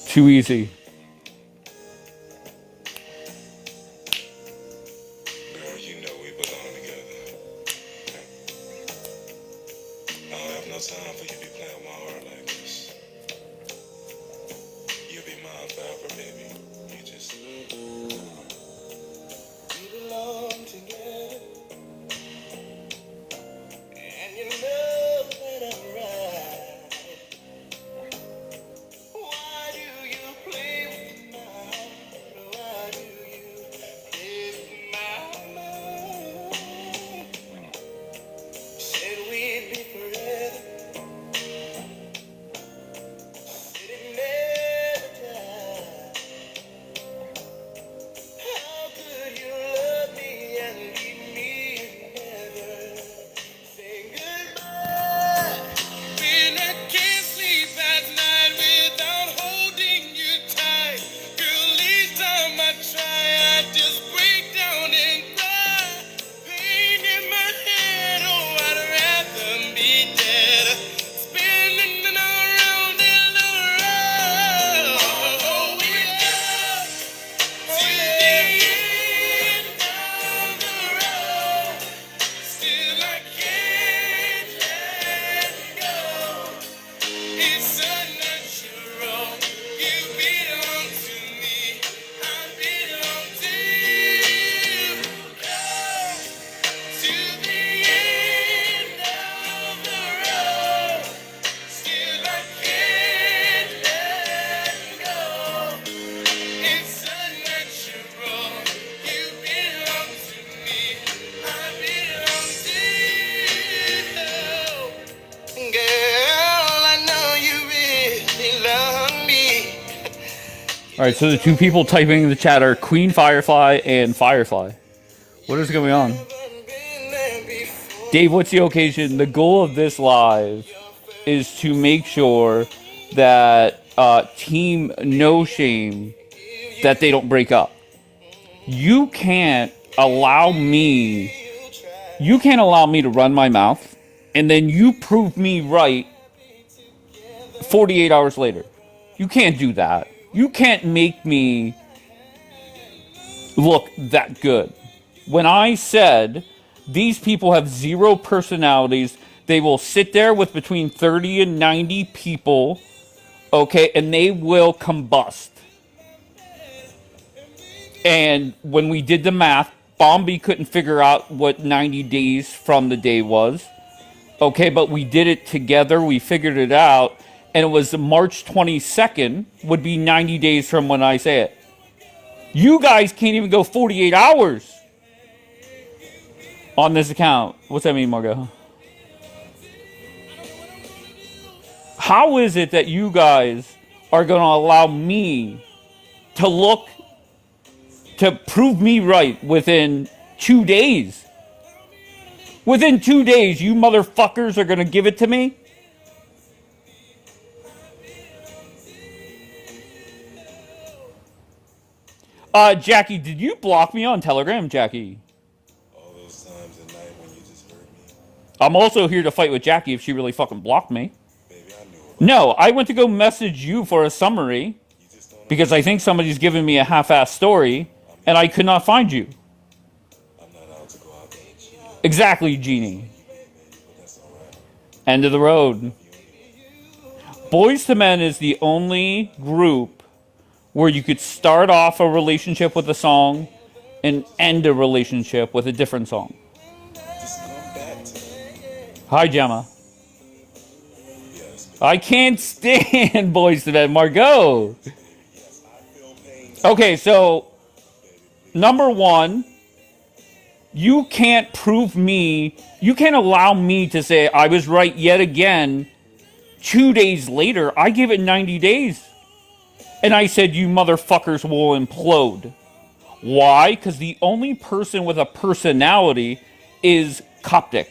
Too easy. Girl, you know we belong together. I don't have no time for you to be playing with my heart like this. You'll be mine forever, baby. You just... We belong together. And you know that I'm right. Why do you play with my heart? Why do you play with my mind? Said we'd be forever. Said it never died. How could you love me and leave me never say goodbye? When I can't sleep at night without holding you tight, girl, each time I try, I just break down and cry. Pain in my head, oh, I'd rather be dead. Spinning around in the road. Oh, yeah. To the end of the road. Still I can't let go. It's unnatural. You belong to me. I belong to you. To the end of the road. Still I can't let go. It's unnatural. You belong to me. I belong to you. Girl, I know you really love me. All right, so the two people typing in the chat are Queen Firefly and Firefly. What is going on? Dave, what's the occasion? The goal of this live is to make sure that Team No Shame, that they don't break up. You can't allow me to run my mouth and then you prove me right 48 hours later. You can't do that. You can't make me look that good. When I said these people have zero personalities, they will sit there with between 30 and 90 people, okay, and they will combust. And when we did the math, Bombi couldn't figure out what 90 days from the day was. Okay, but we did it together. We figured it out. And it was March 22nd would be 90 days from when I say it. You guys can't even go 48 hours on this account. What's that mean, Margo? How is it that you guys are going to allow me to prove me right within 2 days? Within 2 days, you motherfuckers are going to give it to me? Jackie, did you block me on Telegram, Jackie? All those times at night when you just hurt me. I'm also here to fight with Jackie if she really fucking blocked me. Baby, I knew about No, I went to go message you for a summary you just don't because I think somebody's giving me a half-assed story and I could not find you. I'm not out to go out there and cheat. Exactly, Jeannie. But that's alright. End of the road. Boys to Men is the only group where you could start off a relationship with a song and end a relationship with a different song. Just come back to me. Hi, Gemma. Yes, I can't stand Boys to Men. Margot. yes, I feel pain. Okay, so number one, you can't allow me to say I was right yet again 2 days later. I give it 90 days. And I said, you motherfuckers will implode. Why? Because the only person with a personality is Coptic.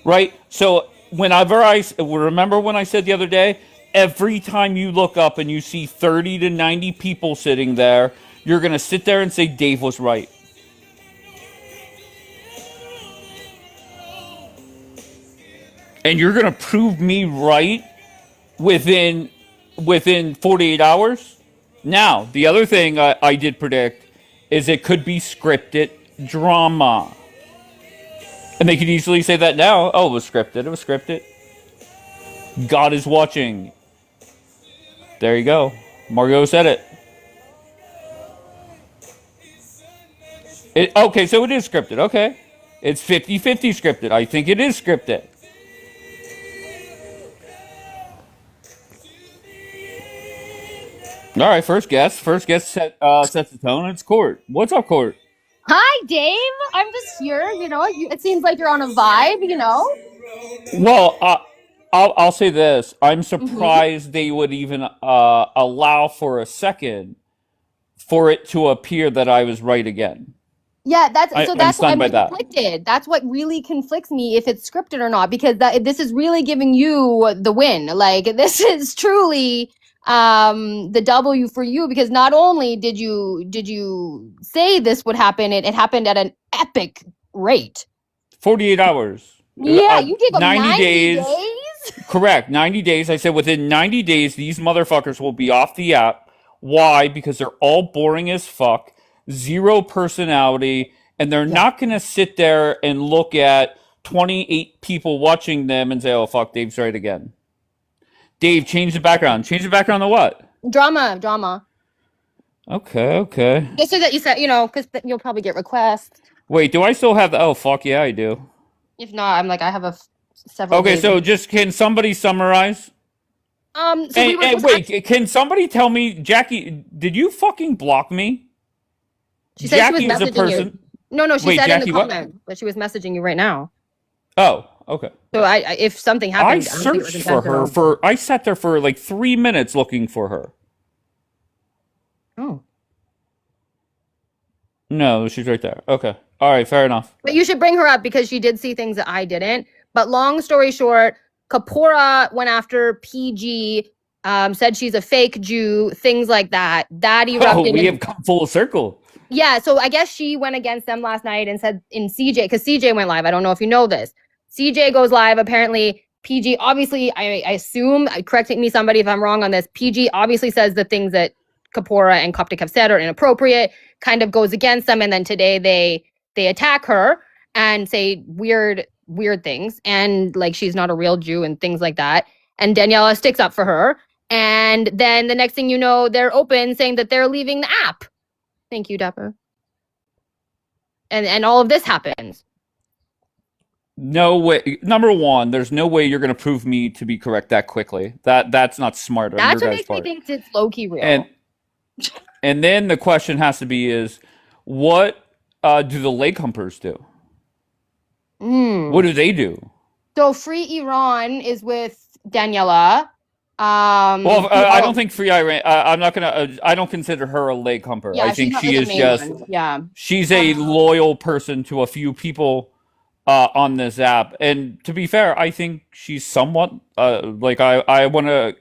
Right? So remember when I said the other day, every time you look up and you see 30 to 90 people sitting there, you're going to sit there and say Dave was right. And you're going to prove me right within 48 hours. Now, the other thing I did predict is it could be scripted drama. And they could easily say that now. Oh, it was scripted. It was scripted. God is watching. There you go. Margot said it. Okay, so it is scripted. Okay. It's 50-50 scripted. I think it is scripted. All right, first guess. First guess sets the tone. It's Court. What's up, Court? Hi, Dave. I'm just here. It seems like you're on a vibe. Well, I'll say this. I'm Hmm. surprised they would even allow for a second for it to appear that I was right again. Yeah, that's so I'm that's why stunned I'm by that. conflicted. That's what really conflicts me if it's scripted or not, because this is really giving you the win. Like this is truly the W for you because not only did you say this would happen, it happened at an epic rate. 48 hours. Yeah, you gave them 90 90 days. days. Correct. 90 days. I said within 90 days, these motherfuckers will be off the app. Why? Because they're all boring as fuck, zero personality, and they're Yeah. not going to sit there and look at 28 people watching them and say, oh, fuck, Dave's right again. Dave, change the background. Change the background to what? Drama. Okay, okay. Just so that you said, because you'll probably get requests. Wait, do I still have the. Oh, fuck, yeah, I do. If not, I'm like, I have several Okay, days. so just can somebody summarize? So we And was wait, can somebody tell me, Jackie, did you fucking block me? she said she was Jackie is a messaging you. person. No, she Wait, said in the Jackie, what? comment that she was messaging you right now. Oh, okay. So if something I happened, I don't think it was searched for her intentional. for. I sat there for like 3 minutes looking for her. Oh. No, she's right there. Okay. All right, fair enough. But you should bring her up because she did see things that I didn't. But long story short, Kapora went after PG, said she's a fake Jew, things like that. That Oh, erupted we in. have come full circle. Yeah, so I guess she went against them last night and said in CJ, because CJ went live. I don't know if you know this. CJ goes live. Apparently, PG, obviously, I assume, correcting me somebody if I'm wrong on this, PG obviously says the things that Kapora and Coptic have said are inappropriate, kind of goes against them. And then today they attack her and say weird things. And like she's not a real Jew and things like that. And Daniela sticks up for her. And then the next thing you know, they're open saying that they're leaving the app. Thank you, Dapper. And all of this happens. No way. Number one, there's no way you're going to prove me to be correct that quickly. That's not smart on your That's what guys' makes me part. think it's low key And real. then the question has to be is, what do the leg humpers do? What Mm. do they do? So Free Iran is with Daniela. Well, Who I don't else? think Free Iran. I'm not gonna. I don't consider her a leg humper. I Yeah, she's think not she like a is main just. one. Yeah. She's a Um, loyal person to a few people on this app, and to be fair, I think she's somewhat like I want to.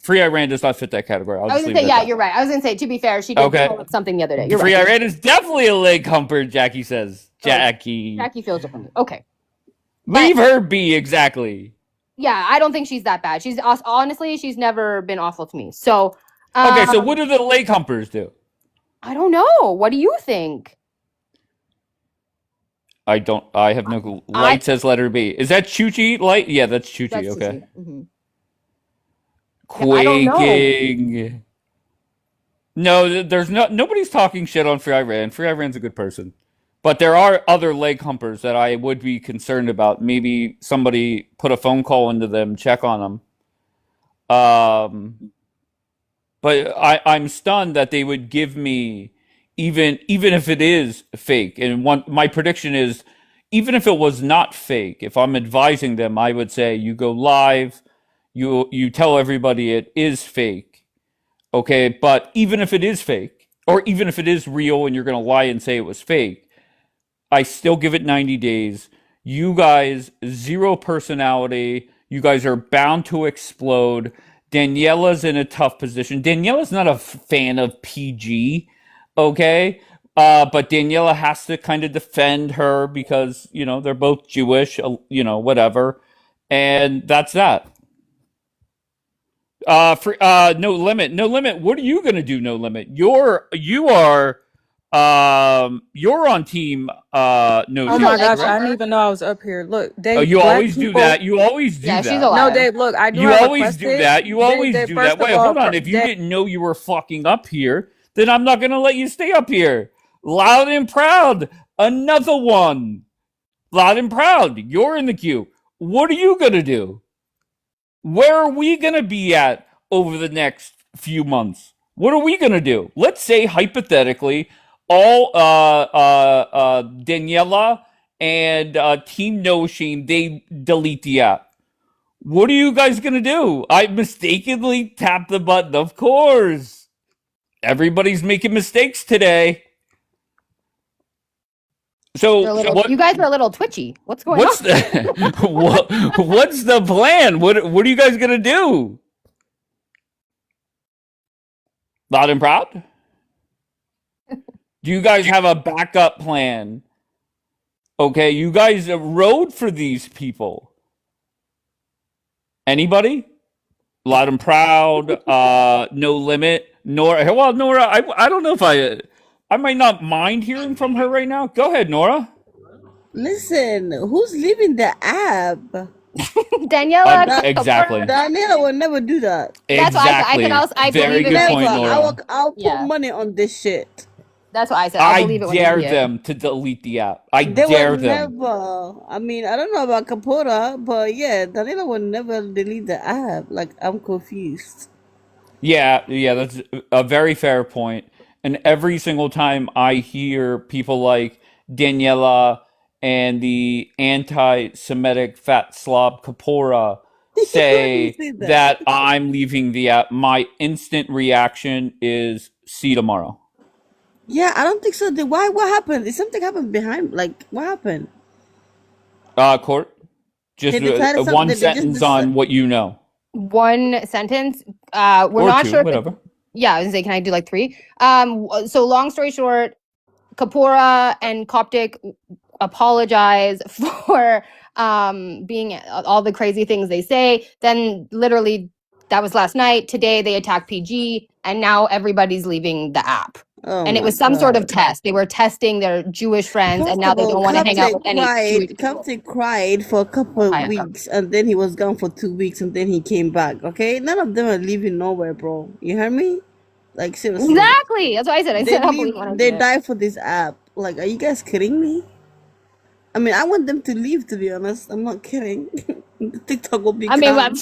Free Iran does not fit that category. I'll I was just gonna leave it say, at yeah, that. you're right. I was gonna say, to be fair, she did Okay, throw up something the other day. You're right. Free Iran is definitely a leg humper. Jackie says. Oh, Jackie, Jackie feels differently. Okay. But leave her be. Exactly. yeah, I don't think she's that bad. Honestly, she's never been awful to me. So, Okay, so um, what do the leg humpers do? I don't know. What do you think? I don't. I have no clue. I Light says letter B. Is that Chuchi light? Yeah, that's Chuchi. That's Okay. sushi. Yeah, I don't know. Quaking. No, there's nobody's talking shit on Free Iran. Free Iran's a good person. But there are other leg humpers that I would be concerned about. Maybe somebody put a phone call into them, check on them. But I'm stunned that they would give me even if it is fake. And my prediction is even if it was not fake, if I'm advising them, I would say you go live, you tell everybody it is fake. Okay, but even if it is fake, or even if it is real and you're gonna lie and say it was fake, I still give it 90 days. You guys, zero personality. You guys are bound to explode. Daniela's in a tough position. Daniela's not a fan of PG, okay? But Daniela has to kind of defend her because, they're both Jewish, whatever. And that's that. No limit. No limit. What are you gonna do? No limit. You're on team no Oh She's my limit, gosh, I correct? didn't even know I was up here. Look, Oh, Dave, you black always do people. that. You always do Yeah, she's that. No, alive. Dave, look, I do You have always do requested. that. You always Dave, do first that. of Wait, all, hold on. If you Dave, didn't know you were fucking up here, then I'm not gonna let you stay up here. Loud and proud. Another one. Loud and proud. You're in the queue. What are you gonna do? Where are we gonna be at over the next few months? What are we gonna do? Let's say hypothetically, all Daniela and Team No Shame they delete the app. What are you guys gonna do? I mistakenly tapped the button. Of course, everybody's making mistakes today. So You guys are a little twitchy. What's going what's on? the what's the plan? What are you guys gonna do? Loud and proud? Do you guys have a backup plan? Okay, you guys rode for these people. Anybody? Loud and proud, no limit. Nora, well, Nora, I don't know if I might not mind hearing from her right now. Go ahead, Nora. Listen, who's leaving the app? Daniela, Exactly. Daniela will never do that. That's what I Exactly. said. I Very believe it good when I point, see it. Nora. I'll put Yeah. money on this shit. That's what I said. I'll I believe it when I dare see it. them to delete the app. I They dare will them. never. I mean, I don't know about Capora, but yeah, Daniela will never delete the app. Like, I'm confused. Yeah, that's a very fair point. And every single time I hear people like Daniela and the anti-Semitic fat slob Kapora Why do you say say that? that I'm leaving the app, my instant reaction is see you tomorrow. Yeah, I don't think so. Why? What happened? Did something happen behind? Like, what happened? Court, just They decided something. one They just sentence decided. on what you know, One sentence. We're or not two, sure if whatever. yeah, I was gonna say, can I do like three? So long story short, Kapora and Coptic apologize for being all the crazy things they say. Then literally that was last night. Today they attacked PG and now everybody's leaving the app. Oh And it my was some sort of god. test. They were testing their Jewish friends and First now of they all, don't want to hang out with any Jewish people. Captain cried for a couple of I- weeks, and then he was gone for 2 weeks, and then he came back. Okay, none of them are leaving nowhere, bro. You hear me? Like, seriously, Exactly. That's what I said. I they said I'll leave. believe when I They see it. die for this app. Like, are you guys kidding me? I mean, I want them to leave. To be honest, I'm not kidding. The TikTok will be I mean, gone.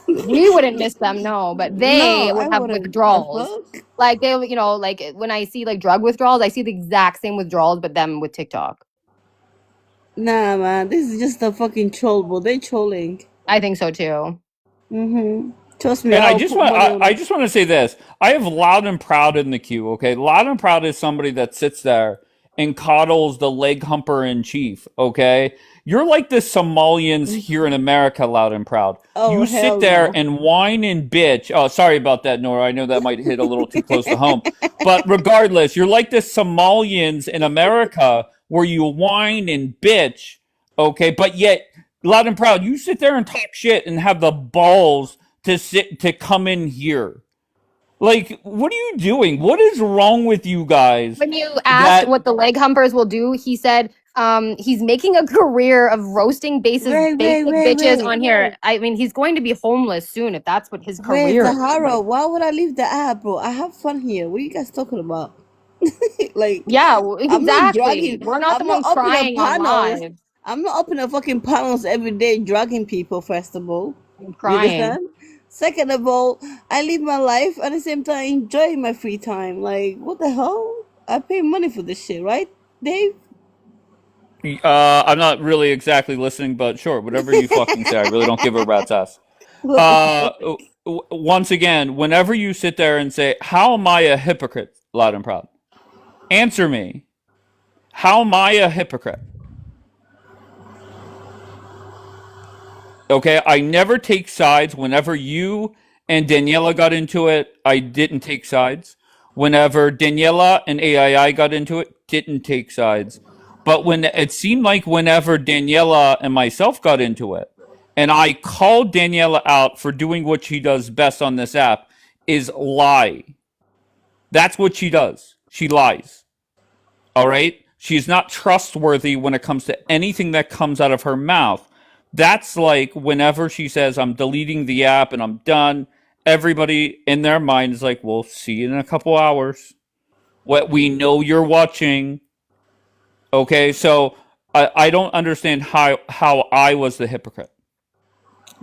we wouldn't miss them, no, but they No, I would have wouldn't. The withdrawals. fuck? Like they, like when I see like drug withdrawals, I see the exact same withdrawals, but them with TikTok. Nah, man, this is just a fucking troll, bro. They trolling. I think so too. Trust me, And I'll put money on I it. just want to say this. I have Loud and Proud in the queue, okay? Loud and Proud is somebody that sits there and coddles the leg humper in chief, okay? You're like the Somalians here in America, Loud and Proud. Oh, You hell sit there no. and whine and bitch. Oh, sorry about that, Nora. I know that might hit a little too close to home. But regardless, you're like the Somalians in America where you whine and bitch, okay? But yet, Loud and Proud, you sit there and talk shit and have the balls to come in here. Like, what are you doing? What is wrong with you guys? When you asked That what the leg humpers will do, he said he's making a career of roasting basic Wait, basic wait, bitches wait. on here. I mean, he's going to be homeless soon if that's what his Wait, career is. Zahara, why would I leave the app, bro? I have fun here. What are you guys talking about? Like, Yeah, I'm not exactly. dragging. We're not the I'm ones not opening crying on panels. live. I'm not opening fucking panels every day, dragging people. First of all, you Crying. understand? Second of all, I live my life at the same time enjoying my free time. Like, what the hell? I pay money for this shit, right, Dave? I'm not really exactly listening, but sure, whatever you fucking say, I really don't give a rat's ass. What the fuck? Once again, whenever you sit there and say, "How am I a hypocrite?" Loud and proud, answer me. How am I a hypocrite? Okay, I never take sides. Whenever you and Daniela got into it, I didn't take sides. Whenever Daniela and AII got into it, didn't take sides. But when it seemed like whenever Daniela and myself got into it, and I called Daniela out for doing what she does best on this app, is lie. That's what she does. She lies. All right? She's not trustworthy when it comes to anything that comes out of her mouth. That's like whenever she says, I'm deleting the app and I'm done, everybody in their mind is like, we'll see you in a couple hours. What we know you're watching. Okay, so I don't understand how I was the hypocrite.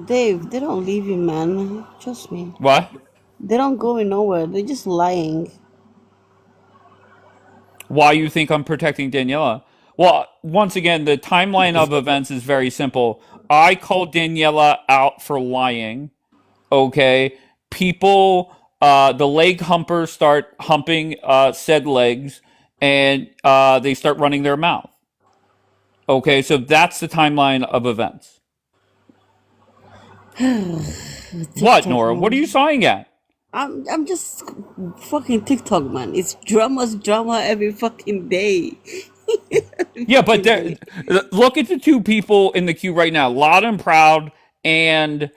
Dave, they don't leave you, man. Trust me. What? They don't go nowhere. They're just lying. Why you think I'm protecting Daniela? Well, once again, the timeline of events is very simple. I called Daniela out for lying. Okay, people, the leg humpers start humping said legs, and they start running their mouth. Okay, so that's the timeline of events. What, TikTok, Nora? What are you man. sighing at? I'm just fucking TikTok, man. It's drama every fucking day. Every Yeah, but fucking day. look at the two people in the queue right now, Loud and Proud and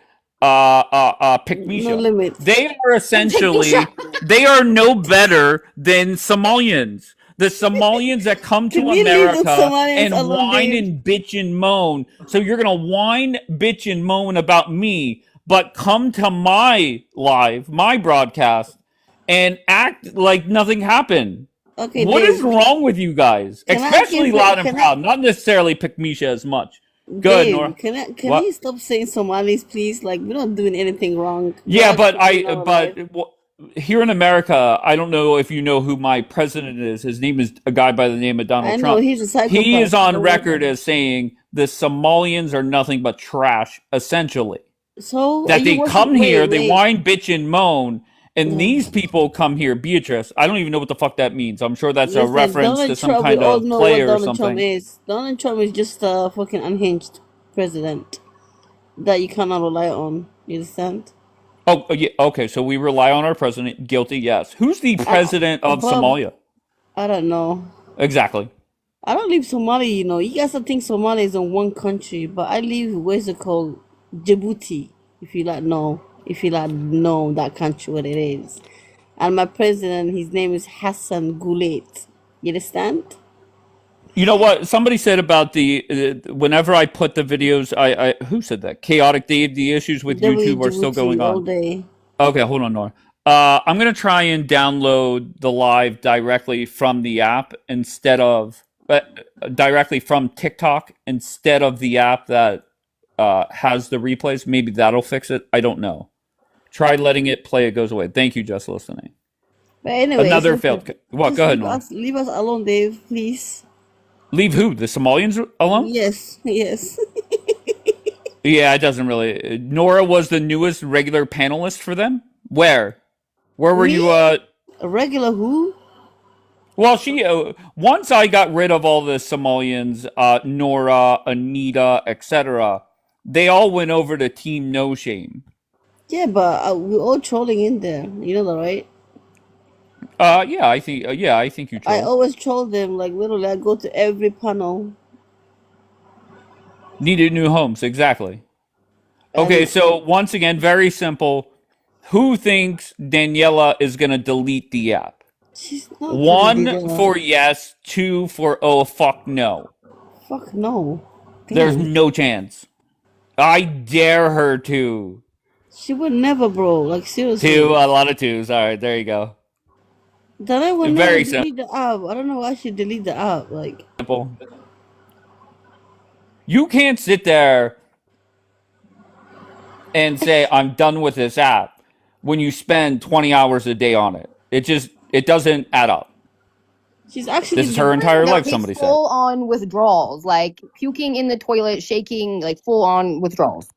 No Pikmisha. limit. They are Take me shot. essentially they are no better than Somalians. The Somalians that come Can to we leave the America Somalians and alone, whine Dave? and bitch and moan. So you're gonna whine, bitch, and moan about me, but come to my live, my broadcast, and act like nothing happened. Okay, What is Dave. wrong with you guys? Can I ask you? Especially Loud and Can I, Proud. Not necessarily Pick Misha as much. Good, Nora. Dave? Can What? you stop saying Somalis, please? Like we're not doing anything wrong. We're Yeah, but actually doing our life. here in America, I don't know if you know who my president is. His name is a guy by the name of I Donald know Trump. he's a He is psychopath, on but record whatever. as saying the Somalians are nothing but trash, essentially. So are That you they worship? come Wait, here, they wait. whine, bitch, and moan, and these Ugh. people come here, Beatrice. I don't even know what the fuck that means. I'm sure that's a Listen, reference to Donald some Trump. We kind all of know play what or Donald Trump something. is. Donald Trump is just a fucking unhinged president that you cannot rely on. You understand? Oh, yeah. Okay, so we rely on our president. Guilty, yes. Who's the I, president of but Somalia? I don't know. Exactly. I don't live Somalia, you know. You guys don't think Somalia is in one country, but I live where's it called? Djibouti. If you like know that country what it is. And my president, his name is Hassan Goulet. You understand? You know what? Somebody said about the whenever I put the videos, I who said that? Chaotic Dave. The issues with W YouTube are still going Djibouti all on. day. Okay, hold on, Nora. I'm gonna try and download the live directly from the app instead of directly from TikTok instead of the app that has the replays. Maybe that'll fix it. I don't know. Try letting it play. It goes away. Thank you, just listening. But anyway, it's Another okay. failed. What? Go Just ahead, Nora. leave us alone, Dave, please. Leave who? The Somalians alone? Yes, yes. Yeah, it doesn't really. Nora was the newest regular panelist for them. Where? Where were Me? you? A regular who? Well, she. Once I got rid of all the Somalians, Nora, Anita, etc., they all went over to Team No Shame. Yeah, but we're all trolling in there. You know that, right? Yeah, I think. Yeah, I think you I troll. always troll them. Like literally, I go to every panel, Needed new homes, exactly. Okay, and so once again, very simple. Who thinks Daniela is gonna delete the app? she's not gonna do One that. for yes, two for oh fuck no. Fuck no. There's Damn. no chance. I dare her to. She would never, bro. Like Two, seriously. a lot of twos. All right, there you go. Then I would never Very simple. delete the app. I don't know why she delete the app. Like You can't sit there and say I'm done with this app when you spend 20 hours a day on it. It doesn't add up. she's This actually is her entire No, life, he's somebody said. full on withdrawals, like puking in the toilet, shaking, like full on withdrawals.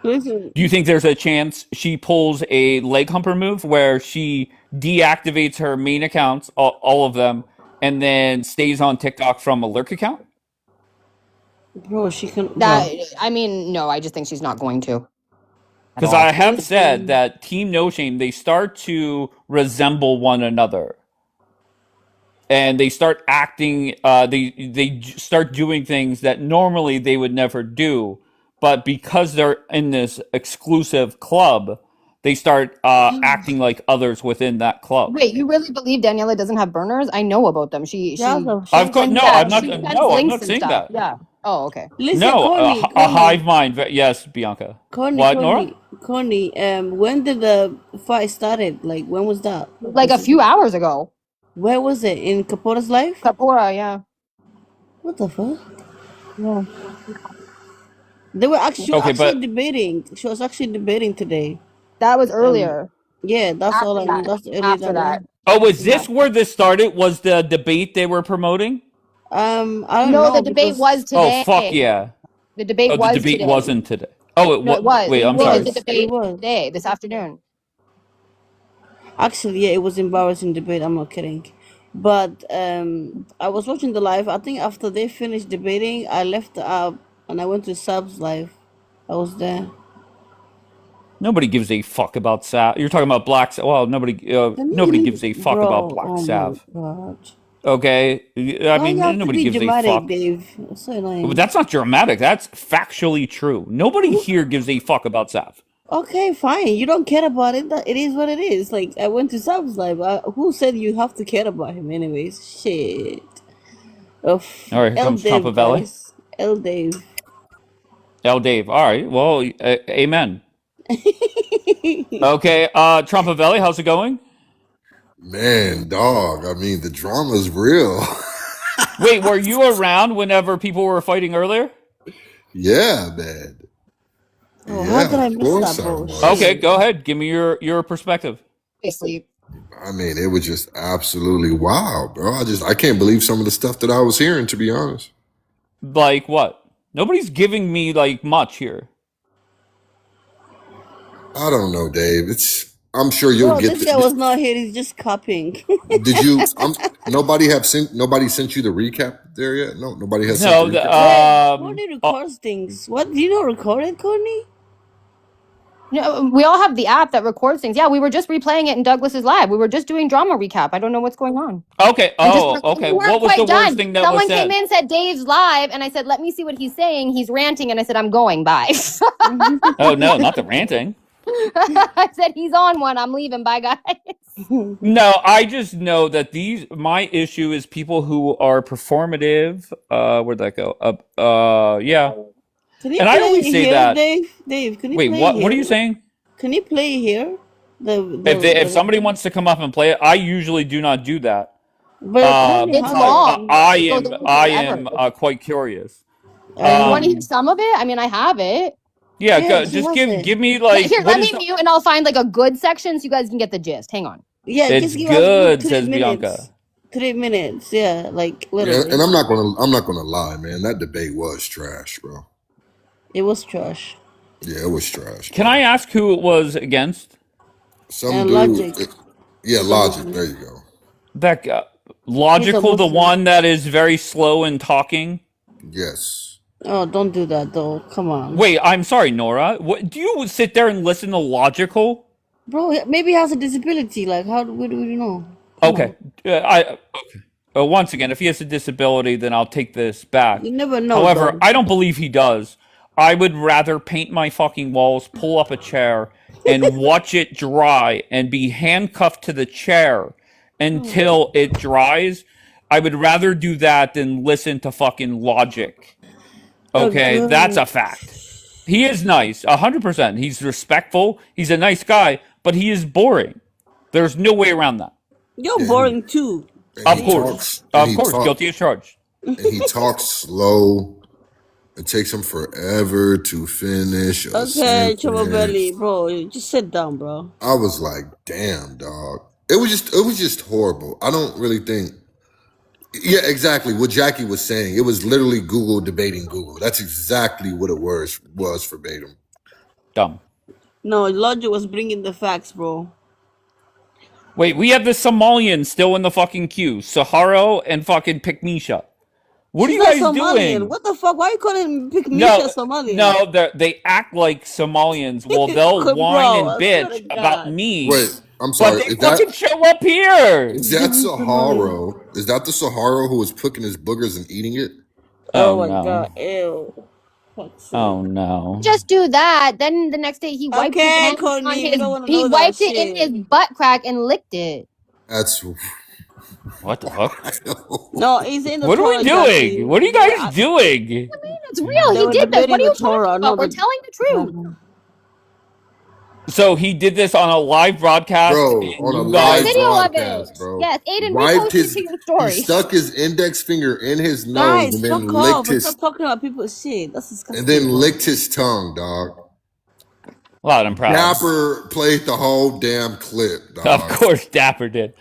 listen. Do you think there's a chance she pulls a leg humper move where she deactivates her main accounts, all of them, and then stays on TikTok from a lurk account? Bro, she can, That bro. I mean, no, I just think she's not going to at Because all. I have said Listen, that Team No Shame, they start to resemble one another. And they start acting, start doing things that normally they would never do. but because they're in this exclusive club, they start acting like others within that club. Wait, you really believe Daniela doesn't have burners? I know about them. She I've got no. yeah, I'm not. she sends No, I'm links not and saying stuff. that. Yeah. Oh, okay. Listen, No, a hive Connie, mind. Yes, Bianca. What, Nora? Connie, when did the fight started? Like, when was that? Like a few hours ago. Where was it? In Capota's life? Kapora, yeah. What the fuck? Yeah. They were actually, she was Okay, actually but debating. She was actually debating today. That was Um, earlier. yeah, that's all I know. That's the earlier After that I that. know. oh, was Yeah. this where this started? Was the debate they were promoting? I don't No, know the debate because was Oh, fuck today. yeah. The debate Oh, the was debate today. wasn't today. Oh, No, it was. Wait, it I'm It was sorry. the was. It debate was. today, this afternoon. Actually, yeah, it was embarrassing debate. I'm not kidding. But I was watching the live. I think after they finished debating, I left the app and I went to Sab's live. I was there. Nobody gives a fuck about Sav. You're talking about Black Sav. Well, nobody gives a fuck about Bro, Black oh my Sav. god. Okay, I Why you mean have to nobody be gives a dramatic, fuck. Dave? That's so But annoying. that's not dramatic. That's factually true. Nobody Who- here gives a fuck about Sav. Okay, fine. You don't care about it. It is what it is. Like, I went to Sab's live. Who said you have to care about him, anyways? Shit. Of All right, here L comes Dave, Trumpavelli. guys. L Dave. L. Dave. All right. Well, amen. Okay, Trumpavelli, how's it going? Man, dog. I mean, the drama's real. Wait, were you around whenever people were fighting earlier? Yeah, man. Oh, how Yeah, did I of miss course that, I bro? Okay, Shit. was. go ahead. Give me your perspective. Basically. I mean, it was just absolutely wild, bro. I can't believe some of the stuff that I was hearing, to be honest. Like what? Nobody's giving me like much here. I don't know, Dave. I'm sure you'll Bro, get this guy was the. not here. He's just copying. Did nobody sent you the recap there yet? No, nobody has sent the No, recap. Wait, Courtney uh, records things. What? Do you not record it, Courtney? No, we all have the app that records things. Yeah, we were just replaying it in Douglas's live. We were just doing drama recap. I don't know what's going on. okay. I'm just Oh, okay. we weren't What was the quite worst done. thing that was Someone came said? in, said Dave's live, and I said, "Let me see what he's saying." He's ranting, and I said, "I'm going." Bye. Oh no, not the ranting. I said, "He's on one. I'm leaving. Bye, guys." No, I just know that my issue is people who are performative. Where'd that go? Yeah. Can you And I play always it say here, that. Dave? Dave, can you Wait, play it what are you here? saying? Can you play it here? If somebody wants to come up and play it, I usually do not do that. But Courtney It's has long. it. I It goes am on forever. quite curious. You want to hear Um, some of it? I mean, I have it. yeah, Yeah, he just has it. give me like Here, what let is me mute, and I'll find like a good section so you guys can get the gist. Hang on. Yeah, it's just give us good good, 3 says minutes. Bianca. 3 minutes, yeah, like Yeah, literally. and I'm not gonna lie, man. That debate was trash, bro. It was trash. Yeah, it was trash, Can bro. I ask who it was against? Some Logic. dude. Yeah, He's a Logic. Muslim. There you go. That guy. He's a Logical, the Muslim. one that is very slow in talking. Yes. Oh, don't do that though. Come on. Wait, I'm sorry, Nora. What do you sit there and listen to Logical? Bro, maybe he has a disability. Like, how do we know? Come Okay, on. okay. Once again, if he has a disability, then I'll take this back. You never know, However, though. I don't believe he does. I would rather paint my fucking walls, pull up a chair, and watch it dry and be handcuffed to the chair until it dries. I would rather do that than listen to fucking Logic. Okay, that's a fact. He is nice, 100%. He's respectful. He's a nice guy, but he is boring. There's no way around that. You're And boring too. Of course, guilty as charged. And he talks slow. It takes him forever to finish a Okay, Chubba sentence. Belly, bro, just sit down, bro. I was like, damn, dog. It was just horrible. I don't really think. Yeah, exactly what Jackie was saying. It was literally Google debating Google. That's exactly what it was verbatim. Dumb. No, Logic was bringing the facts, bro. Wait, we have the Somalian still in the fucking queue. Saharo and fucking Pikmisha. What She's are not you guys Somalian. doing? What the fuck? Why you calling Misha No, Somalian? no, they act like Somalians. Well, they'll Bro, whine I and swear bitch to about God. me, Wait, I'm but sorry. they fucking show up here. Is that Saharo? Is that the Saharo who was cooking his boogers and eating it? Oh Oh my no. God, ew. Fuck's sake. Oh no. Just do that. Then the next day he wiped his Okay, hands on Courtney, we his. don't want to He know that wiped it in shit. his butt crack and licked it. That's What the fuck? No, he's in the What are Torah, we Jackie. doing? What are you guys doing? It's real. They He were did this. What debating are you the talking Torah. about? No, We're the telling the truth. So he did this on a live broadcast. bro and on a you There's guys, live video of broadcast, it. bro. Yes, Aiden, Wiped repost it his. to your He story. stuck his index finger in his nose Guys, and then fuck off licked and his stop talking about people's shit. That's disgusting. and then licked his tongue, dog. loud and proud. Dapper played the whole damn clip, dog. Of course, Dapper did.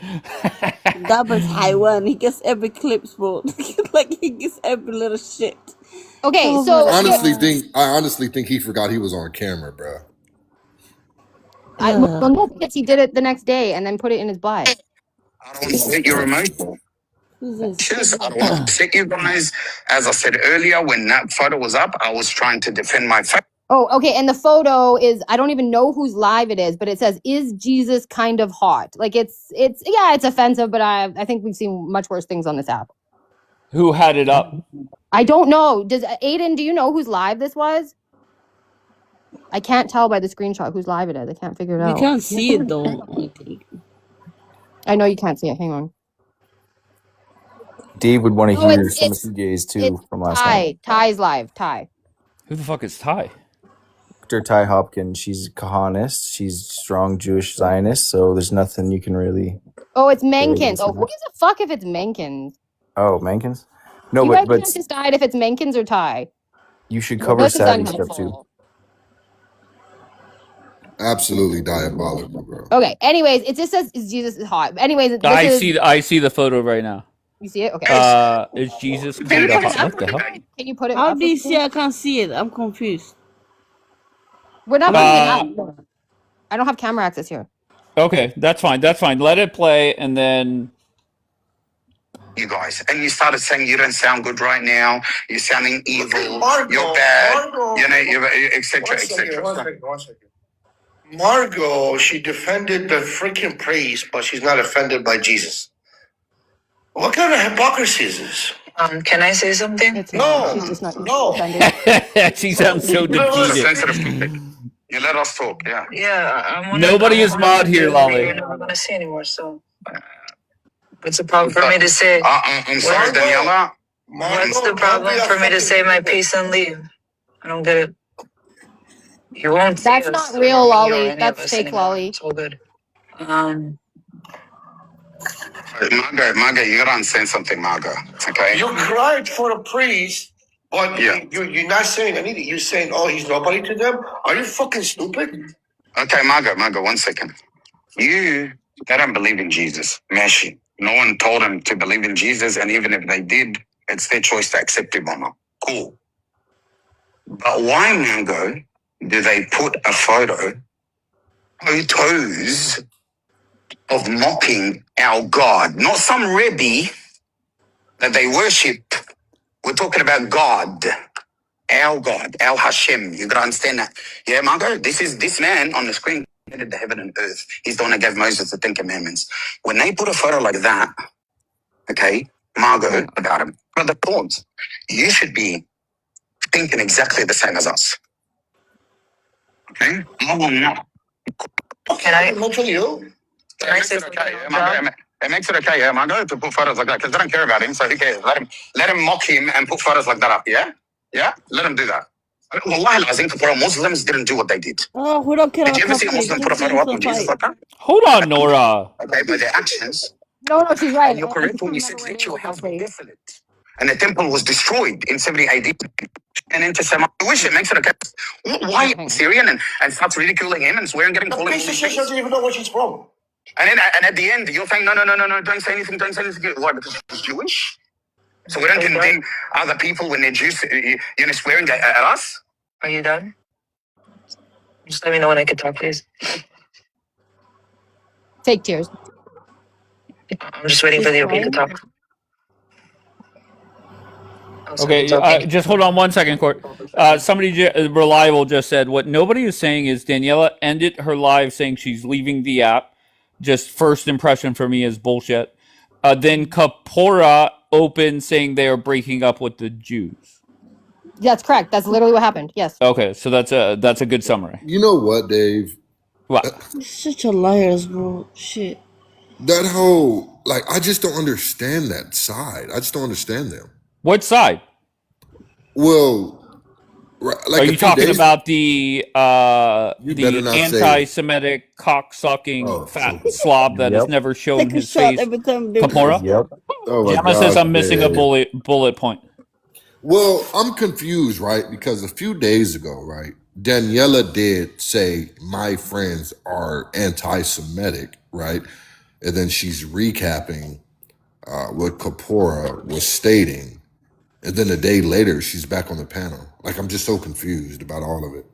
Dapper's Taiwan. He gets every clip, bro. Like he gets every little shit. Okay, Oh so my I honestly think he forgot he was on camera, bro. well, no, because he did it the next day and then put it in his butt. I don't want to upset your emotions. Who's this? I don't want to upset you guys. As I said earlier, when that photo was up, I was trying to defend my faith. Oh, okay. And the photo is, I don't even know whose live it is, but it says, "Is Jesus kind of hot?" Like it's offensive, but I think we've seen much worse things on this app. Who had it up? I don't know. Does Aiden, do you know whose live this was? I can't tell by the screenshot whose live it is. I can't figure it You out. can't see it though. I think. I know you can't see it. Hang on. Dave would want to Oh, hear it's- some of it's- CJ's too It's from last night. Ty's live. Ty. Who the fuck is Ty? Dr. Ty Hopkins, she's Kahanist. She's strong Jewish Zionist, so there's nothing you can really. Oh, it's Menkins. Oh, listen who gives a fuck if it's Menkins? Oh, Mankins? No, You guys but can't decide if it's Menkins or Ty. you should cover This is Saturday stuff too. unhelpful. Absolutely diabolical, bro. Okay. Anyways, it just says Jesus is hot. Anyways, this I is, see the photo right now. You see it? Okay. Is Jesus Can kind you of put it hot? up? What the hell? Can you put it How up? do you see? I can't see it. I'm confused. We're not putting it up. I don't have camera access here. Okay, that's fine. That's fine. Let it play, and then You guys, and you started saying you don't sound good right now. You're sounding evil. You're bad. You know, etc. etc. One second. Margot, she defended the freaking priest, but she's not offended by Jesus. What kind of hypocrisy is this? Can I say something? It's No, not. She's just not no. offended. she sounds so It's a defeated. sensitive topic. You let us talk, yeah. Yeah, Nobody is mod here, Lolly. You're never gonna see anymore. So, what's the problem for me to say? I'm sorry, Daniela. What's the problem for me to say my piece and leave? I don't get it. You won't. See That's us not or real, me or Lolly. any of That's us fake, anymore. Lolly. It's all good. Margo, you gotta understand something, Margo. Okay? You cried for a priest, but Yeah. you're not saying anything. You're saying, oh, he's nobody to them? Are you fucking stupid? Okay, Margo, 1 second. They don't believe in Jesus. Meshi. No one told them to believe in Jesus, and even if they did, it's their choice to accept him or not. Cool. But why, Margo, do they put a photos of mocking our God? Not some Rebbe that they worship. We're talking about God. Our God, our Hashem. You gotta understand that. Yeah, Margo, this man on the screen created the heaven and earth. He's the one that gave Moses the 10 commandments. When they put a photo like that, okay, Margo, about him, but the thoughts, you should be thinking exactly the same as us. Okay? No, I'm not. Can I? Mentally ill? Can I It makes say it okay, something? yeah, Margo. It makes it okay, yeah, Margo, to put photos like that, because they don't care about him, so who cares? Let him mock him and put photos like that up, yeah? Yeah? Let him do that. Wallahi lazim, Muslims didn't do what they did. Oh, we don't care Did you about ever see a Muslim put a photo up on Jesus like that? Hold on, Nora. Okay, but their actions, No, she's right. and you're correct when you said literal health was desolate. And the temple was destroyed in 70 AD. And into Semitic wish it makes it okay. Why Syrian and starts ridiculing him and swearing, getting The calling him priest these just things. doesn't even know where she's from. And at the end, you're saying, no, don't say anything. Why? Because she's Jewish? So we don't condemn other people when they're Jews, swearing at us? Are you done? Just let me know when I can talk, please. Fake tears. I'm just waiting for the okay to talk. Okay, just hold on 1 second, Court. Somebody reliable just said what nobody is saying is Daniela ended her live saying she's leaving the app. Just first impression for me is bullshit. Then Kapora opened saying they are breaking up with the Jews. That's correct. That's literally what happened. Yes. Okay, so that's a good summary. You know what, Dave? What? Such a liars, bro. Shit. That whole I just don't understand that side. I just don't understand them. What side? Well, like Are a you few talking days. about the better not say it. anti-Semitic cock-sucking Oh, fat slob that has Yep. never shown Take a his shot face? every time they Kapora? Yep. oh my Gemma says gosh, I'm missing a Dave. bullet point. Well, I'm confused, right? Because a few days ago, right, Daniela did say my friends are anti-Semitic, right? And then she's recapping what Kapora was stating. And then a day later, she's back on the panel. Like, I'm just so confused about all of it.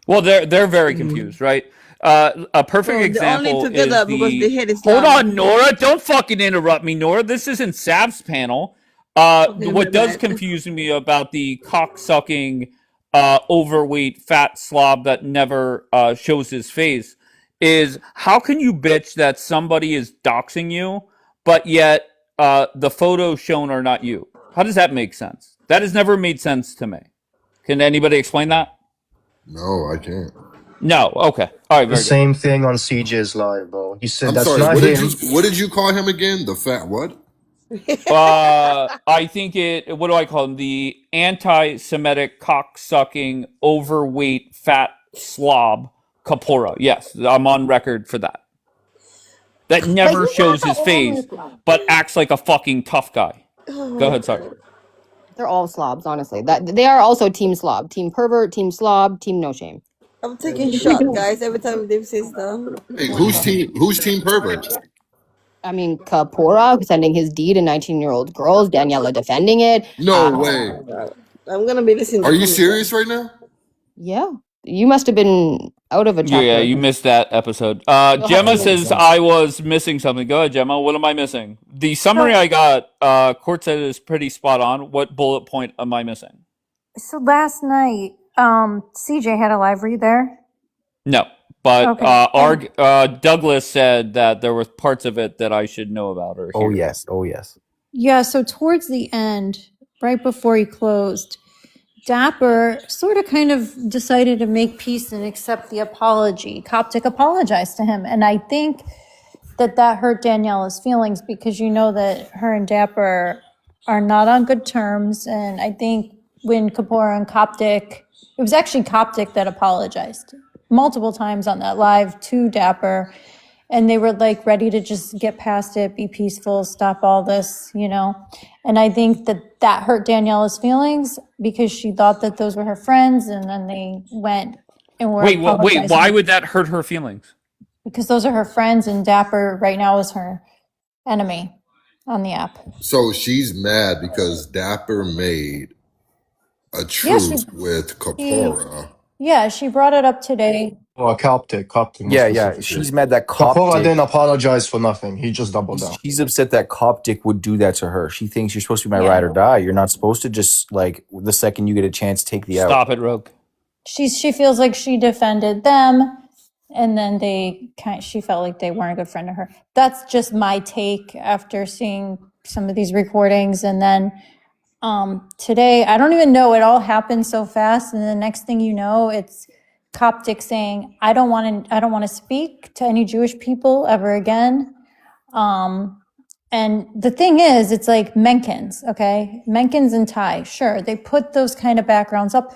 Well, they're very confused, right? A perfect Oh, they're only example together is because they hate Hold Islam. on, Nora. Don't fucking interrupt me, Nora. This isn't Sav's panel. Okay, my What does bad. confuse me about the cock-sucking, overweight, fat slob that never shows his face is how can you bitch that somebody is doxing you, but yet the photos shown are not you? How does that make sense? That has never made sense to me. Can anybody explain that? No, I can't. No. Okay. All right. The Very good. same thing on CJ's live, bro. He said I'm that's sorry. not him. What did you call him again? The fat what? I think what do I call him? The anti-Semitic, cock-sucking, overweight, fat slob, Kapora. Yes, I'm on record for that. That never shows his face, but acts like a fucking tough guy. Go ahead, sorry. They're all slobs, honestly. That they are also team slob, team pervert, team slob, team no shame. I'm taking shot, guys, every time Dave says that. Hey, who's team pervert? I mean, Kapora sending his D to 19-year-old girls, Daniela defending it. No way. I'm gonna be listening. Are you serious right now? Yeah, you must have been out of a chapter. Yeah, you missed that episode. Gemma says I was missing something. Go ahead, Gemma. What am I missing? The summary I got, Court said is pretty spot on. What bullet point am I missing? So last night, CJ had a live read there. No, but Okay. Douglas said that there were parts of it that I should know about or hear. Oh yes. Oh yes. Yeah, so towards the end, right before he closed, Dapper sort of kind of decided to make peace and accept the apology. Coptic apologized to him. And I think that hurt Daniela's feelings because you know that her and Dapper are not on good terms. And I think when Kapora and Coptic, it was actually Coptic that apologized multiple times on that live to Dapper. And they were like ready to just get past it, be peaceful, stop all this, you know? And I think that hurt Daniela's feelings because she thought that those were her friends and then they went and were Wait, apologizing. why would that hurt her feelings? Because those are her friends and Dapper right now is her enemy on the app. So she's mad because Dapper made a truce with Kapora. Yeah, she brought it up today. Or Coptic. Yeah. She's mad that Kapora Coptic. didn't apologize for nothing. He just doubled down. She's upset that Coptic would do that to her. She thinks you're supposed to be my ride or die. You're not supposed to just like the second you get a chance, take the out. Stop it, Rogue. She feels like she defended them, and then she felt like they weren't a good friend to her. That's just my take after seeing some of these recordings. And then today, I don't even know, it all happened so fast. And the next thing you know, it's Coptic saying, I don't want to speak to any Jewish people ever again. And the thing is, it's like Menkins, okay? Menkins and Ty, sure, they put those kind of backgrounds up.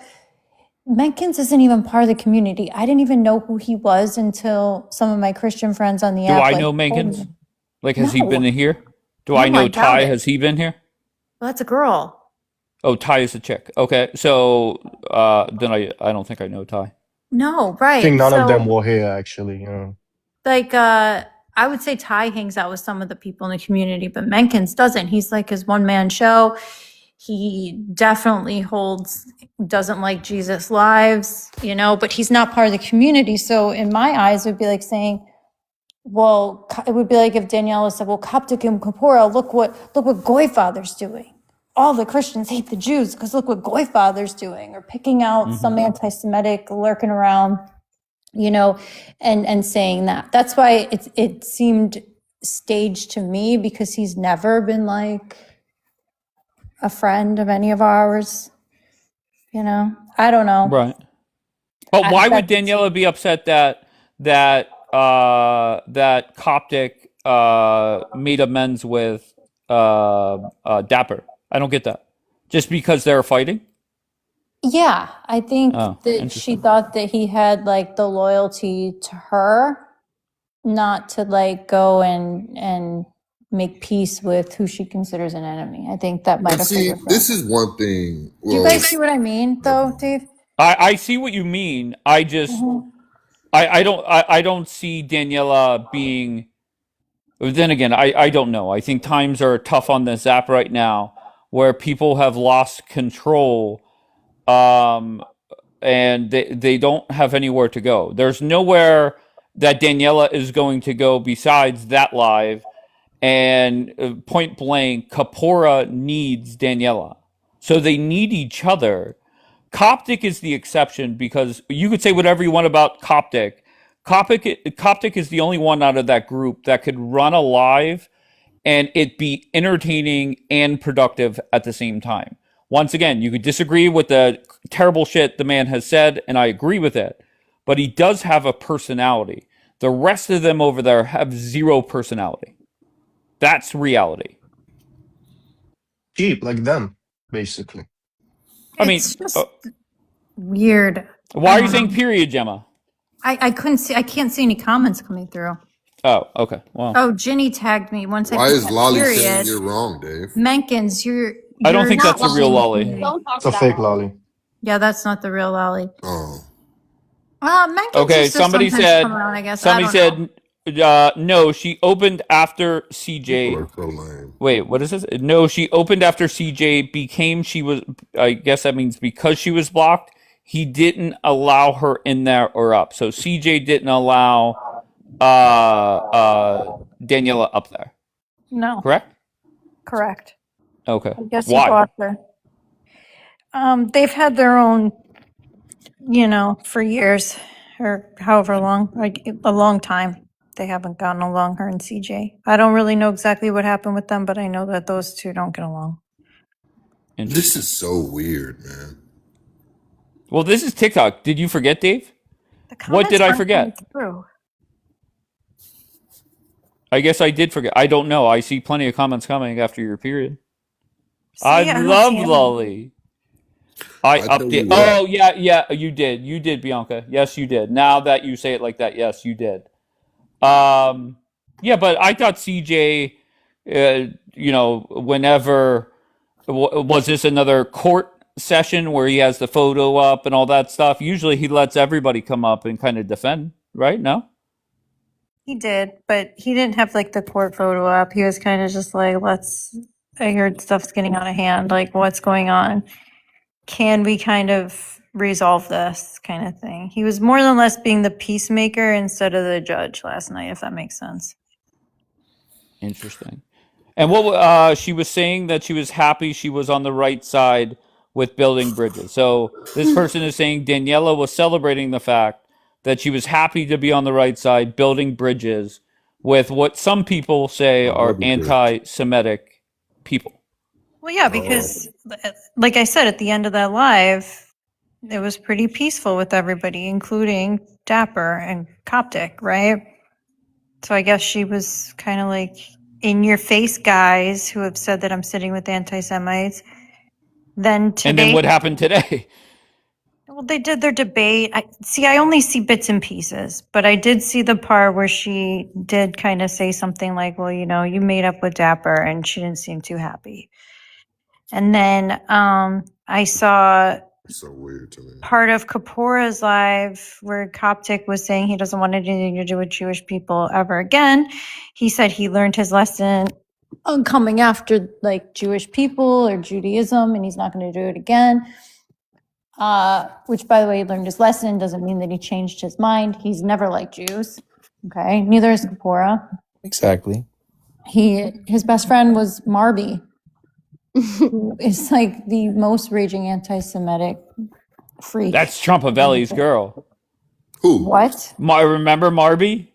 Menkins isn't even part of the community. I didn't even know who he was until some of my Christian friends on the app. Do I know Menkins? Like, has he been in here? Do I No, I know doubt Ty? it. Has he been here? Well, that's a girl. Oh, Ty is a chick. Okay, so then I don't think I know Ty. No, right. I think none of them were here, actually. You know. Like, I would say Ty hangs out with some of the people in the community, but Menkins doesn't. He's like his one-man show. He definitely doesn't like Jesus lives, you know, but he's not part of the community. So in my eyes, it would be like saying, well, it would be like if Daniela said, well, Coptic and Kapora, look what Goy Father's doing. All the Christians hate the Jews because look what Goy Father's doing, or picking out some anti-Semitic lurking around, you know, and saying that. That's why it seemed staged to me, because he's never been like a friend of any of ours. You know, I don't know. Right. But why would Daniela be upset that Coptic made amends with Dapper? I don't get that. Just because they're fighting? Yeah, I think Oh, that she interesting. thought that he had like the loyalty to her, not to like go and make peace with who she considers an enemy. I think that might And have see, figured this that. is one thing. Do you Well, guys see what I mean, though, Dave? I see what you mean. I just Mhm. I don't see Daniela being. Then again, I don't know. I think times are tough on this app right now, where people have lost control, and they don't have anywhere to go. There's nowhere that Daniela is going to go besides that live, and point blank, Kapora needs Daniela, so they need each other. Coptic is the exception because you could say whatever you want about Coptic. Coptic is the only one out of that group that could run a live and it be entertaining and productive at the same time. Once again, you could disagree with the terrible shit the man has said, and I agree with it, but he does have a personality. The rest of them over there have zero personality. That's reality. Cheap, like them, basically. I mean, It's just weird. why I are you don't saying know. period, Gemma? I couldn't see. I can't see any comments coming through. Oh, okay. Well, Oh, Ginny tagged me once I why put is that Lolly saying period. you're wrong, Dave? Menkins, I don't you're think that's the real speaking Lolly. to me. Don't talk It's a to that fake Lolly. lolly. Yeah, that's not the real Lolly. Oh, Menkins Okay, used to somebody sometimes said. come around, I guess. Somebody I don't know. said. No, she opened after people CJ. are so lame. Wait, what is this? No, she opened after CJ became. She was. I guess that means because she was blocked. He didn't allow her in there or up. So CJ didn't allow Daniela up there. No, Correct? correct. Okay. I guess he Why? blocked her. They've had their own, for years or however long, like a long time. They haven't gotten along, her and CJ. I don't really know exactly what happened with them, but I know that those two don't get along. This is so weird, man. Well, this is TikTok. Did you forget, Dave? The What did I comments aren't coming forget? through. I guess I did forget. I don't know. I see plenty of comments coming after your period. See, I I don't love see any. Lolly. I I tell update. you what. Oh yeah, you did, Bianca. Yes, you did. Now that you say it like that, yes, you did. Yeah, but I thought CJ, whenever was this another court session where he has the photo up and all that stuff? Usually he lets everybody come up and kind of defend, right? No. He did, but he didn't have like the court photo up. He was kind of just like, I heard stuff's getting out of hand. Like, what's going on? Can we kind of resolve this kind of thing? He was more than less being the peacemaker instead of the judge last night, if that makes sense. Interesting. And what she was saying that she was happy she was on the right side with building bridges. So this person is saying Daniela was celebrating the fact that she was happy to be on the right side building bridges with what some people say are love the bridge. anti-Semitic people. Well, yeah, because like I said, at the end of that live, it was pretty peaceful with everybody, including Dapper and Coptic, right? So I guess she was kind of like, in your face guys who have said that I'm sitting with anti-Semites. Then today, And then what happened today? well, they did their debate. I only see bits and pieces, but I did see the part where she did kind of say something like, well, you made up with Dapper, and she didn't seem too happy. And then I saw It's so weird to me. part of Kapora's live where Coptic was saying he doesn't want anything to do with Jewish people ever again. He said he learned his lesson on coming after like Jewish people or Judaism, and he's not going to do it again. Which, by the way, he learned his lesson doesn't mean that he changed his mind. He's never liked Jews. Okay, neither is Kapora. Exactly. His best friend was Marby. It's like the most raging anti-Semitic freak. That's Trumpavelli's girl. Who? What? Remember Marby?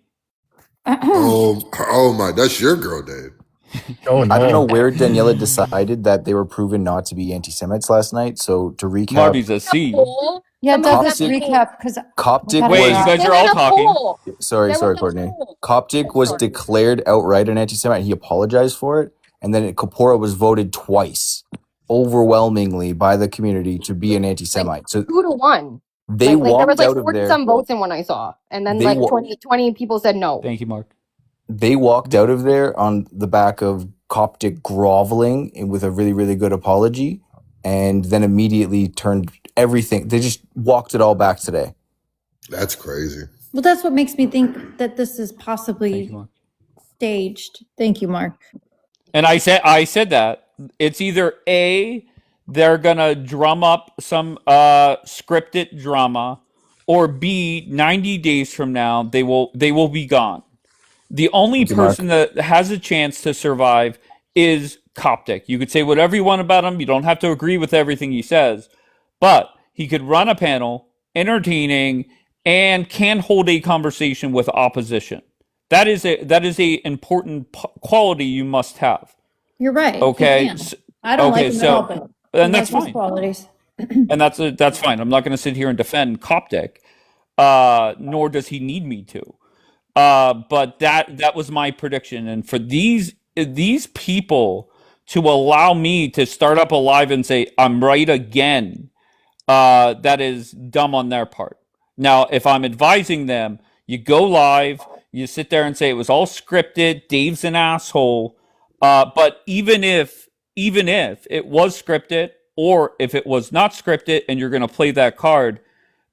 Oh my, that's your girl, Dave. Oh no. I don't know where Daniela decided that they were proven not to be anti-Semites last night. So to recap, Marby's a C. Yeah, Somebody Douglas, said- recap because Coptic Wait, you was guys are all talking. sorry, Courtney. Coptic was declared outright an anti-Semite. He apologized for it, and then Kapora was voted twice, overwhelmingly by the community to be an anti-Semite. So 2-1. they there was walked like out of 40 there. some votes in one I saw, and then They like wa- 20 people said no. Thank you, Mark. They walked out of there on the back of Coptic groveling and with a really, really good apology, and then immediately turned everything. They just walked it all back today. That's crazy. well, that's what makes me think that this is Thank possibly you, Mark. staged. Thank you, Mark. And I said that it's either A, they're gonna drum up some scripted drama, or B, 90 days from now they will be gone. The only Thank you, Mark. person that has a chance to survive is Coptic. You could say whatever you want about him. You don't have to agree with everything he says, but he could run a panel, entertaining, and can hold a conversation with opposition. That is a important quality you must have. You're right. Okay. He can. I don't like him at all, but and he that's has his fine. qualities. And that's fine. I'm not going to sit here and defend Coptic, nor does he need me to. But that was my prediction. And for these people to allow me to start up a live and say I'm right again, that is dumb on their part. Now, if I'm advising them, you go live, you sit there and say it was all scripted, Dave's an asshole. But even if it was scripted, or if it was not scripted and you're going to play that card,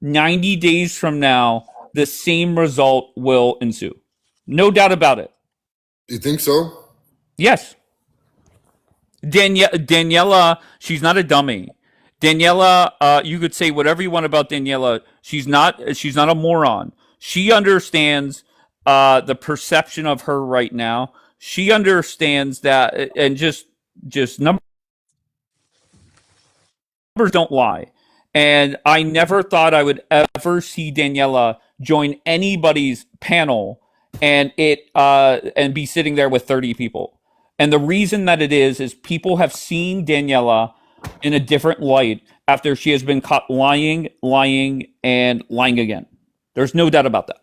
90 days from now, the same result will ensue. No doubt about it. You think so? Yes. Daniela, she's not a dummy. Daniela, you could say whatever you want about Daniela. She's not a moron. She understands the perception of her right now. She understands that, and just numbers don't lie. And I never thought I would ever see Daniela join anybody's panel and be sitting there with 30 people. And the reason that it is people have seen Daniela in a different light after she has been caught lying, and lying again. There's no doubt about that.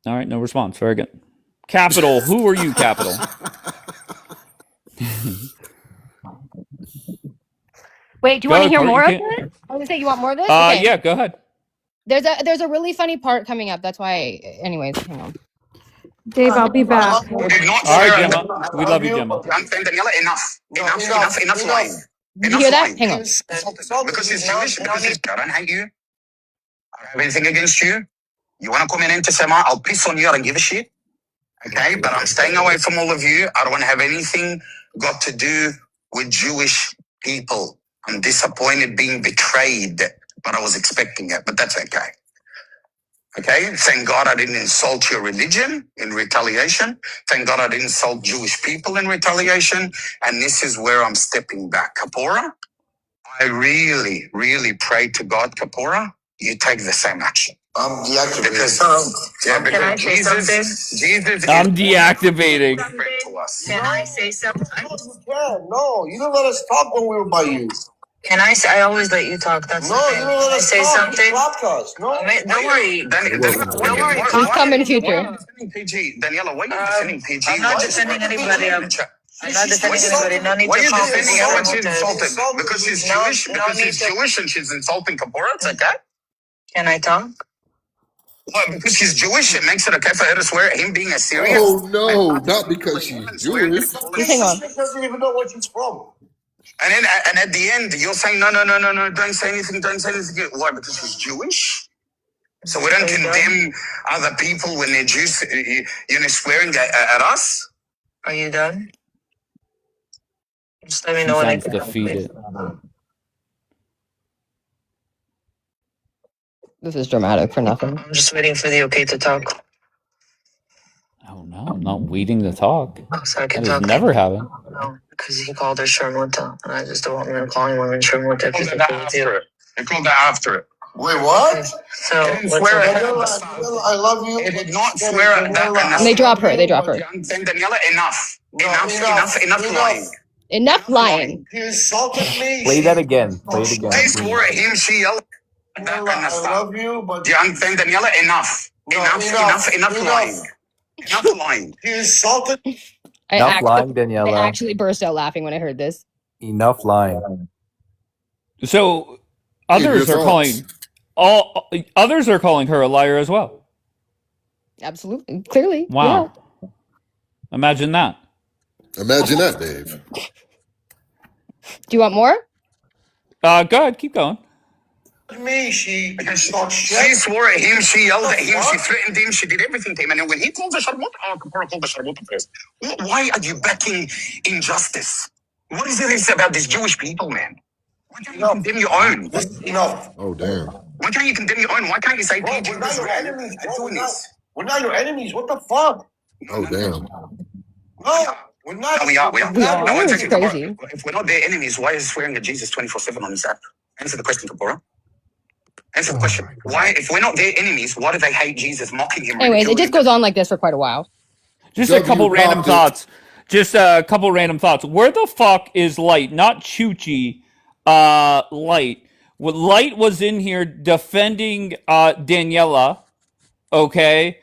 All right, no response. Very good. Capital, who are you, Capital? Wait, do you Go want to ahead, hear Court, more you of can't- it? I was gonna say, you want more of this? Okay. Yeah, go ahead. There's a really funny part coming up. That's why. Anyways, hang on. Dave, I'll be back. We did not All right, swear Gemma. We love you, Gemma. Daniela, enough lying. Did you hear that? Hang on. Because he's Jewish, because he's, I don't hate you. I don't have anything against you. You want to come in anti-Semite, I'll piss on you, I don't give a shit. Okay, but I'm staying away from all of you. I don't want to have anything got to do with Jewish people. I'm disappointed being betrayed, but I was expecting it, but that's okay. Okay, thank God I didn't insult your religion in retaliation. Thank God I didn't insult Jewish people in retaliation. And this is where I'm stepping back. Kapora, I really, really pray to God, Kapora, you take the same action. I'm deactivating. Can I say something? Jesus I'm deactivating. to us. Can I say something? No, you don't let us talk when we were by you. Can I say? I always let you talk. That's No, okay. you don't let Can I us say talk. something? Podcast. No. Don't worry. Don't worry. He's coming, future. PG. Daniela, why are you defending PG? I'm not defending anybody. I'm not defending anybody. No need Why are to you call defending me her when out. she's insulted? Because she's Jewish? Because she's Jewish and she's insulting Kapora? It's okay? Can I talk? Well, because she's Jewish, it makes it okay for her to swear him being a Syrian? Oh no, not because she's Jewish. Hang on. She doesn't even know where she's from. And then, and at the end, you're saying, no, don't say anything. Why? Because she's Jewish? So we don't condemn other people when they're Jews, swearing at us? Are you done? Just let me know when I Sounds defeated. This is dramatic for nothing. I'm just waiting for the okay to talk. Oh no, I'm not waiting to talk. So I can That talk. is never happened. No, because he called her Sharmuta, and I just don't want him calling women Sharmuta. They called that after it. Wait, what? So It didn't what's swear up? at Daniela, the start. Daniela, I love you. It did not swear at that. And they drop her. They drop her. Then Daniela, enough. No, Enough lying. Enough lying. He insulted me. Play that again. Play it again. They please. swore at him, she yelled at that Daniela, kind of I stuff. love you, but Do you understand, Daniela? Enough. No, Enough lying. Enough lying. he insulted. Enough lying, I Daniela. actually burst out laughing when I heard this. Enough lying. So Your thoughts. others are calling her a liar as well. Absolutely. Clearly. Wow. Imagine that. Imagine that, Dave. Yeah. Do you want more? Go ahead, keep going. Me, she She swore at him, she yelled at him, What? she threatened him, she did everything to him. And then when he called the Sharmut, Kapora called the Sharmut first. Why are you backing injustice? What is it about these Jewish people, man? Why can't you condemn your own? Enough. Oh, damn. Why can't you condemn your own? Why can't you say Bro, PG we're not was your wrong enemies, at bro. doing this? We're not your enemies. What the fuck? Oh, damn. No, we're not. No, we are. We are. No, one It's second, crazy. Kapora. If we're not their enemies, why is he swearing at Jesus 24/7 on his app? Answer the question, Kapora. Answer the question. Why, if we're not their enemies, why do they hate Jesus, mocking him? Anyways, it ridiculing just him? goes on like this for quite a while. Just a couple W random popped it. thoughts. Just a couple random thoughts. Where the fuck is Light? Not Chuchi. Light. Well, Light was in here defending Daniela. Okay.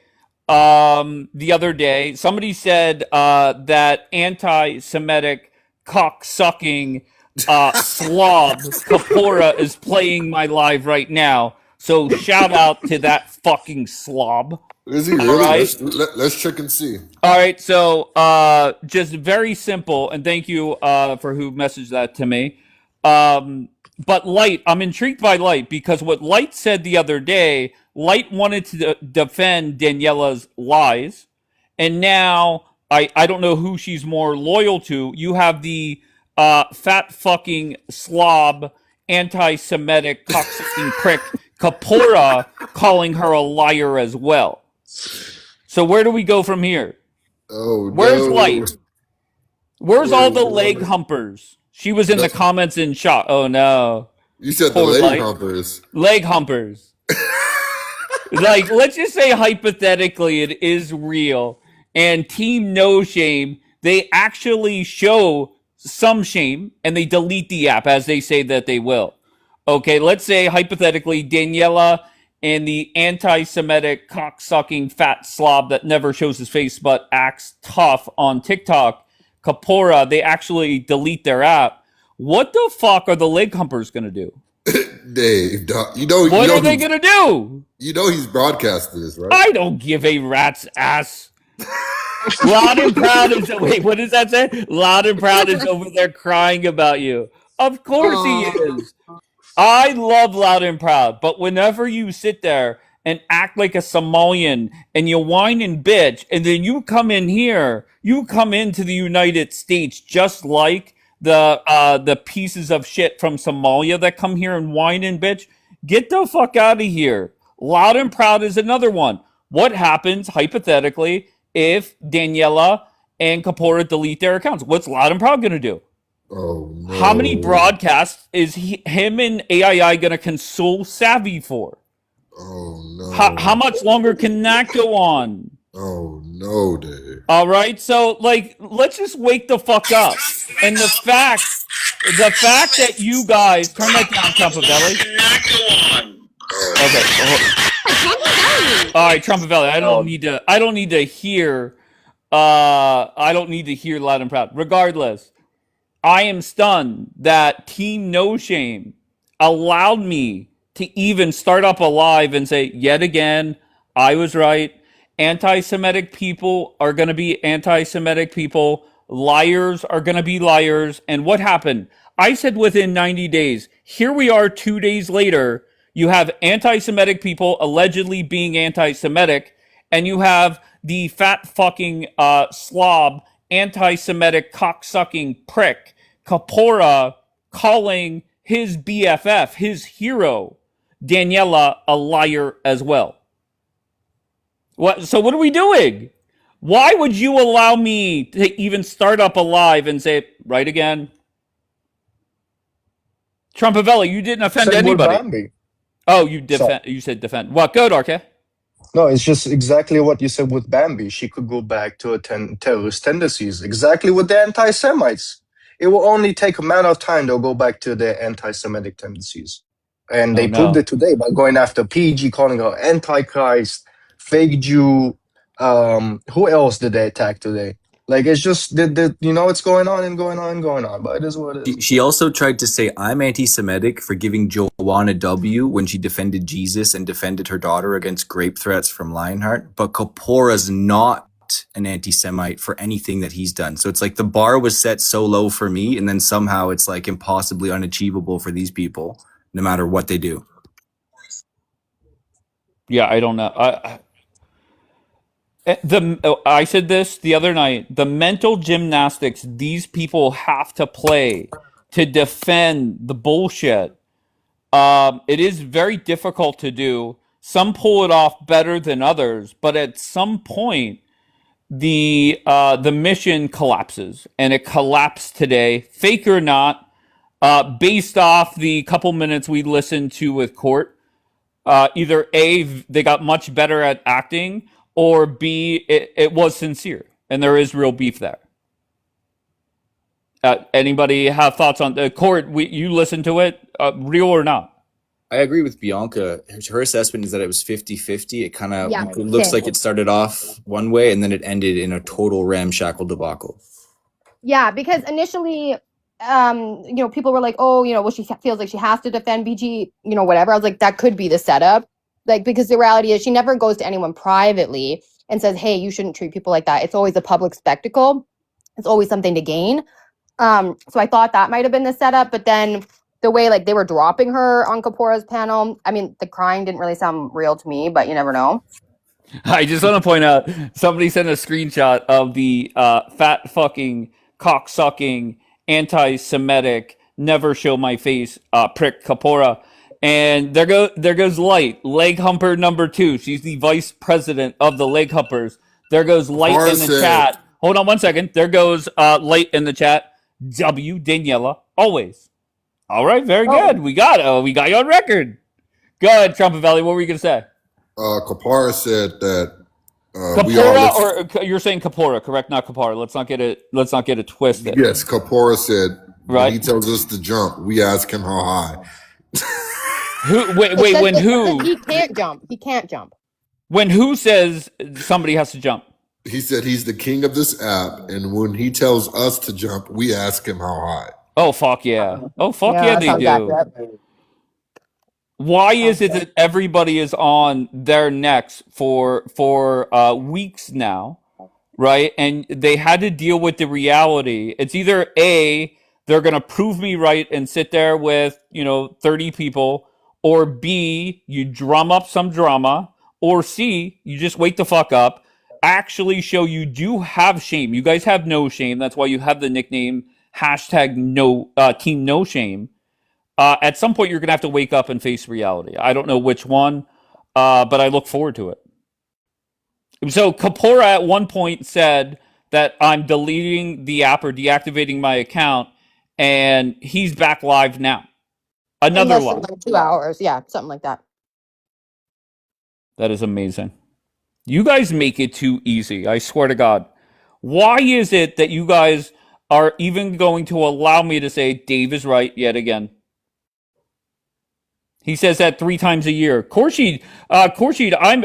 The other day, somebody said that anti-Semitic cock-sucking slob Kapora is playing my live right now. So shout out to that fucking slob. Is he really? right. Let's check and see. All right, so just very simple, and thank you for who messaged that to me. But Light, I'm intrigued by Light because what Light said the other day, Light wanted to defend Daniela's lies, and now I don't know who she's more loyal to. You have the fat fucking slob, anti-Semitic, cocksucking prick Kapora calling her a liar as well. So where do we go from here? Oh, Where's no. Light? Where's all the Where's leg Light? humpers? She was in the comments in shock. Oh no. You said the Poor leg Light. humpers. Leg humpers. Like, let's just say hypothetically it is real. And Team No Shame, they actually show some shame and they delete the app as they say that they will. Okay, let's say hypothetically Daniela and the anti-Semitic cock-sucking fat slob that never shows his face but acts tough on TikTok, Kapora, they actually delete their app. What the fuck are the leg humpers gonna do? Dave, What are they gonna do? You know he's broadcasting this, right? I don't give a rat's ass. Loud and Proud is wait, what does that say? Loud and Proud is over there crying about you. Of course he is. I love Loud and Proud, but whenever you sit there and act like a Somalian and you whine and bitch, and then you come in here, you come into the United States just like the pieces of shit from Somalia that come here and whine and bitch, get the fuck out of here. Loud and Proud is another one. What happens, hypothetically, if Daniela and Kapora delete their accounts? What's Loud and Proud going to do? Oh, no. How many broadcasts is him and AII going to console Savvy for? Oh, no. How much longer can that go on? Oh, no, Dave. All right, so like, let's just wake the fuck up. And the fact that you guys turn that down, Trumpavelli. Okay. All right, Trumpavelli. I don't need to hear. I don't need to hear Loud and Proud. Regardless, I am stunned that Team No Shame allowed me to even start up a live and say, yet again, I was right. Anti-Semitic people are going to be anti-Semitic people. Liars are going to be liars. And what happened? I said within 90 days. Here we are 2 days later. You have anti-Semitic people allegedly being anti-Semitic. And you have the fat fucking slob, anti-Semitic cocksucking prick, Kapora, calling his BFF, his hero, Daniela, a liar as well. So what are we doing? Why would you allow me to even start up a live and say, right again? Trumpavelli, you didn't offend Said we're anybody. Bambi. Oh, you So defend. You said defend. What? Good, RK. no, it's just exactly what you said with Bambi. She could go back to terrorist tendencies. Exactly with the anti-Semites. It will only take a matter of time. They'll go back to their anti-Semitic tendencies. And Oh they proved no. it today by going after PG, calling her Antichrist, fake Jew. Who else did they attack today? Like, it's just, it's going on and going on and going on, but it is what it is. She also tried to say I'm anti-Semitic for giving Joanna W when she defended Jesus and defended her daughter against grape threats from Lionheart. But Kapora's not an anti-Semite for anything that he's done. So it's like the bar was set so low for me, and then somehow it's like impossibly unachievable for these people, no matter what they do. Yeah, I don't know. I said this the other night. The mental gymnastics these people have to play to defend the bullshit. It is very difficult to do. Some pull it off better than others, but at some point, the mission collapses, and it collapsed today, fake or not, based off the couple minutes we listened to with Court. Either A, they got much better at acting, or B, it was sincere, and there is real beef there. Anybody have thoughts on the Court? You listened to it, real or not? I agree with Bianca. Her assessment is that it was 50-50. It kind of Yeah, looks same. like it started off one way and then it ended in a total ramshackle debacle. Yeah, because initially, people were like, oh, well, she feels like she has to defend BG, whatever. I was like, that could be the setup. Like, because the reality is she never goes to anyone privately and says, hey, you shouldn't treat people like that. It's always a public spectacle. It's always something to gain. So I thought that might have been the setup, but then the way like they were dropping her on Kapora's panel, I mean, the crying didn't really sound real to me, but you never know. I just want to point out somebody sent a screenshot of the fat fucking cock sucking anti-Semitic never show my face prick Kapora, and there goes Light, leg humper number 2. She's the vice president of the leg humpers. There goes Light in the chat. Hold on one second. There goes Light in the chat. W Daniela always. All right, very good. We got you on record. Go ahead, Trumpet Valley. What were you gonna say? Kapara said that Kapora, or you're saying Kapora, correct? Not Kapara. Let's not get it twisted. Yes, Kapora said right. When he tells us to jump, we ask him how high. He can't jump. He can't jump. When who says somebody has to jump? He said he's the king of this app, and when he tells us to jump, we ask him how high. Oh fuck yeah! Oh fuck yeah, they do. Why is it that everybody is on their necks for weeks now, right? And they had to deal with the reality. It's either A, they're gonna prove me right and sit there with 30 people, or B, you drum up some drama, or C, you just wake the fuck up. Actually show you do have shame. You guys have no shame. That's why you have the nickname #no Team No Shame. At some point, you're going to have to wake up and face reality. I don't know which one, but I look forward to it. So Kapora at one point said that I'm deleting the app or deactivating my account, and he's back live now. Another one. Like 2 hours. Yeah, something like that. That is amazing. You guys make it too easy. I swear to God. Why is it that you guys are even going to allow me to say Dave is right yet again? He says that 3 times a year. Khorshid, I'm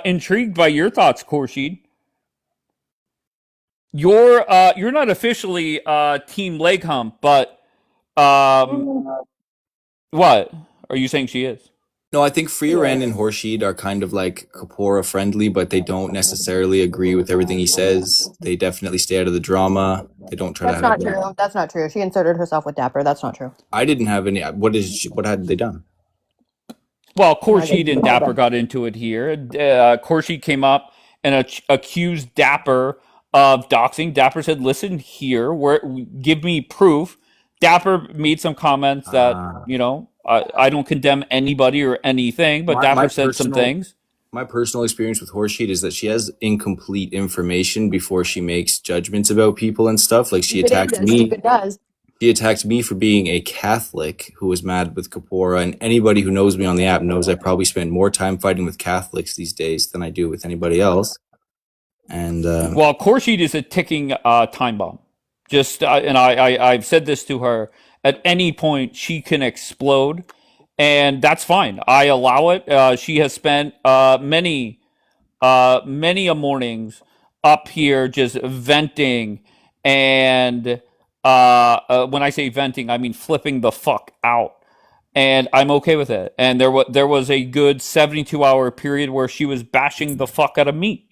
intrigued by your thoughts, Khorshid. You're not officially Team Leg Hump, but what? Are you saying she is? No, I think Freeran and Khorshid are kind of like Kapora friendly, but they don't necessarily agree with everything he says. They definitely stay out of the drama. They don't try That's not true. That's not true. She inserted herself with Dapper. That's not true. I didn't have any. What had they done? Well, Khorshid and Dapper got into it here. Khorshid came up and accused Dapper of doxing. Dapper said, listen here, give me proof. Dapper made some comments that, I don't condemn anybody or anything, but Dapper said some things. My personal experience with Khorshid is that she has incomplete information before she makes judgments about people and stuff. Like she attacked me. It does. He attacked me for being a Catholic who was mad with Kapoor, and anybody who knows me on the app knows I probably spend more time fighting with Catholics these days than I do with anybody else. And well, Khurshid is a ticking time bomb. Just and I've said this to her. At any point, she can explode, and that's fine. I allow it. She has spent many a mornings up here just venting, and when I say venting, I mean flipping the fuck out. And I'm okay with it. And there was a good 72-hour period where she was bashing the fuck out of me.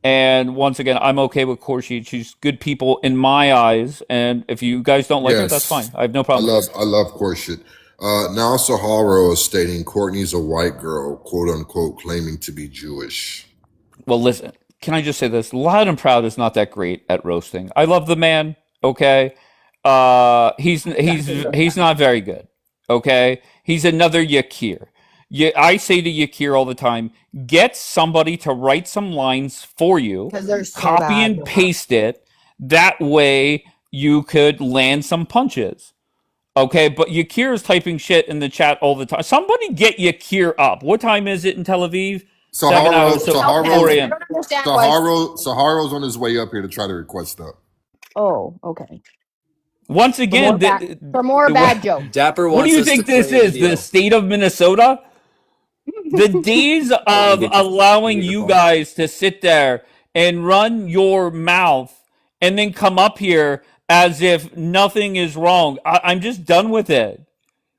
And once again, I'm okay with Khurshid. She's good people in my eyes. And if you guys don't like her, that's fine. I have no problem. I love Khurshid. Now Sahara is stating Courtney's a white girl, quote unquote, claiming to be Jewish. Well, listen, can I just say this? Loud and Proud is not that great at roasting. I love the man, okay? He's not very good, okay? He's another Yakir. I say to Yakir all the time, get somebody to write some lines for you, copy and paste it. That way you could land some punches. Okay, but Yakir is typing shit in the chat all the time. Somebody get Yakir up. What time is it in Tel Aviv? Saharo's 4 a.m. on his way up here to try to request up. Oh, okay. Once again, for more bad jokes. Dapper what do you think this is? The state of Minnesota? The days of allowing you guys to sit there and run your mouth and then come up here as if nothing is wrong. I'm just done with it.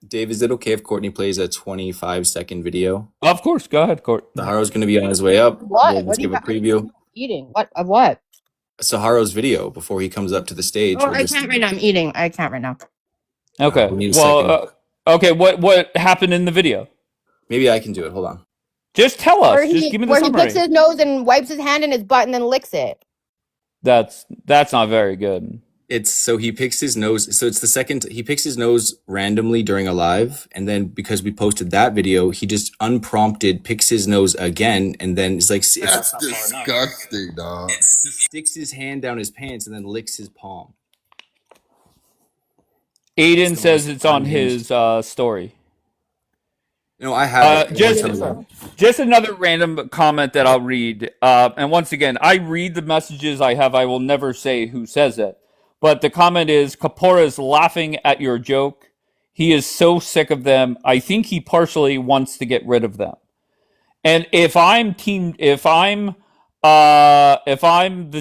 Dave, is it okay if Courtney plays a 25-second video? Of course. Go ahead, Court. Saharo's going to be on his way up. What? Let's give a preview. Eating? What? Of what? Saharo's video before he comes up to the stage. Oh, I can't right now. I'm eating. I can't right now. Okay. Okay. What happened in the video? Maybe I can do it. Hold on. Just tell us. Just give me the summary. Where he picks his nose and wipes his hand in his butt and then licks it. That's not very good. So he picks his nose. So it's the second he picks his nose randomly during a live, and then because we posted that video, he just unprompted picks his nose again, and then it's like that's disgusting, dog. Sticks his hand down his pants and then licks his palm. Aiden says it's on his story. No, I have just another random comment that I'll read. And once again, I read the messages I have. I will never say who says it. But the comment is, Kapoor is laughing at your joke. He is so sick of them. I think he partially wants to get rid of them. And if I'm the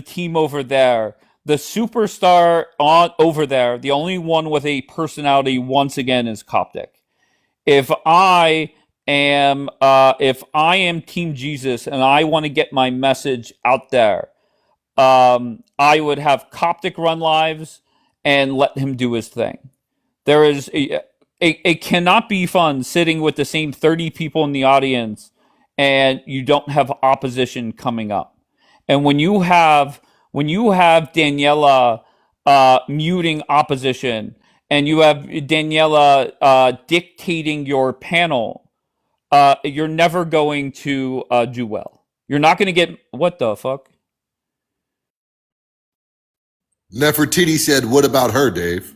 team over there, the superstar over there, the only one with a personality once again is Coptic. If I am Team Jesus and I want to get my message out there, I would have Coptic run lives and let him do his thing. There is it cannot be fun sitting with the same 30 people in the audience and you don't have opposition coming up. And when you have Daniela muting opposition, and you have Daniela dictating your panel, you're never going to do well. You're not going to get... What the fuck? Nefertiti said, what about her, Dave?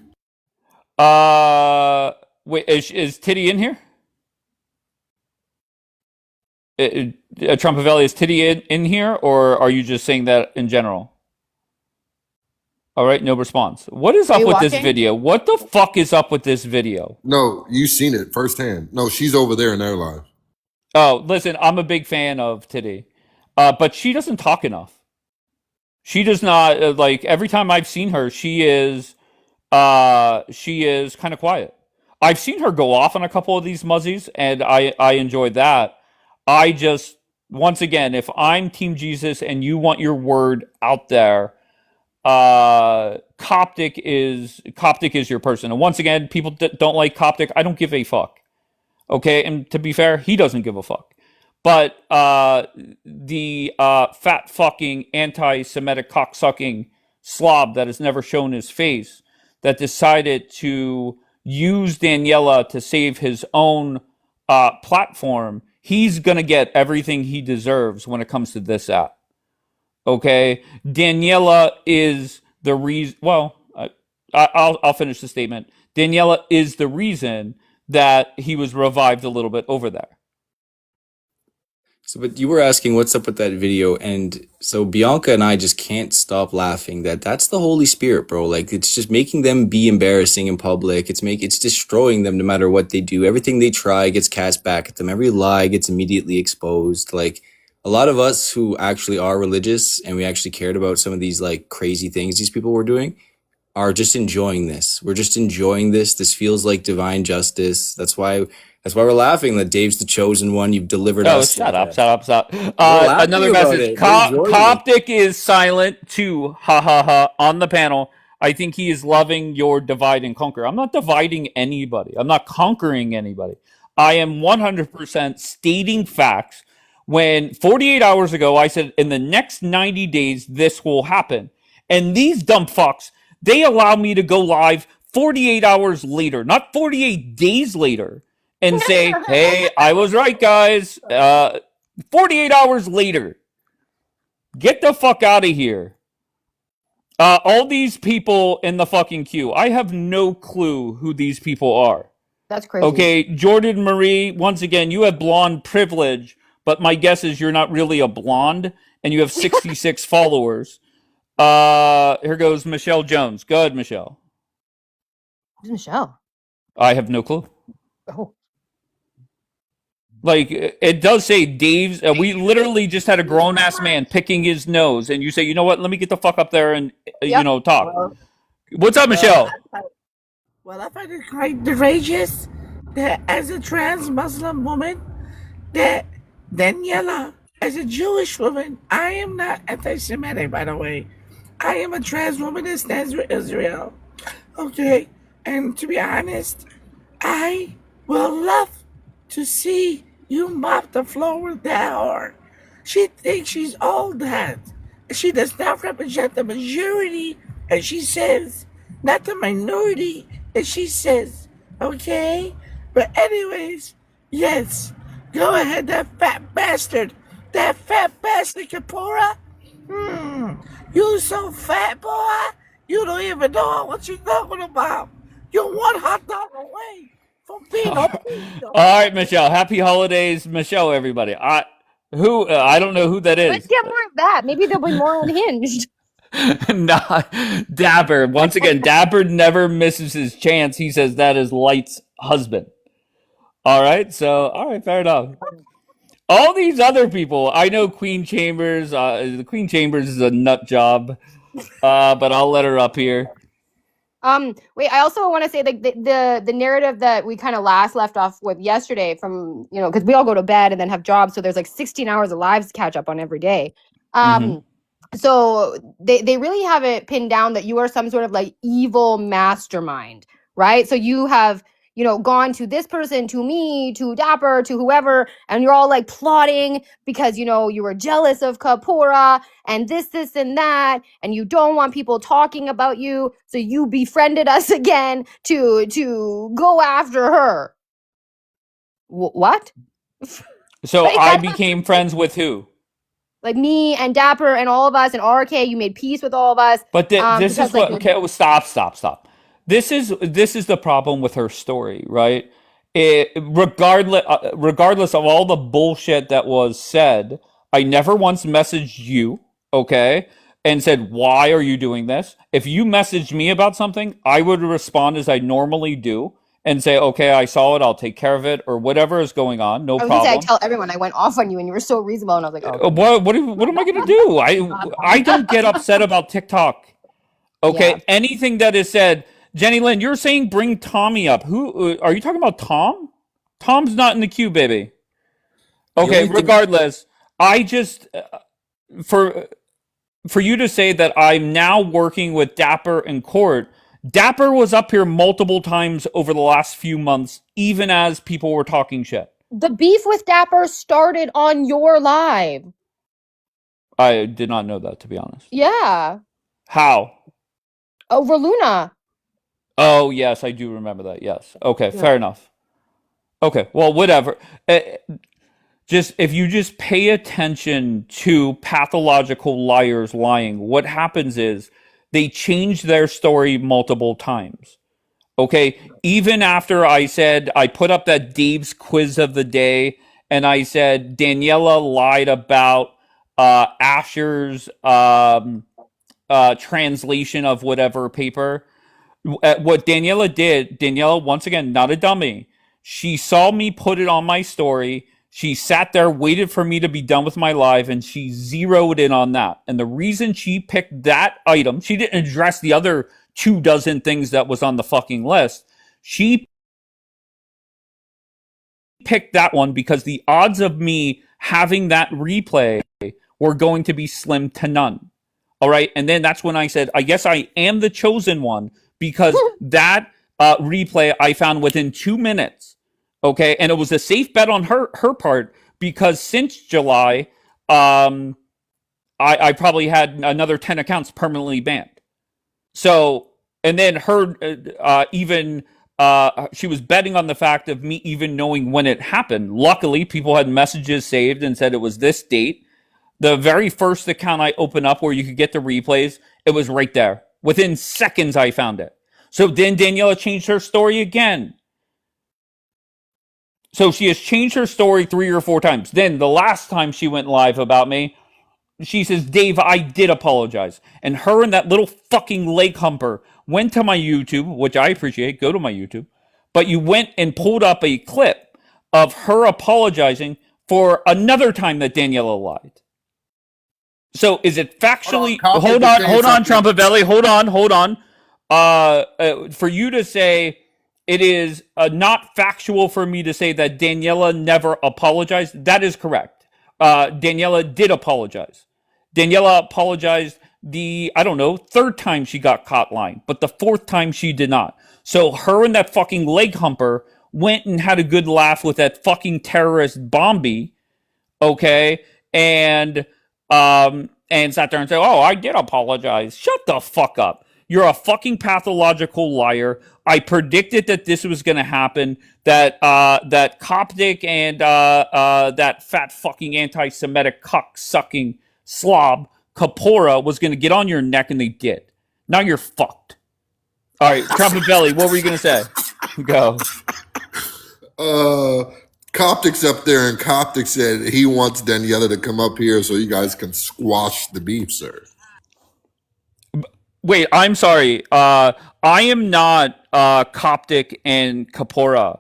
Wait, is Titty in here? Trumpavelli, is Titty in here, or are you just saying that in general? All right, no response. What is up with this video? What the fuck is up with this video? No, you've seen it firsthand. No, she's over there in their live. Oh, listen, I'm a big fan of Titty, but she doesn't talk enough. She does not, like, every time I've seen her, she is kind of quiet. I've seen her go off on a couple of these muzzies, and I enjoyed that. I just, once again, if I'm Team Jesus and you want your word out there, Coptic is your person. And once again, people don't like Coptic. I don't give a fuck. Okay, and to be fair, he doesn't give a fuck. But the fat fucking anti-Semitic cocksucking slob that has never shown his face, that decided to use Daniela to save his own platform, he's gonna get everything he deserves when it comes to this app. Okay, Daniela is the reason. Well, I'll finish the statement. Daniela is the reason that he was revived a little bit over there. So, but you were asking what's up with that video, and so Bianca and I just can't stop laughing that that's the Holy Spirit, bro. Like it's just making them be embarrassing in public. It's destroying them no matter what they do. Everything they try gets cast back at them. Every lie gets immediately exposed. Like a lot of us who actually are religious and we actually cared about some of these like crazy things these people were doing are just enjoying this. We're just enjoying this. This feels like divine justice. That's why we're laughing that Dave's the chosen one. You've delivered Oh, us. shut up. laughing Another about message. it. We're enjoying it. Coptic is silent too. Ha ha ha. On the panel. I think he is loving your divide and conquer. I'm not dividing anybody. I'm not conquering anybody. I am 100% stating facts. When 48 hours ago, I said in the next 90 days, this will happen. And these dumb fucks, they allow me to go live 48 hours later, not 48 days later, and say, hey, I was right, guys. 48 hours later. Get the fuck out of here. All these people in the fucking queue, I have no clue who these people are. That's crazy. Okay, Jordan Marie, once again, you have blonde privilege, but my guess is you're not really a blonde, and you have 66 followers. Here goes Michelle Jones. Go ahead, Michelle. Who's Michelle? I have no clue. Oh. Like, it does say Dave's. We literally just had a grown ass man picking his nose, and you say, you know what? Let me get the fuck up there and talk. Well, What's up, Michelle? I find it quite outrageous that as a trans Muslim woman, that Daniela, as a Jewish woman, I am not anti-Semitic, by the way. I am a trans woman that stands for Israel. Okay, and to be honest, I will love to see you mop the floor with that whore. She thinks she's all that. She does not represent the majority, and she says, not the minority, and she says, okay? But anyways, yes, go ahead, that fat bastard Kapora. You so fat, boy, you don't even know what you're talking about. You're one hot dog away from being obese. All right, Michelle. Happy holidays, Michelle, everybody. I don't know who that is. Let's get more of that. Maybe they'll be more unhinged. Nah, Dapper. Once again, Dapper never misses his chance. He says that is Light's husband. All right, fair enough. All these other people, I know Queen Chambers. The Queen Chambers is a nut job, but I'll let her up here. Wait, I also want to say like the narrative that we kind of last left off with yesterday from, because we all go to bed and then have jobs. So there's like 16 hours of lives to catch up on every day. So they really have it pinned down that you are some sort of like evil mastermind, right? So you have, gone to this person, to me, to Dapper, to whoever, and you're all like plotting because, you were jealous of Kapora and this, and that, and you don't want people talking about you. So you befriended us again to go after her. What? So I became friends with who? Like me and Dapper and all of us and RK, you made peace with all of us. But this is what. Okay, stop. This is the problem with her story, right? Regardless of all the bullshit that was said, I never once messaged you, okay, and said, why are you doing this? If you messaged me about something, I would respond as I normally do and say, okay, I saw it, I'll take care of it, or whatever is going on, no problem. I tell everyone I went off on you and you were so reasonable, and I was like, oh. What am I going to do? I don't get upset about TikTok, okay? Yeah. Anything that is said... Jenny Lynn, you're saying bring Tommy up. Who are you talking about? Tom? Tom's not in the queue, baby. Okay, regardless, I just for you to say that I'm now working with Dapper in court. Dapper was up here multiple times over the last few months, even as people were talking shit. The beef with Dapper started on your live. I did not know that, to be honest. Yeah. How? Over Luna. Oh, yes, I do remember that. Yes. Okay, yeah. Fair enough. Okay, well, whatever. If you just pay attention to pathological liars lying, what happens is they changed their story multiple times. Okay, even after I said I put up that Dave's quiz of the day, and I said Daniela lied about Asher's translation of whatever paper. What Daniela did, Daniela, once again, not a dummy. She saw me put it on my story. She sat there, waited for me to be done with my live, and she zeroed in on that. And the reason she picked that item, she didn't address the other 24 things that was on the fucking list. She picked that one because the odds of me having that replay were going to be slim to none. All right. And then that's when I said, I guess I am the chosen one because that replay I found within 2 minutes. Okay. And it was a safe bet on her part because since July, I probably had another 10 accounts permanently banned. So, and then her she was betting on the fact of me even knowing when it happened. Luckily, people had messages saved and said it was this date. The very first account I opened up where you could get the replays, it was right there. Within seconds, I found it. So then Daniela changed her story again. So she has changed her story 3 or 4 times. Then the last time she went live about me, she says, Dave, I did apologize. And her and that little fucking leg humper went to my YouTube, which I appreciate. Go to my YouTube. But you went and pulled up a clip of her apologizing for another time that Daniela lied. So is it factually... Hold on, Trumpavelli. Hold on. For you to say it is not factual for me to say that Daniela never apologized, that is correct. Daniela did apologize. Daniela apologized the, 3rd time she got caught lying, but the 4th time she did not. So her and that fucking leg humper went and had a good laugh with that fucking terrorist Bombi, okay, and sat there and said, oh, I did apologize. Shut the fuck up. You're a fucking pathological liar. I predicted that this was going to happen, that Coptic and that fat fucking anti-Semitic cock-sucking slob, Kapora, was going to get on your neck, and they did. Now you're fucked. All right, Trumpavelli, what were you going to say? Go. Coptic's up there, and Coptic said he wants Daniela to come up here so you guys can squash the beef, sir. Wait, I'm sorry. I am not Coptic and Kapora.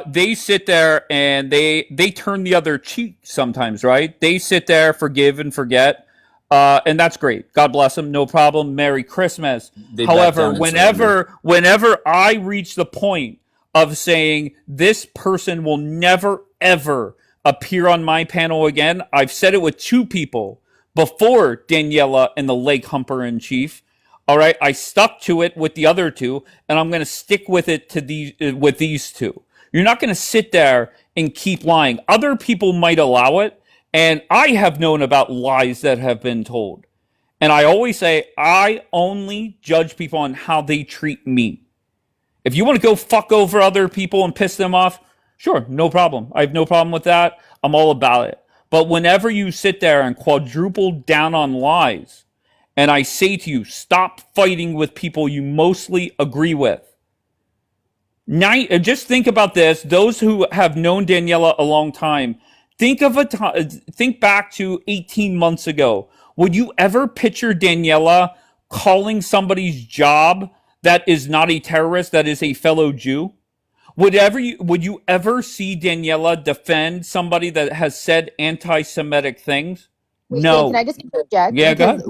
They sit there and they turn the other cheek sometimes, right? They sit there, forgive and forget, and that's great. God bless them, no problem. Merry Christmas. However, whenever I reach the point of saying this person will never ever appear on my panel again, I've said it with 2 people before Daniela and the leg humper in chief. All right, I stuck to it with the other 2, and I'm going to stick with it with these 2. You're not going to sit there and keep lying. Other people might allow it, and I have known about lies that have been told. And I always say, I only judge people on how they treat me. If you want to go fuck over other people and piss them off, sure, no problem. I have no problem with that. I'm all about it. But whenever you sit there and quadruple down on lies, and I say to you, stop fighting with people you mostly agree with. Just think about this. Those who have known Daniela a long time, think back to 18 months ago. Would you ever picture Daniela calling somebody's job that is not a terrorist, that is a fellow Jew? Would you ever see Daniela defend somebody that has said anti-Semitic things? Wait, no. Can I just interject? Yeah, go ahead.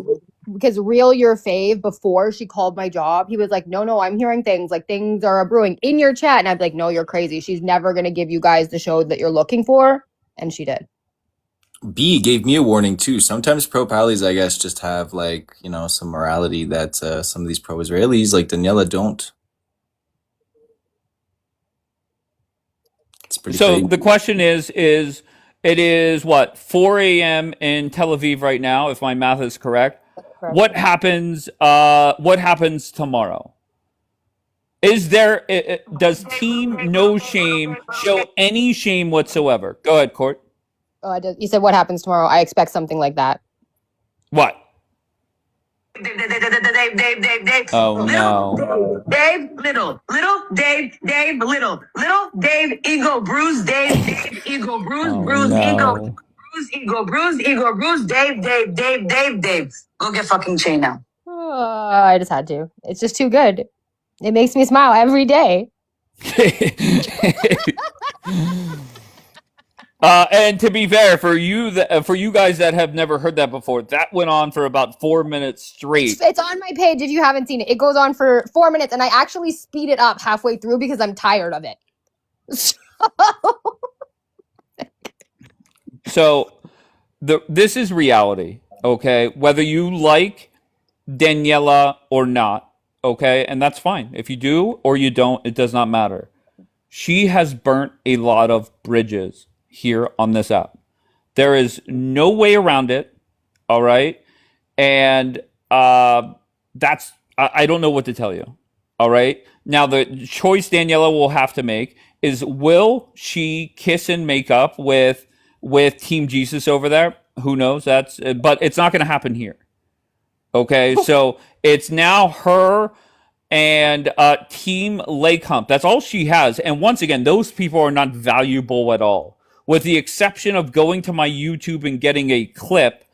Because Real Your Fave, before she called my job, he was like, no, I'm hearing things, like things are brewing in your chat. And I'd be like, no, you're crazy. She's never going to give you guys the show that you're looking for. And she did. B gave me a warning too. Sometimes pro pallies, I guess, just have some morality that some of these pro Israelis like Daniela don't. It's pretty So crazy. the question is it is what, 4 a.m. in Tel Aviv right now, if my math is correct. What happens tomorrow? Is there does Team No Shame show any shame whatsoever? Go ahead, Court. Oh, you said what happens tomorrow? I expect something like that. What? Dave. Oh Little no. Dave, little Dave, little Dave, ego bruise, Dave, ego Oh bruise, ego no. ego bruise, Dave. Go get fucking chain now. I just had to. It's just too good. It makes me smile every day. And to be fair, for you guys that have never heard that before, that went on for about 4 minutes straight. It's on my page if you haven't seen it. It goes on for 4 minutes, and I actually speed it up halfway through because I'm tired of it. So this is reality, okay? Whether you like Daniela or not, okay? And that's fine. If you do or you don't, it does not matter. She has burnt a lot of bridges here on this app. There is no way around it, all right? And that's, I don't know what to tell you, all right? Now, the choice Daniela will have to make is, will she kiss and make up with Team Jesus over there? Who knows? But it's not going to happen here. Okay, so it's now her and Team Leg Hump. That's all she has. And once again, those people are not valuable at all, with the exception of going to my YouTube and getting a clip,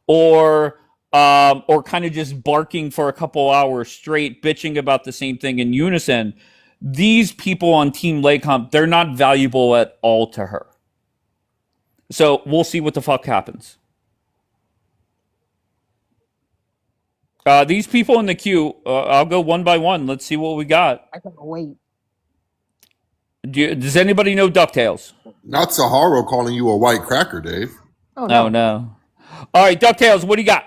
or kind of just barking for a couple hours straight, bitching about the same thing in unison. These people on Team Leg Hump, they're not valuable at all to her. So we'll see what the fuck happens. These people in the queue, I'll go one by one. Let's see what we got. I can't wait. Does anybody know DuckTales? Not Sahara calling you a white cracker, Dave. Oh No. no. All right, DuckTales, what do you got?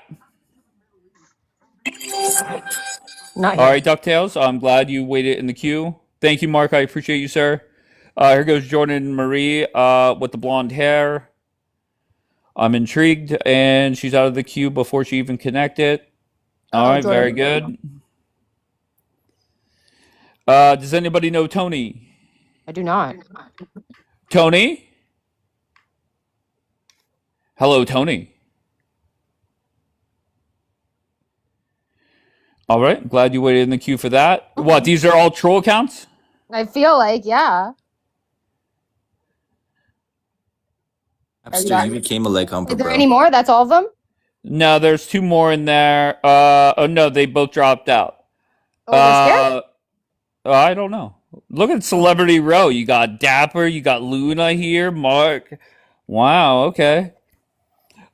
Not All yet. right, DuckTales, I'm glad you waited in the queue. Thank you, Mark. I appreciate you, sir. Here goes Jordan Marie with the blonde hair. I'm intrigued, and she's out of the queue before she even connected. All right, Jordan. very good. Does anybody know Tony? I do not. Tony? Hello, Tony. All right, glad you waited in the queue for that. What, these are all troll accounts? I feel like, yeah. Stu, you became a leg humper, Is there bro. any more? That's all of them? No, there's 2 more in there. Oh no, they both dropped out. Oh, they're scared? I don't know. Look at Celebrity Row. You got Dapper, you got Luna here, Mark. Wow, okay.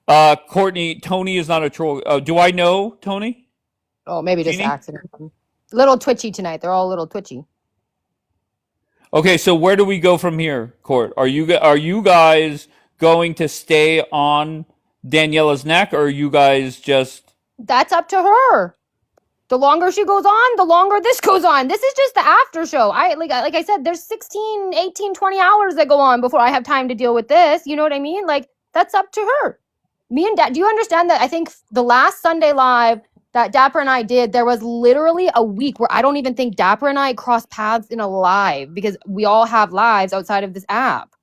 Courtney, Tony is not a troll. Do I know Tony? Oh, maybe just Jeannie? accident. Little twitchy tonight. They're all a little twitchy. Okay, so where do we go from here, Court? Are you guys going to stay on Daniela's neck, or are you guys just... That's up to her. The longer she goes on, the longer this goes on. This is just the after show. Like I said, there's 16, 18, 20 hours that go on before I have time to deal with this. You know what I mean? Like, that's up to her. Me and Dad, do you understand that? I think the last Sunday live that Dapper and I did, there was literally a week where I don't even think Dapper and I crossed paths in a live, because we all have lives outside of this app.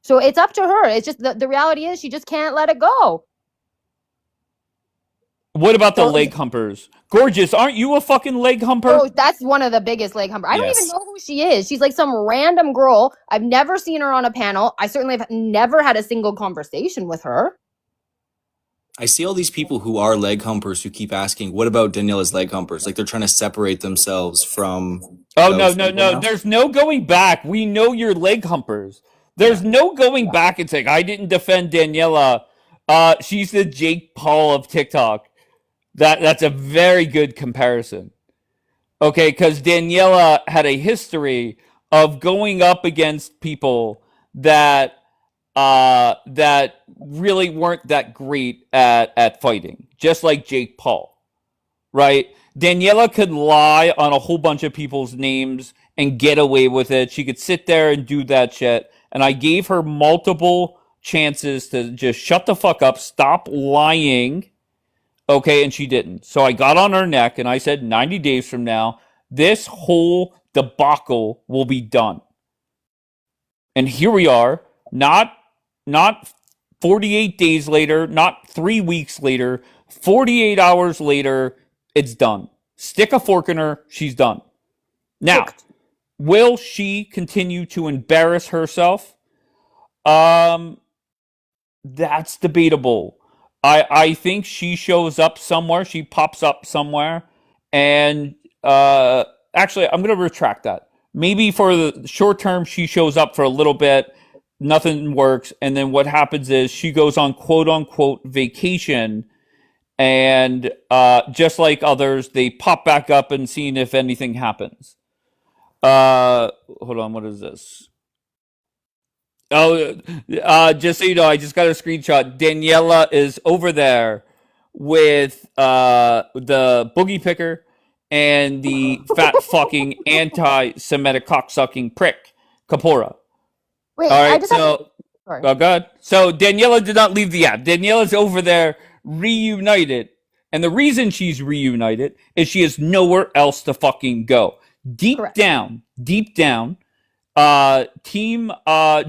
So it's up to her. It's just the reality is she just can't let it go. What about the leg humpers? Gorgeous, aren't you a fucking leg humper? Oh, that's one of the biggest leg humper. I don't even know who she is. She's like some random girl. I've never seen her on a panel. I certainly have never had a single conversation with her. I see all these people who are leg humpers who keep asking, what about Daniela's leg humpers? Like they're trying to separate themselves from... Oh, no. There's no going back. We know you're leg humpers. There's no going back and saying, I didn't defend Daniela. She's the Jake Paul of TikTok. That's a very good comparison. Okay, because Daniela had a history of going up against people that really weren't that great at fighting, just like Jake Paul, right? Daniela could lie on a whole bunch of people's names and get away with it. She could sit there and do that shit. And I gave her multiple chances to just shut the fuck up, stop lying. Okay, and she didn't. So I got on her neck and I said, 90 days from now, this whole debacle will be done. And here we are, not 48 days later, not 3 weeks later, 48 hours later, it's done. Stick a fork in her, she's done. Now, Cooked. will she continue to embarrass herself? That's debatable. I think she shows up somewhere, she pops up somewhere, and actually, I'm going to retract that. Maybe for the short term, she shows up for a little bit, nothing works, and then what happens is she goes on quote unquote vacation, and just like others, they pop back up and seeing if anything happens. Hold on, what is this? Oh, just so you know, I just got a screenshot. Daniela is over there with the boogie picker and the fat fucking anti-Semitic cocksucking prick, Kapora. Wait, All I right, just have so sorry. oh god. So Daniela did not leave the app. Daniela's over there reunited, and the reason she's reunited is she has nowhere else to fucking go. Deep Correct. down, team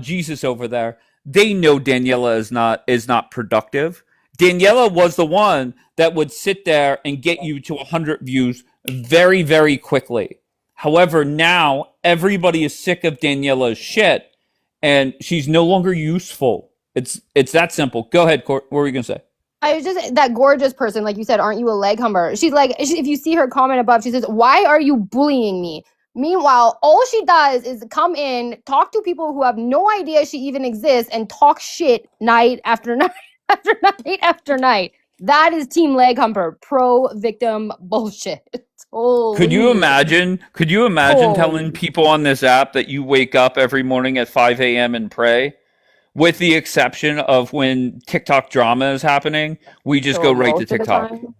Jesus over there, they know Daniela is not productive. Daniela was the one that would sit there and get you to 100 views very, very quickly. However, now everybody is sick of Daniela's shit, and she's no longer useful. It's that simple. Go ahead, Court. What were you gonna say? I was just that gorgeous person, like you said, aren't you a leg humper? She's like, if you see her comment above, she says, "Why are you bullying me?" Meanwhile, all she does is come in, talk to people who have no idea she even exists, and talk shit night after night after night after night. That is Team Leg Humper, pro victim bullshit. Holy. Could you imagine Holy. telling people on this app that you wake up every morning at 5 a.m. and pray? With the exception of when TikTok drama is happening, we just go right to Most of the TikTok. time?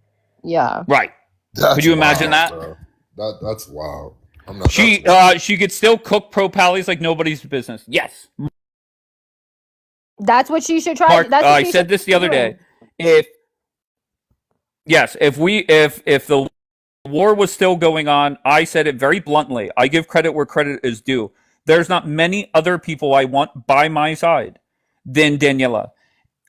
Yeah. Right. That's Could you imagine wild, that? bro. That's wild. I'm not. She That's wild. she could still cook pro pallies like nobody's business. Yes. That's what she should try. Mark, That's what I she said should this the be other doing. day. If the war was still going on, I said it very bluntly. I give credit where credit is due. There's not many other people I want by my side than Daniela.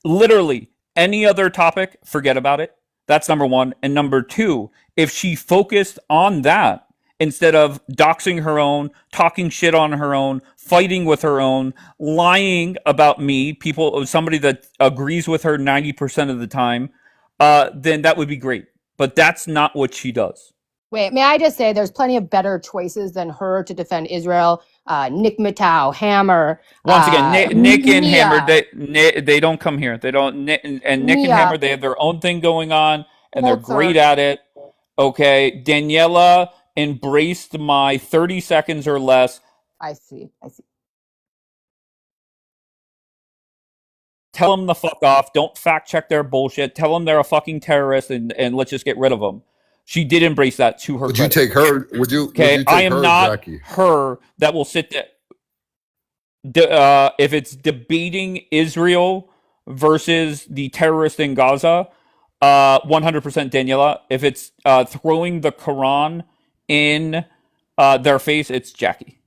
Literally, any other topic, forget about it. That's number one. And number two, if she focused on that instead of doxing her own, talking shit on her own, fighting with her own, lying about me, somebody that agrees with her 90% of the time, then that would be great. But that's not what she does. Wait, may I just say there's plenty of better choices than her to defend Israel. Nick Matau, Hammer. Once again, Nick and Mia. Hammer, they don't come here. They don't. Nick and Mia. Hammer, they have their own thing going on, and they're Holzer. great at it. Okay, Daniela embraced my 30 seconds or less. I see. Tell them the fuck off. Don't fact check their bullshit. Tell them they're a fucking terrorist, and let's just get rid of them. She did embrace that to her Would credit. you take her? Would you? Okay, Would you take I am her, not Jackie? her that will sit there. If it's debating Israel versus the terrorist in Gaza, 100% Daniela. If it's throwing the Quran in their face, it's Jackie.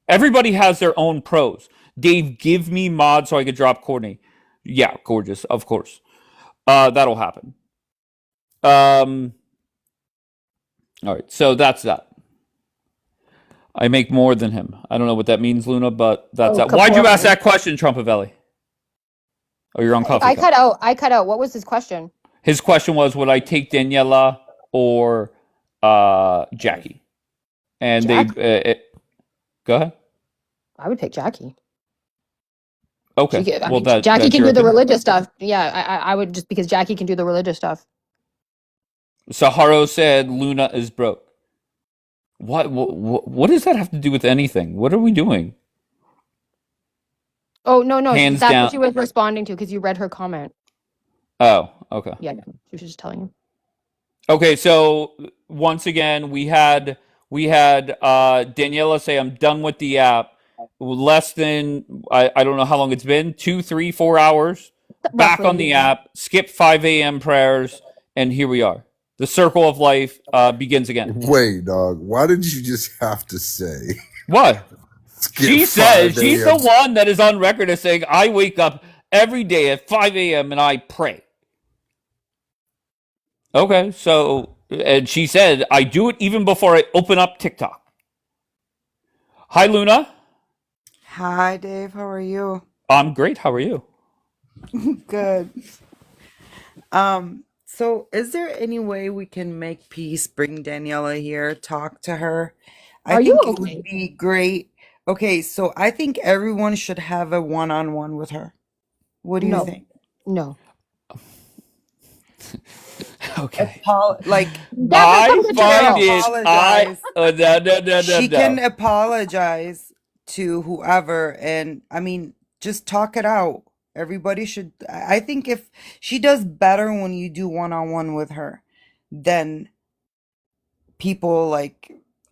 Everybody has their own pros. Dave, give me mod so I could drop Courtney. Yeah, gorgeous, of course. That'll happen. All right, so that's that. I make more than him. I don't know what that means, Luna, but that's that. Why'd you ask that question, Trumpavelli? Oh, you're on coffee. I cut out. What was his question? His question was, would I take Daniela or Jackie? And they go ahead. I would pick Jackie. Okay. Jackie can do the religious stuff. Yeah, I would, just because Jackie can do the religious stuff. Saharo said Luna is broke. What does that have to do with anything? What are we doing? Oh, no. Hands That's down. what she was responding to, because you read her comment. Oh, okay. Yeah, she was just telling you. Okay, so once again, we had Daniela say, I'm done with the app. Less than, I don't know how long it's been, 2, 3, 4 hours. Back on the app, skip 5 a.m. prayers, and here we are. The circle of life begins again. Wait, dog. Why did you just have to say? What? She says 5 she's a.m. the one that is on record as saying, I wake up every day at 5 a.m. and I pray. Okay, so and she said I do it even before I open up TikTok. Hi, Luna. Hi, Dave. How are you? I'm great. How are you? Good. So is there any way we can make peace, bring Daniela here, talk to her? I Are you think it would okay? be great. Okay, so I think everyone should have a one-on-one with her. What do you No, think? no. Okay. Like Dapper, I come she get your can find girl. it. I apologize. no no no no She can no. apologize to whoever, and I mean, just talk it out. Everybody should. I think if she does better when you do one-on-one with her, then people like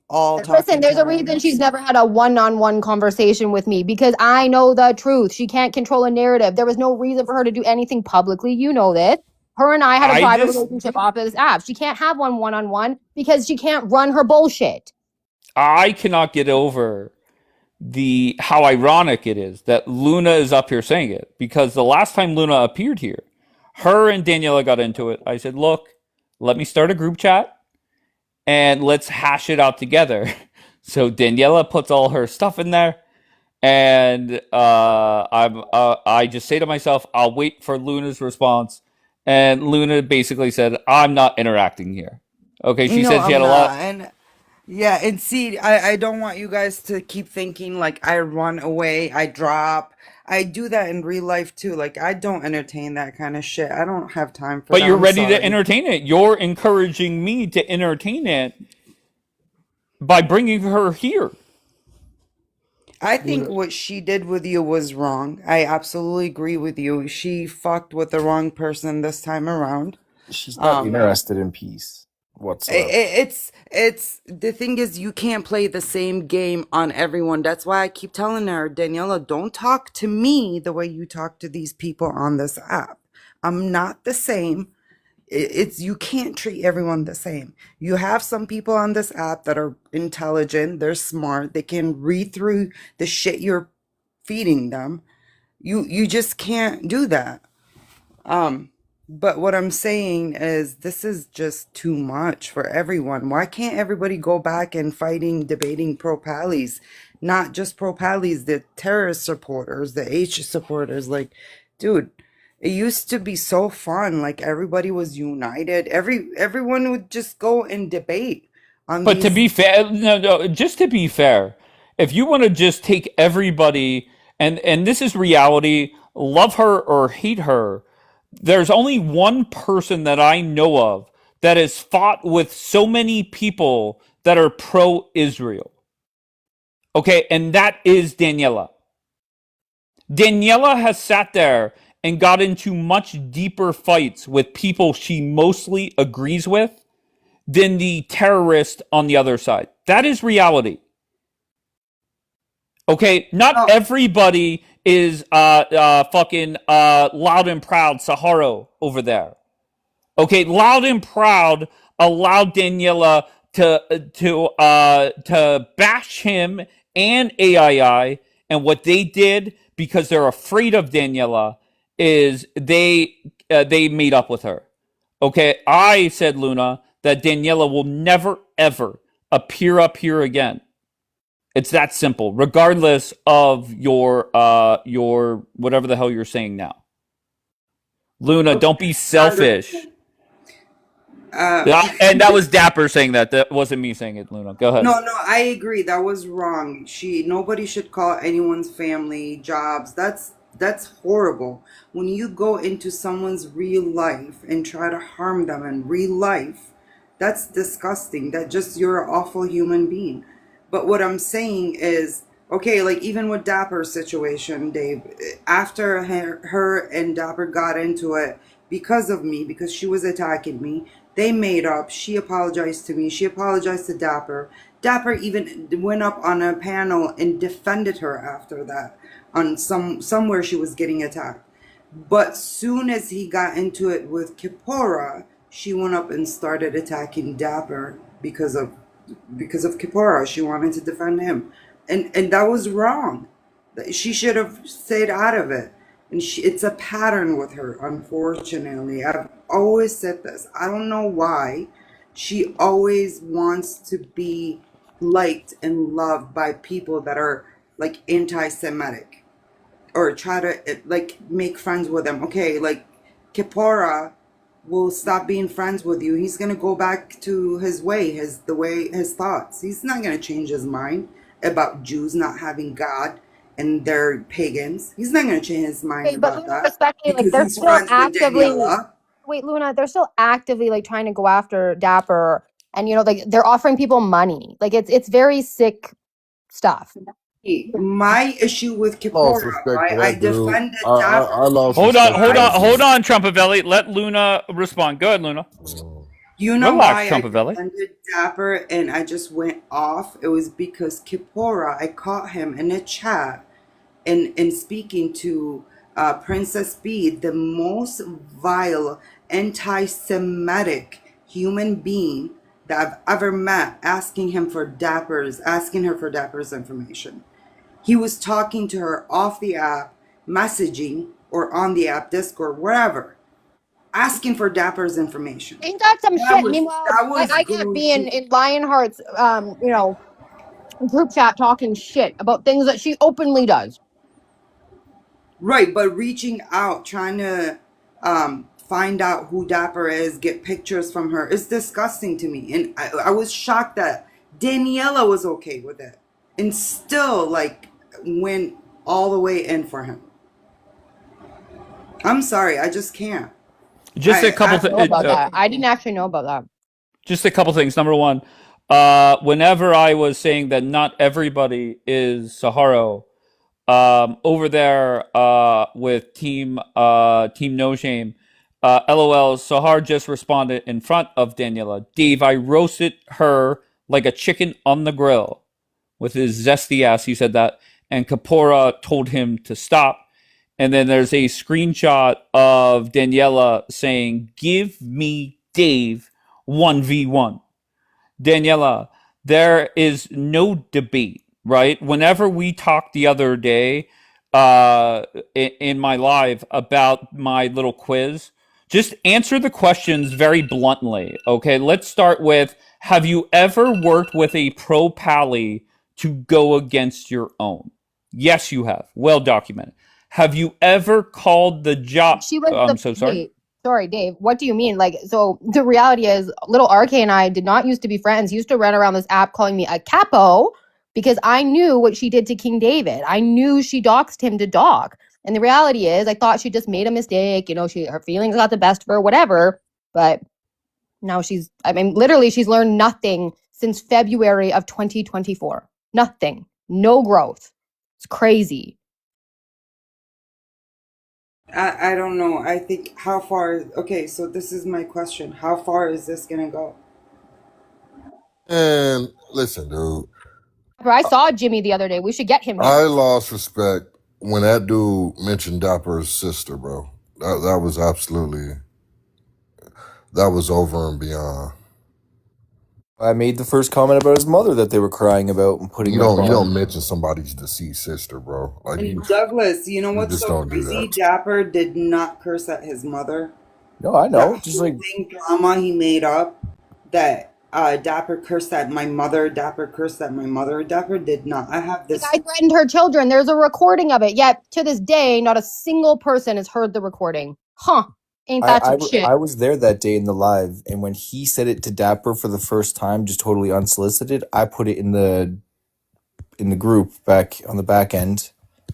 all Listen, talking to there's a her. reason she's never had a one-on-one conversation with me because I know the truth. She can't control a narrative. There was no reason for her to do anything publicly. You know this. Her and I had a I private just relationship off of this app. She can't have one-on-one because she can't run her bullshit. I cannot get over the how ironic it is that Luna is up here saying it because the last time Luna appeared here, her and Daniela got into it. I said, "Look, let me start a group chat and let's hash it out together." So Daniela puts all her stuff in there, and I just say to myself, "I'll wait for Luna's response." And Luna basically said, "I'm not interacting here." Okay, she No, said she had I'm a not. lot. And yeah, and see, I don't want you guys to keep thinking like I run away, I drop. I do that in real life too. Like I don't entertain that kind of shit. I don't have time for But that. you're I'm ready to sorry. entertain it. You're encouraging me to entertain it by bringing her here. I think what she did with you was wrong. I absolutely agree with you. She fucked with the wrong person this time around. She's not Um, interested in peace whatsoever. it's the thing is you can't play the same game on everyone. That's why I keep telling her, Daniela, don't talk to me the way you talk to these people on this app. I'm not the same. It's you can't treat everyone the same. You have some people on this app that are intelligent, they're smart, they can read through the shit you're feeding them. You just can't do that. Um, but what I'm saying is this is just too much for everyone. Why can't everybody go back and fighting, debating pro-pallies? Not just pro-pallies, the terrorist supporters, the H supporters. Like, dude, it used to be so fun. Like everybody was united. Everyone would just go and debate on But to these. be fair, no, just to be fair, if you want to just take everybody and this is reality, love her or hate her, there's only one person that I know of that has fought with so many people that are pro-Israel. Okay, and that is Daniela. Daniela has sat there and got into much deeper fights with people she mostly agrees with than the terrorist on the other side. That is reality. Okay, not No, everybody is fucking loud and proud Saharo over there. Okay, loud and proud allowed Daniela to bash him and AII, and what they did because they're afraid of Daniela is they made up with her. Okay, I said Luna that Daniela will never ever appear up here again. It's that simple, regardless of your whatever the hell you're saying now. Luna, okay. don't be selfish. Uh, Yeah, and that was Dapper saying that. That wasn't me saying it, Luna. Go ahead. no, I agree. That was wrong. Nobody should call anyone's family, jobs. That's horrible. When you go into someone's real life and try to harm them in real life, that's disgusting. That just you're an awful human being. But what I'm saying is, okay, like even with Dapper's situation, Dave, after her and Dapper got into it because of me, because she was attacking me, they made up. She apologized to me. She apologized to Dapper. Dapper even went up on a panel and defended her after that on somewhere she was getting attacked. But soon as he got into it with Kippora, she went up and started attacking Dapper because of Kippora. She wanted to defend him. And that was wrong. She should have stayed out of it. And it's a pattern with her, unfortunately. I've always said this. I don't know why. She always wants to be liked and loved by people that are like anti-Semitic or try to like make friends with them. Okay, like Kippora will stop being friends with you. He's gonna go back to his his thoughts. He's not gonna change his mind about Jews not having God and they're pagans. He's not gonna change his mind Okay, but about Luna, that respectfully, like because they're he's still friends with actively. Daniela. Wait, Luna, they're still actively like trying to go after Dapper, and like they're offering people money. Like it's very sick stuff. My issue with Lost Kippora, respect right? for I that dude. defended I Dapper. lost Hold on, respect for that hold dude. on, Trumpavelli. Let Luna respond. Go ahead, Luna. You know Relax, why I Trumpavelli. defended Dapper and I just went off? It was because Kippora, I caught him in a chat and speaking to Princess B, the most vile, anti-Semitic human being that I've ever met, asking her for Dapper's information. He was talking to her off the app, messaging, or on the app, Discord, wherever, asking for Dapper's information. Ain't that some That shit? was Meanwhile, that was I can't be in Lionheart's group chat talking shit about things that she openly does. right, but reaching out, trying to find out who Dapper is, get pictures from her, is disgusting to me. And I was shocked that Daniela was okay with it and still like went all the way in for him. I'm sorry, I just can't. Just a couple Know about that. I didn't actually know about that. just a couple things. Number one, whenever I was saying that not everybody is Saharo, over there with Team No Shame, LOL, Sahar just responded in front of Daniela. Dave, I roasted her like a chicken on the grill with his zesty ass. He said that. And Kapora told him to stop. And then there's a screenshot of Daniela saying, give me Dave 1v1. Daniela, there is no debate, right? Whenever we talked the other day in my live about my little quiz, just answer the questions very bluntly, okay? Let's start with, have you ever worked with a pro pally to go against your own? Yes, you have. Well documented. Have you ever called the job? She was I'm so sorry. Wait, sorry, Dave. What do you mean? Like, so the reality is, little RK and I did not used to be friends. He used to run around this app calling me a capo because I knew what she did to King David. I knew she doxed him to dog. And the reality is, I thought she just made a mistake. Her feelings got the best of her, whatever. But now literally, she's learned nothing since February of 2024. Nothing. No growth. It's crazy. I don't know. I think how far okay, so this is my question. How far is this gonna go? And listen, dude, I saw Jimmy the other day. We should get him here. I lost respect when that dude mentioned Dapper's sister, bro. That was absolutely, that was over and beyond. I made the first comment about his mother that they were crying about and putting You up on. don't mention somebody's deceased sister, bro. Like And Douglas, you know you what's just so don't do crazy? that. Dapper did not curse at his mother. No, I know. That Just whole like thing drama he made up that Dapper cursed at my mother, Dapper cursed at my mother. Dapper did not. I have this. I threatened her children. There's a recording of it. Yet to this day, not a single person has heard the recording. Huh. Ain't that some shit? I was there that day in the live, and when he said it to Dapper for the first time, just totally unsolicited, I put it in the group back on the back end.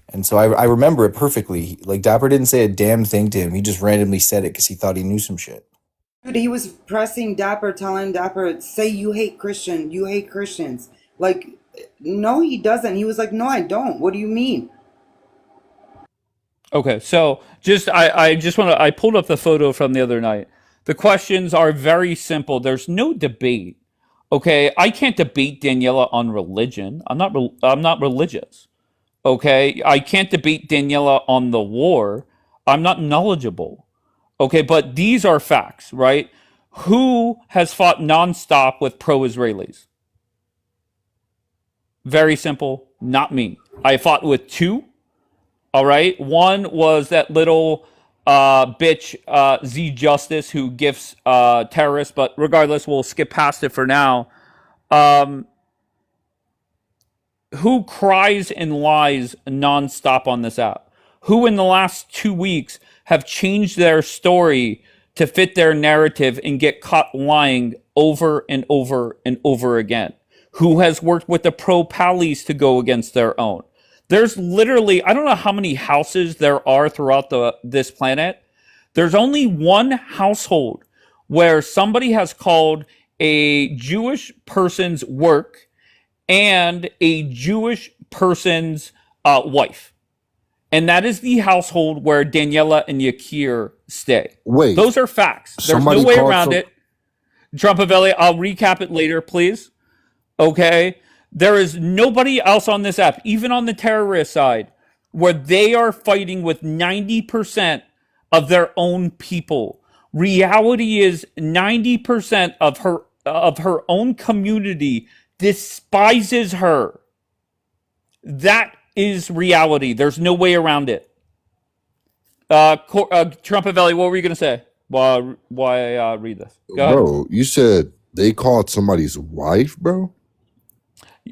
And so I remember it perfectly. Like, Dapper didn't say a damn thing to him. He just randomly said it because he thought he knew some shit. Dude, he was pressing Dapper, telling Dapper, say you hate Christians. Like, no, he doesn't. He was like, no, I don't. What do you mean? Okay, so I pulled up the photo from the other night. The questions are very simple. There's no debate. Okay, I can't debate Daniela on religion. I'm not religious. Okay, I can't debate Daniela on the war. I'm not knowledgeable. Okay, but these are facts, right? Who has fought nonstop with pro-Israelis? Very simple, not me. I fought with two. All right. One was that little bitch Z Justice who gifts terrorists, but regardless, we'll skip past it for now. Who cries and lies nonstop on this app? Who in the last 2 weeks have changed their story to fit their narrative and get caught lying over and over and over again? Who has worked with the pro-pallies to go against their own? There's literally, I don't know how many houses there are throughout this planet. There's only one household where somebody has called a Jewish person's work and a Jewish person's wife. And that is the household where Daniela and Yakir stay. Wait, Those are facts. There's somebody no way called around it. Trumpavelli, I'll recap it later, please. Okay? There is nobody else on this app, even on the terrorist side, where they are fighting with 90% of their own people. Reality is 90% of her own community despises her. That is reality. There's no way around it. Trumpavelli, what were you going to say? Why read this? Go ahead. Bro, you said they called somebody's wife, bro?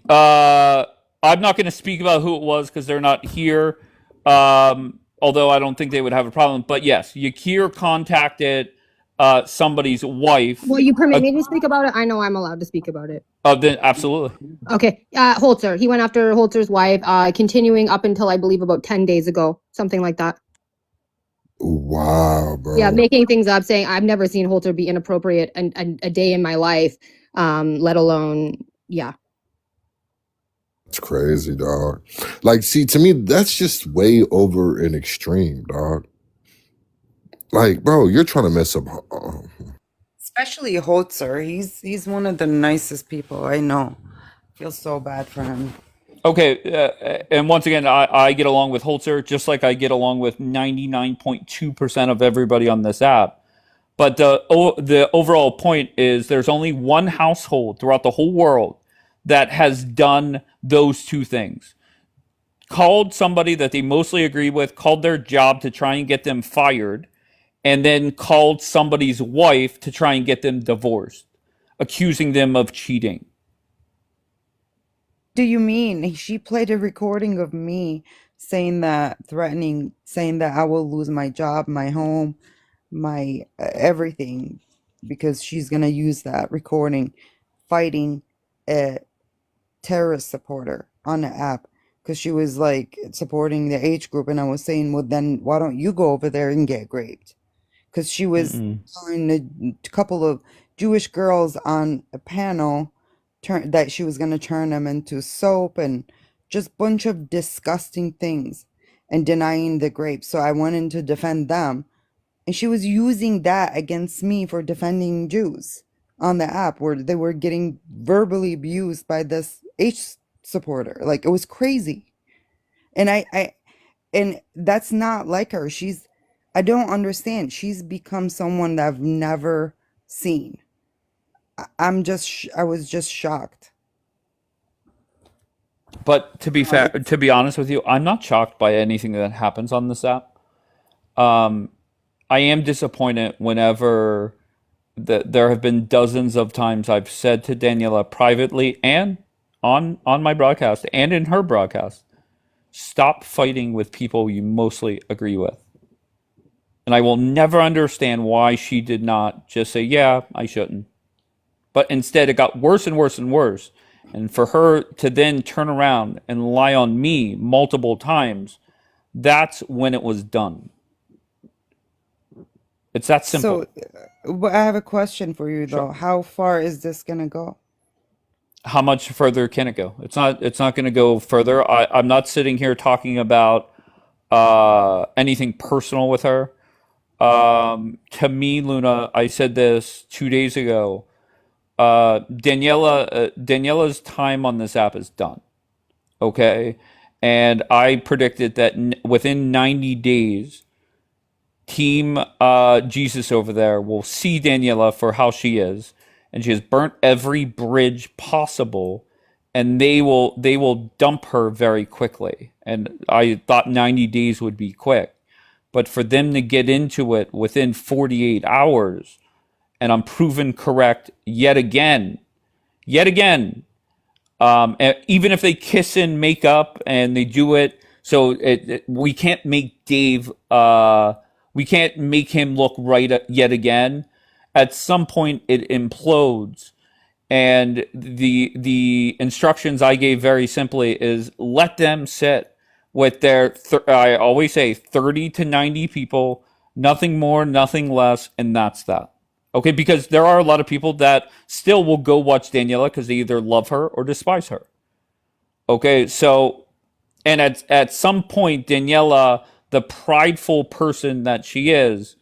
I'm not going to speak about who it was because they're not here. Although I don't think they would have a problem. But yes, Yakir contacted somebody's wife. Well, you permit me to speak about it? I know I'm allowed to speak about it. Then absolutely. Okay. Holzer. He went after Holzer's wife, continuing up until I believe about 10 days ago, something like that. Wow, bro. Yeah, making things up, saying I've never seen Holzer be inappropriate a day in my life, let alone, yeah. It's crazy, dog. Like, see, to me, that's just way over an extreme, dog. Like, bro, you're trying to mess up. Especially Holzer. He's one of the nicest people I know. Feel so bad for him. Okay, and once again, I get along with Holzer just like I get along with 99.2% of everybody on this app. But the overall point is there's only one household throughout the whole world that has done those two things. Called somebody that they mostly agree with, called their job to try and get them fired, and then called somebody's wife to try and get them divorced, accusing them of cheating. Do you mean she played a recording of me saying that, threatening, saying that I will lose my job, my home, my everything, because she's going to use that recording fighting a terrorist supporter on the app because she was like supporting the age group. And I was saying, well, then why don't you go over there and get raped? Because she was telling a couple of Jewish girls on a panel that she was going to turn them into soap and just bunch of disgusting things and denying the grape. So I went in to defend them. And she was using that against me for defending Jews on the app where they were getting verbally abused by this H supporter. Like, it was crazy. And and that's not like her. I don't understand. She's become someone that I've never seen. I was just shocked. But to be fair, to be honest with you, I'm not shocked by anything that happens on this app. I am disappointed whenever there have been dozens of times I've said to Daniela privately and on my broadcast and in her broadcast, stop fighting with people you mostly agree with. And I will never understand why she did not just say, yeah, I shouldn't. But instead, it got worse and worse and worse. And for her to then turn around and lie on me multiple times, that's when it was done. It's that simple. So, I have a question for you, though. Sure. How far is this going to go? How much further can it go? It's not going to go further. I'm not sitting here talking about anything personal with her. To me, Luna, I said this 2 days ago. Daniela's time on this app is done. Okay? And I predicted that within 90 days, Team Jesus over there will see Daniela for how she is. And she has burnt every bridge possible. and they will dump her very quickly. And I thought 90 days would be quick, but for them to get into it within 48 hours, and I'm proven correct yet again, and even if they kiss and make up and they do it, so we can't make Dave, we can't make him look right yet again. At some point, it implodes, and the instructions I gave very simply is let them sit with their. I always say 30 to 90 people, nothing more, nothing less, and that's that. Okay, because there are a lot of people that still will go watch Daniela because they either love her or despise her. Okay, so and at some point, Daniela, the prideful person that she is,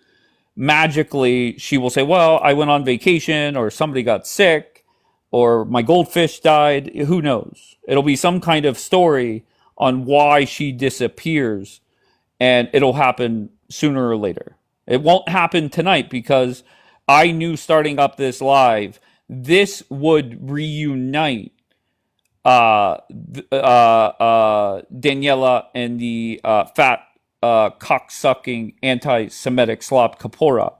magically she will say, "Well, I went on vacation, or somebody got sick, or my goldfish died." Who knows? It'll be some kind of story on why she disappears, and it'll happen sooner or later. It won't happen tonight because I knew starting up this live, this would reunite Daniela and the fat, cock-sucking, anti-Semitic slob Kapora.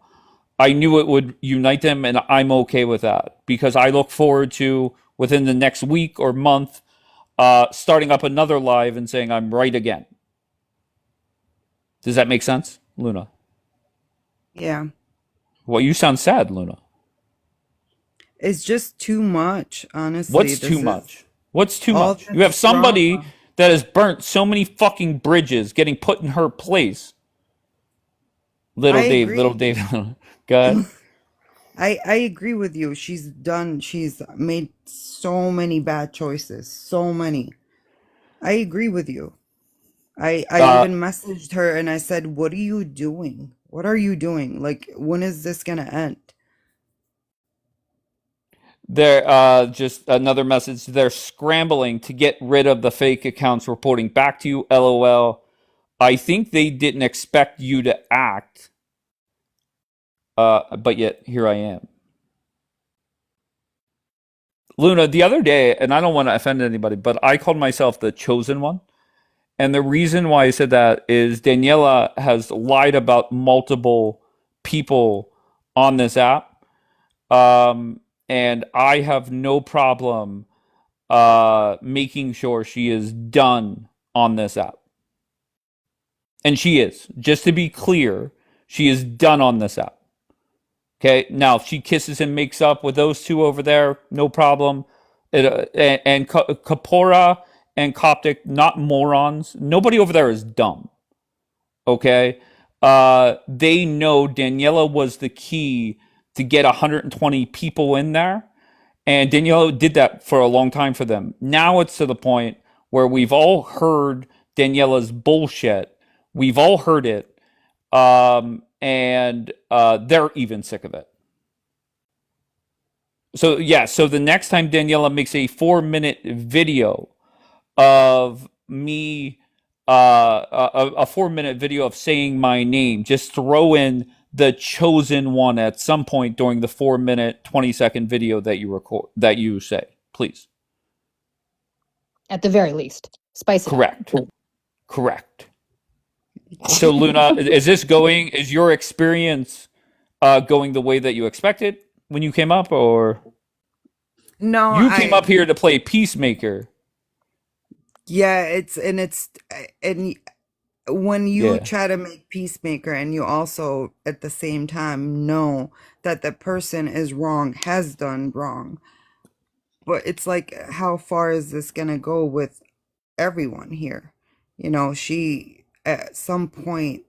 I knew it would unite them, and I'm okay with that because I look forward to, within the next week or month, starting up another live and saying I'm right again. Does that make sense, Luna? Yeah. Well, you sound sad, Luna. It's just too much, honestly. What's too much? What's too all much? this You have somebody drama. that has burnt so many fucking bridges getting put in her place. Little I Dave, little agree. Dave. Go ahead. I agree with you. She's made so many bad choices. So many. I agree with you. I Uh, even messaged her and I said, "What are you doing? What are you doing? Like, when is this gonna end?" just another message. They're scrambling to get rid of the fake accounts reporting back to you. LOL. I think they didn't expect you to act, but yet here I am. Luna, the other day, and I don't want to offend anybody, but I called myself the chosen one. And the reason why I said that is Daniela has lied about multiple people on this app. And I have no problem making sure she is done on this app. And she is. Just to be clear, she is done on this app. Okay, now if she kisses and makes up with those two over there, no problem. And Kapora and Coptic, not morons. Nobody over there is dumb. Okay, they know Daniela was the key to get 120 people in there, and Daniela did that for a long time for them. Now it's to the point where we've all heard Daniela's bullshit. We've all heard it. And they're even sick of it. So yeah, so the next time Daniela makes a 4-minute video of me, a 4-minute video of saying my name, just throw in the chosen one at some point during the 4-minute, 20-second video that you record, that you say, please. At the very least, spice it up. Correct. Correct. So Luna, is your experience going the way that you expected when you came up, or No, you came up here to play peacemaker? yeah, and when you Yeah. try to make peacemaker and you also at the same time know that the person is wrong, has done wrong, but it's like, how far is this gonna go with everyone here? She, at some point,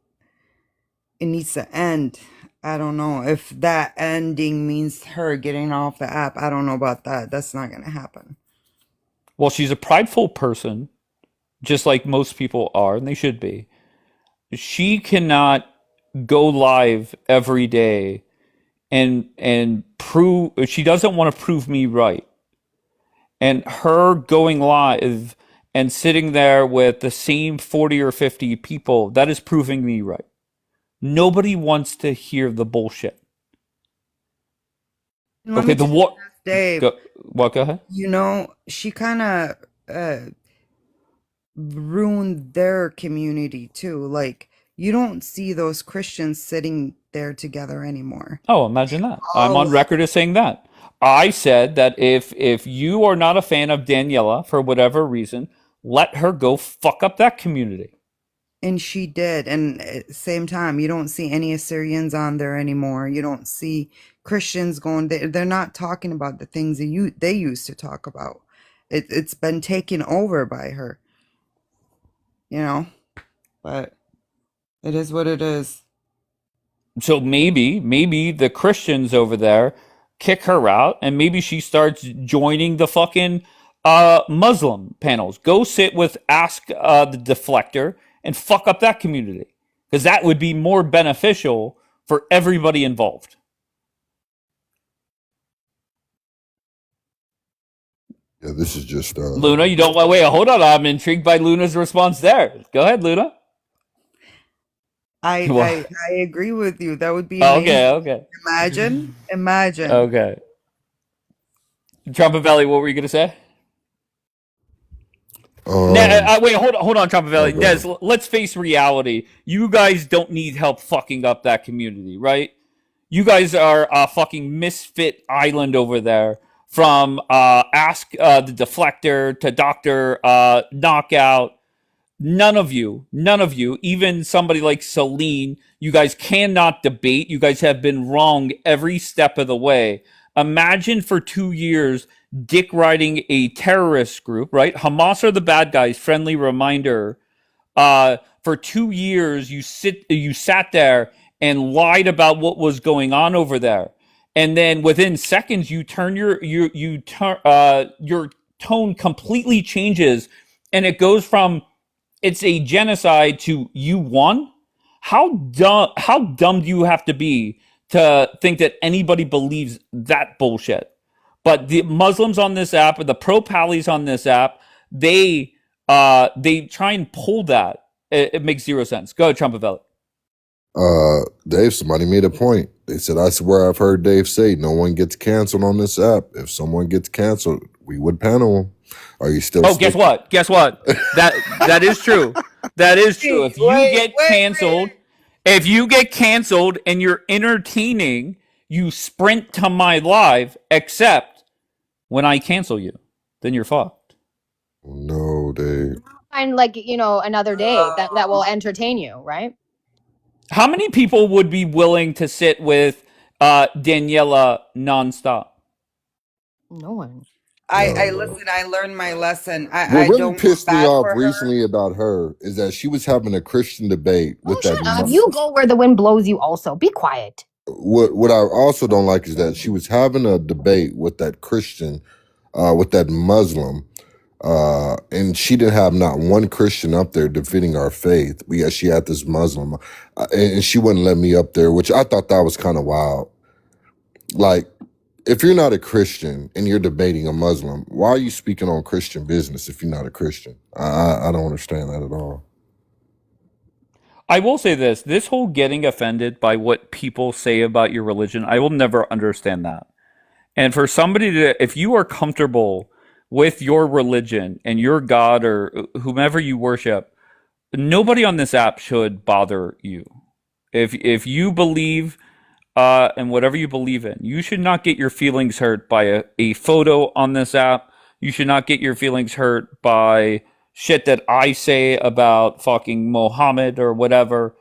it needs to end. I don't know if that ending means her getting off the app. I don't know about that. That's not gonna happen. Well, she's a prideful person, just like most people are, and they should be. She cannot go live every day and prove, she doesn't want to prove me right. And her going live and sitting there with the same 40 or 50 people, that is proving me right. Nobody wants to hear the bullshit. Let Okay, me the tell you war. this. Dave, Go ahead. you know, she kind of ruined their community too. Like, you don't see those Christians sitting there together anymore. Oh, imagine that. I'm All on record as saying that. I said that if you are not a fan of Daniela for whatever reason, let her go fuck up that community. And she did. And at the same time, you don't see any Assyrians on there anymore. You don't see Christians going there. They're not talking about the things that they used to talk about. It's been taken over by her. You know? But it is what it is. So maybe the Christians over there kick her out, and maybe she starts joining the fucking Muslim panels. Go sit with Ask the Deflector and fuck up that community, because that would be more beneficial for everybody involved. Yeah, this is just Luna, you don't wait. Hold on, I'm intrigued by Luna's response there. Go ahead, Luna. I agree with you. That would be amazing. Okay. Imagine. Okay. Trumpet Valley, what were you gonna say? Wait, hold on, Trumpet Valley. Des, let's face reality. You guys don't need help fucking up that community, right? You guys are a fucking misfit island over there. From Ask the Deflector to Dr. Knockout. None of you, even somebody like Celine, you guys cannot debate. You guys have been wrong every step of the way. Imagine for 2 years dick riding a terrorist group, right? Hamas are the bad guys, friendly reminder. For 2 years, you sat there and lied about what was going on over there. And then within seconds, you turn your tone completely changes, and it goes from it's a genocide to you won. How dumb do you have to be to think that anybody believes that bullshit? But the Muslims on this app, or the pro-pallies on this app, they try and pull that. It makes zero sense. Go ahead, Trumpet Valley. Dave, somebody made a point. They said, I swear I've heard Dave say no one gets canceled on this app. If someone gets canceled, we would panel them. Are you still? Oh, guess what? That is true. That is true. If you get canceled and you're entertaining, you sprint to my live, except when I cancel you, then you're fucked. No, Dave. Find another day that will entertain you, right? How many people would be willing to sit with Daniela nonstop? No one. I listen. I learned my lesson. What I really don't pissed me feel off bad for her. recently about her is that she was having a Christian debate with that. Shut up. You go where the wind blows you. Also, be quiet. What I also don't like is that she was having a debate with that Christian, with that Muslim, and she didn't have not one Christian up there defending our faith. Yet she had this Muslim, and she wouldn't let me up there, which I thought that was kind of wild. Like, if you're not a Christian and you're debating a Muslim, why are you speaking on Christian business if you're not a Christian? I don't understand that at all. I will say this whole getting offended by what people say about your religion, I will never understand that. And for somebody if you are comfortable with your religion and your God or whomever you worship, nobody on this app should bother you. If you believe in whatever you believe in, you should not get your feelings hurt by a photo on this app. You should not get your feelings hurt by shit that I say about fucking Mohammed or whatever.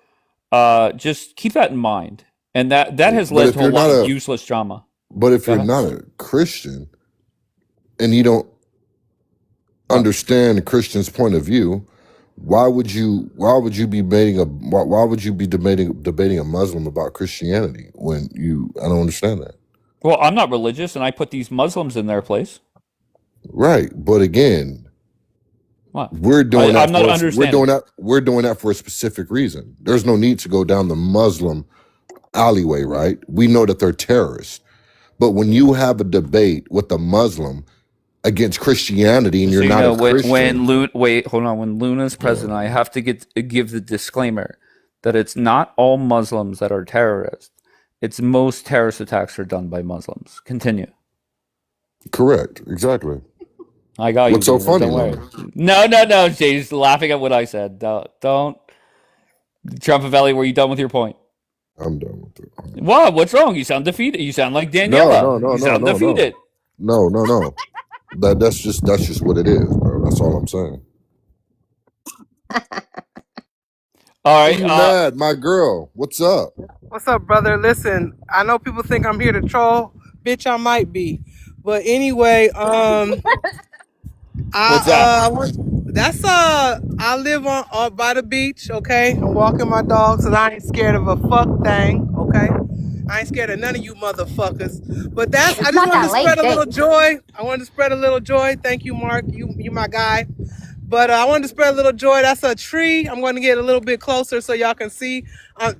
Just keep that in mind. And that has led to a lot of useless drama. But if you're not a Christian and you don't understand a Christian's point of view, why would you be debating a Muslim about Christianity I don't understand that. Well, I'm not religious and I put these Muslims in their place. Right. But again, what? We're doing that for a specific reason. There's no need to go down the Muslim alleyway, right? We know that they're terrorists. But when you have a debate with a Muslim against Christianity and you're not a Christian. When Luna's president, I have to give the disclaimer that it's not all Muslims that are terrorists. It's most terrorist attacks are done by Muslims. Continue. Correct. Exactly. I got What's you. so funny, Don't worry. Luna? No. Jay's laughing at what I said. Don't. Trumpavelli, were you done with your point? I'm done with it. What? What's wrong? You sound defeated. You sound like Daniela. You sound defeated. No. That's just what it is, bro. That's all I'm saying. All Why right. you mad, my girl? What's up? What's up, brother? Listen, I know people think I'm here to troll. Bitch, I might be. But anyway, What's that? I live on by the beach, okay? I'm walking my dog, so I ain't scared of a fuck thing, okay? I ain't scared of none of you motherfuckers. But I just wanted to spread a little joy. I wanted to spread a little joy. Thank you, Mark. You my guy. But I wanted to spread a little joy. That's a tree. I'm going to get a little bit closer so y'all can see.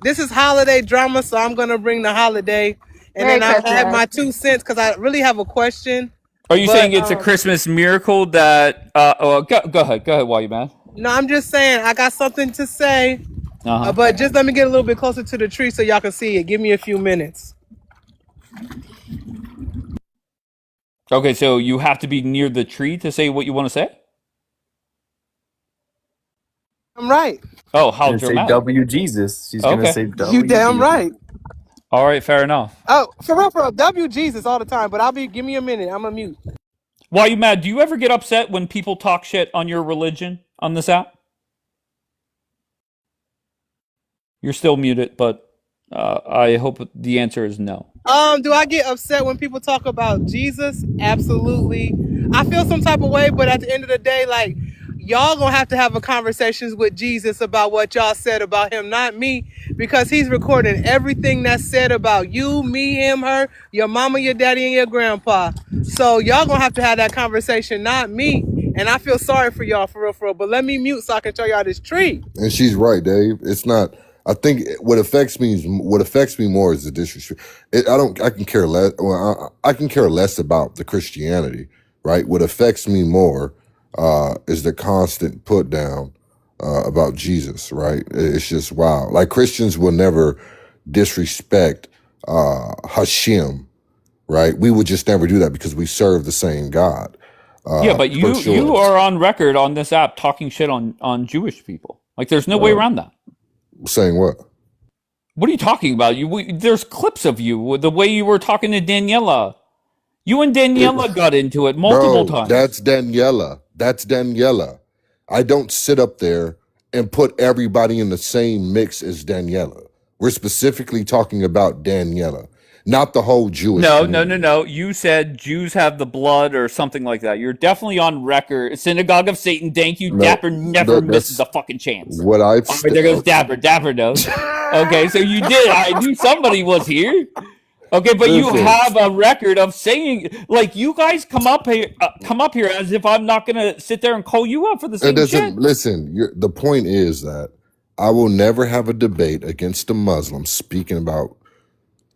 This is holiday drama, so I'm going to bring the holiday. And Merry then I have Christmas. my 2 cents because I really have a question. Are you saying it's a Christmas miracle that? Go ahead. Go ahead. While you mad? No, I'm just saying I got something to say. But just let me get a little bit closer to the tree so y'all can see it. Give me a few minutes. Okay, so you have to be near the tree to say what you want to say? I'm right. Oh, how She's gonna say dramatic. W Jesus. She's gonna Okay. say W. You damn Jesus. right. All right, fair enough. Oh, for real, W Jesus all the time. But give me a minute. I'm a mute. Why you mad? Do you ever get upset when people talk shit on your religion on this app? You're still muted, but I hope the answer is no. Do I get upset when people talk about Jesus? Absolutely. I feel some type of way, but at the end of the day, like, y'all gonna have to have a conversations with Jesus about what y'all said about him, not me, because he's recording everything that's said about you, me, him, her, your mama, your daddy, and your grandpa. So y'all gonna have to have that conversation, not me. And I feel sorry for y'all, for real. But let me mute so I can show y'all this tree. And she's right, Dave. It's not. I think what affects me more is the disrespect. I can care less. Well, I can care less about the Christianity, right? What affects me more is the constant put down about Jesus, right? It's just wow. Like Christians will never disrespect Hashem, right? We would just never do that because we serve the same God. Yeah, but For sure. you are on record on this app talking shit on Jewish people. Like, there's no way around that. Saying what? What are you talking about? There's clips of you, the way you were talking to Daniela. You and Daniela got into it multiple times. That's Daniela. I don't sit up there and put everybody in the same mix as Daniela. We're specifically talking about Daniela, not the whole Jewish community. No. You said Jews have the blood or something like that. You're definitely on record. Synagogue of Satan, thank you. No, Dapper never misses a fucking chance. What I've All right, there goes Dapper. Dapper knows. Okay, so you did. I knew somebody was here. Okay, but you have a record of saying, like, you guys come up here as if I'm not gonna sit there and call you up for the same shit. Listen, the point is that I will never have a debate against a Muslim speaking about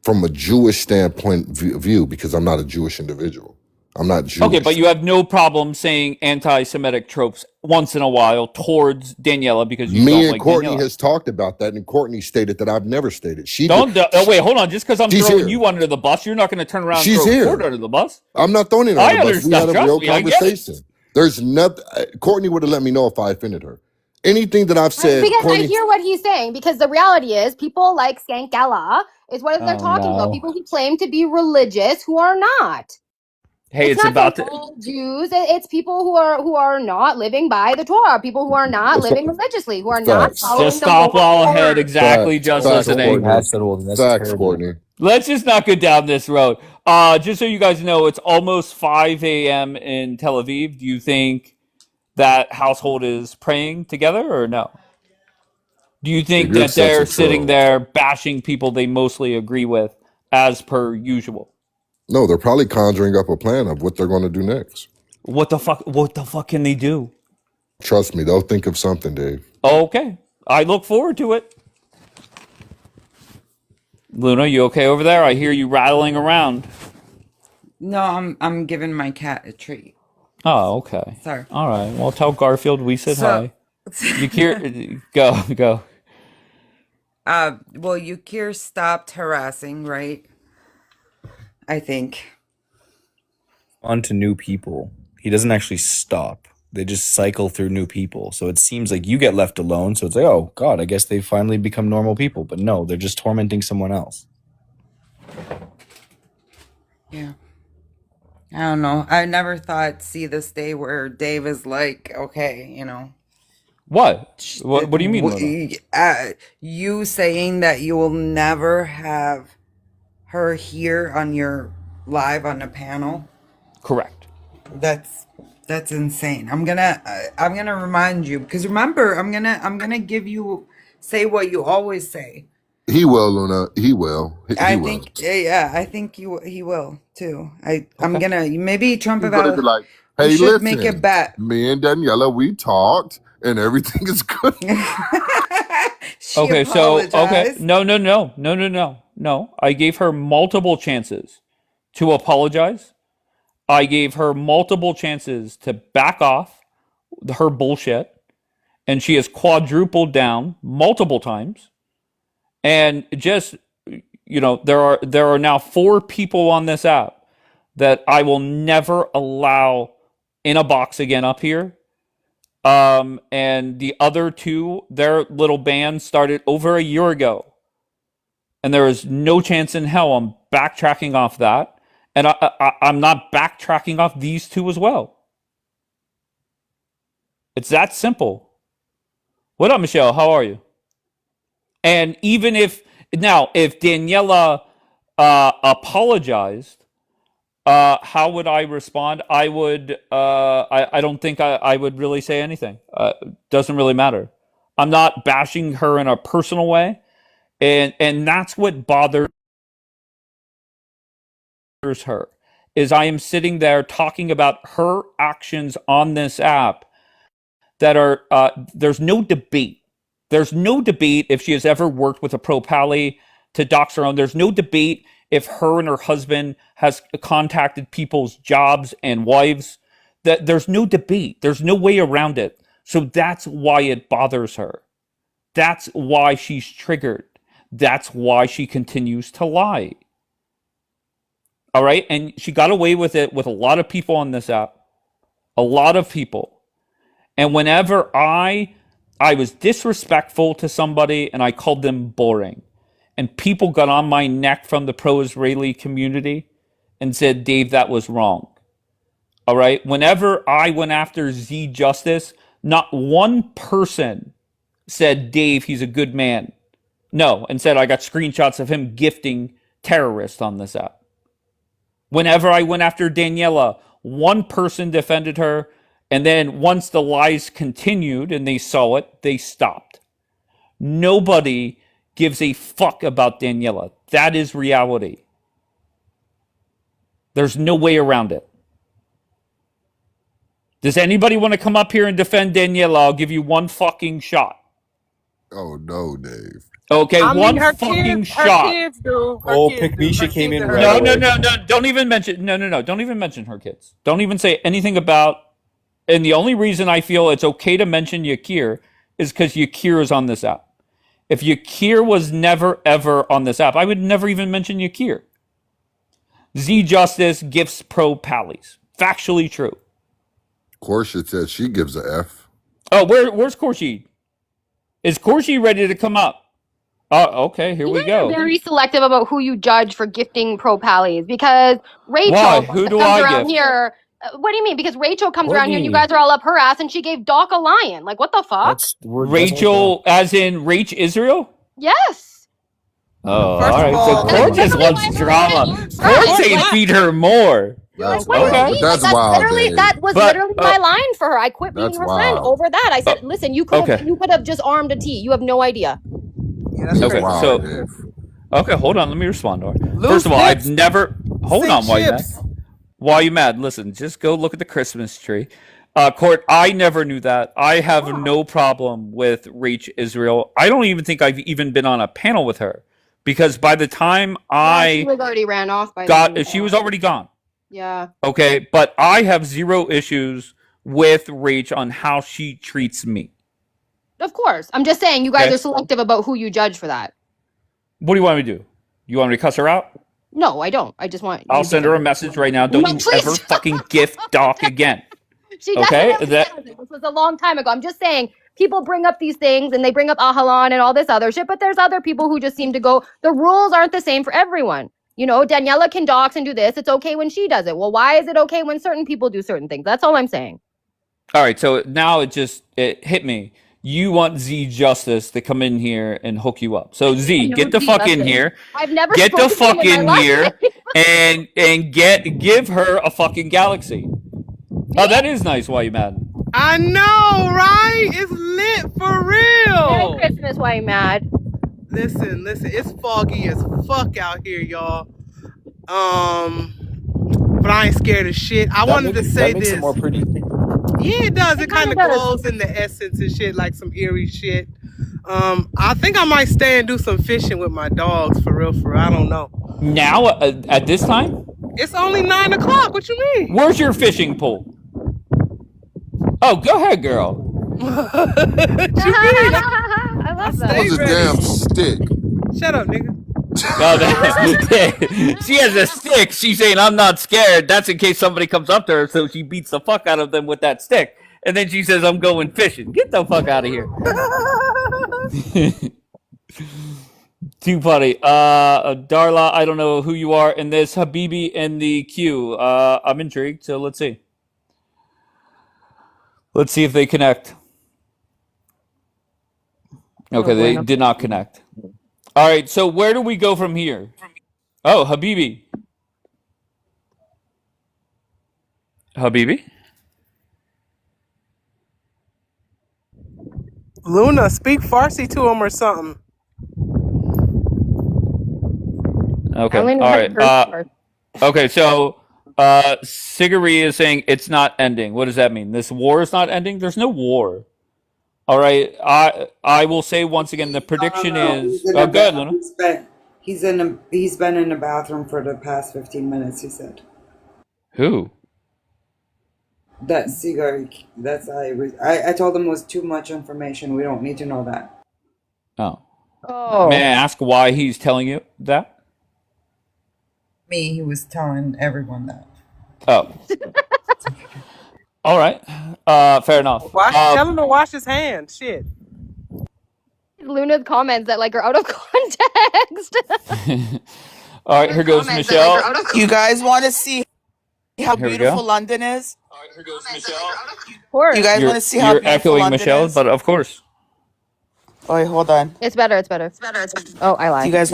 from a Jewish standpoint view because I'm not a Jewish individual. I'm not Jewish. Okay, but you have no problem saying anti-Semitic tropes once in a while towards Daniela because you don't like Courtney Daniela. has talked about that, and Courtney stated that I've never stated. Wait, hold on. Just because I'm throwing here. you under the bus, you're not going to turn around and She's throw here. Courtney under the bus. I'm not throwing it under the bus. We had a real conversation. I There's nothing. Courtney would have let me know if I offended her. Anything that I've said, because Courtney, I hear what he's saying. Because the reality is, people like Skankella is what they're talking about. People who claim to be religious who are not. Hey, it's not all Jews. It's people who are not living by the Torah. People who are not living religiously. Who are not following. Just stop all ahead. Exactly. Just listening. Facts, Courtney. Let's just not go down this road. Just so you guys know, it's almost 5 a.m. in Tel Aviv. Do you think that household is praying together or no? Do you think that they're sitting there bashing people they mostly agree with as per usual? No, they're probably conjuring up a plan of what they're going to do next. What the fuck can they do? Trust me, they'll think of something, Dave. Okay. I look forward to it. Luna, you okay over there? I hear you rattling around. No, I'm giving my cat a treat. Oh, okay. Sorry. All right. Well, tell Garfield we said hi. Go. Well, Yukir stopped harassing, right? I think. on to new people. He doesn't actually stop. They just cycle through new people. So it seems like you get left alone. So it's like, oh, God, I guess they finally become normal people. But no, they're just tormenting someone else. Yeah. I don't know. I never thought see this day where Dave is like, okay, you know. What? What do you mean, Luna? You saying that you will never have her here on your live on the panel. Correct. That's insane. I'm gonna remind you, because remember, I'm gonna give you say what you always say. He will, Luna. He will. I will. think I think he will too. I'm Okay. gonna maybe Trump He's gonna about be like, we hey, should listen, make a bet. me and Daniela, we talked and everything is good. She Okay, so apologized. No. I gave her multiple chances to apologize. I gave her multiple chances to back off her bullshit, and she has quadrupled down multiple times. And just, you know, there are now 4 people on this app that I will never allow in a box again up here. And the other 2, their little band started over a year ago. And there is no chance in hell I'm backtracking off that. And I'm not backtracking off these 2 as well. It's that simple. What up, Michelle? How are you? And even if Daniela apologized, how would I respond? I would. I don't think I would really say anything. Doesn't really matter. I'm not bashing her in a personal way, and that's what bothers her. Is I am sitting there talking about her actions on this app that are. There's no debate. There's no debate if she has ever worked with a pro-pally to dox her own. There's no debate if her and her husband has contacted people's jobs and wives. That there's no debate. There's no way around it. So that's why it bothers her. That's why she's triggered. That's why she continues to lie. All right? And she got away with it with a lot of people on this app. A lot of people. And whenever I was disrespectful to somebody and I called them boring, and people got on my neck from the pro-Israeli community and said, Dave, that was wrong. All right? Whenever I went after Z Justice, not one person said, Dave, he's a good man. No, and said I got screenshots of him gifting terrorists on this app. Whenever I went after Daniela, one person defended her, and then once the lies continued and they saw it, they stopped. Nobody gives a fuck about Daniela. That is reality. There's no way around it. Does anybody want to come up here and defend Daniela? I'll give you one fucking shot. Oh no, Dave. Okay, I mean, one her fucking kids, shot. Her kids do. Her Oh, kids Pick do. Misha Her came kids in are- right No. away. Don't even mention. No. Don't even mention her kids. Don't even say anything about. And the only reason I feel it's okay to mention Yakir is because Yakir is on this app. If Yakir was never ever on this app, I would never even mention Yakir. Z Justice gifts pro pallies. Factually true. Portia says she gives a F. Oh, where's Khurshid? Is Khurshid ready to come up? Oh, okay, here You we guys are go. very selective about who you judge for gifting pro pallies, because Rachel Why? Who do comes I around gift? here. What do you mean? Because Rachel comes around here and you Courtney. guys are all up her ass, and she gave Doc a lion. Like, what the fuck? Rachel, as in Rach Israel? Yes. Oh, First all right. of So all- Court just Literally wants why drama. we're friends. Court saying Like, feed her more. That's what do you Okay. wild. mean? But that's Like, wild, literally Dave. that was But, literally my line for her. I quit being That's her friend wild. over that. I said, listen, you could have just armed a T. You have no idea. Yeah, that's Okay, crazy. Wow, so Dave. okay, hold on. Let me respond to her. Loose First of all, I've lips, never. Hold sink on, why you mad? ships. Why you mad? Listen, just go look at the Christmas tree. Court, I never knew that. I have no problem with Rach Israel. I don't even think I've even been on a panel with her, because by the time She I was already ran off by got, then. she was already gone. Yeah. Okay, but I have zero issues with Rach on how she treats me. Of course. I'm just saying you guys Okay. are selective about who you judge for that. What do you want me to do? You want me to cuss her out? No, I don't. I just want you I'll to send her a message right now. Don't No, you please. ever fucking gift doc again. She Okay? definitely does it. This was a long time ago. I'm just saying, people bring up these things and they bring up Ahalan and all this other shit, but there's other people who just seem to go, the rules aren't the same for everyone. You know, Daniela can dox and do this. It's okay when she does it. Well, why is it okay when certain people do certain things? That's all I'm saying. All right, so now it hit me. You want Z Justice to come in here and hook you up. So Z, No, get the Z fuck in Justice. here. I've never Get the spoken to him fuck in my in here life. and give her a fucking galaxy. Oh, that is nice. Why you mad? I know, right? It's lit for real. Merry Christmas, why you mad? Listen, it's foggy as fuck out here, y'all. But I ain't scared of shit. I wanted to say that makes this. it more pretty. Yeah, it does. It kind of does. glows in the essence and shit, like some eerie shit. I think I might stay and do some fishing with my dogs, for real. I don't know. Now, at this time? It's only 9 o'clock. What you mean? Where's your fishing pole? Oh, go ahead, girl. What you mean? I love that. What's a damn stick? Shut up, nigga. She has a stick. She's saying, I'm not scared. That's in case somebody comes up to her, so she beats the fuck out of them with that stick. And then she says, I'm going fishing. Get the fuck out of here. Too funny. Darla, I don't know who you are. And there's Habibi in the queue. I'm intrigued, so let's see. Let's see if they connect. Okay, they did not connect. All right, so where do we go from here? Oh, Habibi. Habibi? Luna, speak Farsi to him or something. Okay, I only all know right. the first part. Okay, so Sigari is saying it's not ending. What does that mean? This war is not ending? There's no war. All right, I will say once again, the prediction is... Oh, go ahead, Luna. He's been in the bathroom for the past 15 minutes, he said. Who? That cigar, I told him it was too much information. We don't need to know that. Oh. Oh. May I ask why he's telling you that? He was telling everyone that. Oh. All right. Fair enough. Tell him to wash his hands. Shit. Luna's comments that like are out of context. All right, here goes Michelle. You guys want to see how Here we beautiful go. London is? All right, here goes Michelle. You guys want to see how You're beautiful echoing London Michelle, is? but of course. Oh, wait, hold on. It's better. Oh, I lied. You guys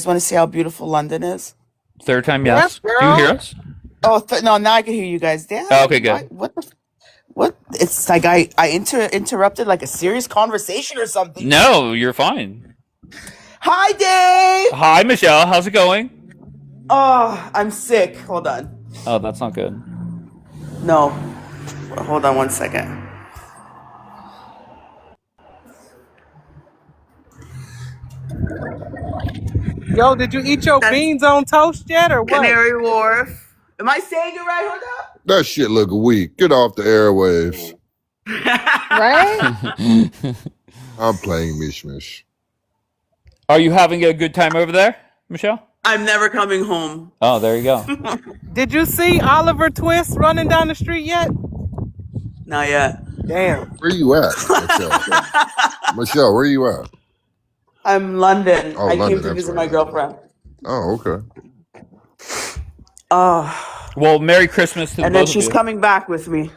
want to see how beautiful London is? Third time, yes. Yes, Do you hear girl. us? Oh, no, now I can hear you guys. Damn. Oh, okay, good. What? It's like I interrupted like a serious conversation or something. No, you're fine. Hi, Dave. Hi, Michelle. How's it going? Oh, I'm sick. Hold on. Oh, that's not good. No. Hold on 1 second. Yo, did you eat your beans on toast yet or what? Canary Wharf. Am I saying it right? Hold up. That shit look weak. Get off the airwaves. Right? I'm playing Mishmish. Are you having a good time over there, Michelle? I'm never coming home. Oh, there you go. Did you see Oliver Twist running down the street yet? Not yet. Damn. Where you at, Michelle? Michelle, where you at? I'm London. Oh, I London, came to that's visit right. my girlfriend. Oh, okay. Well, Merry Christmas to the And then both of she's you. coming back with me.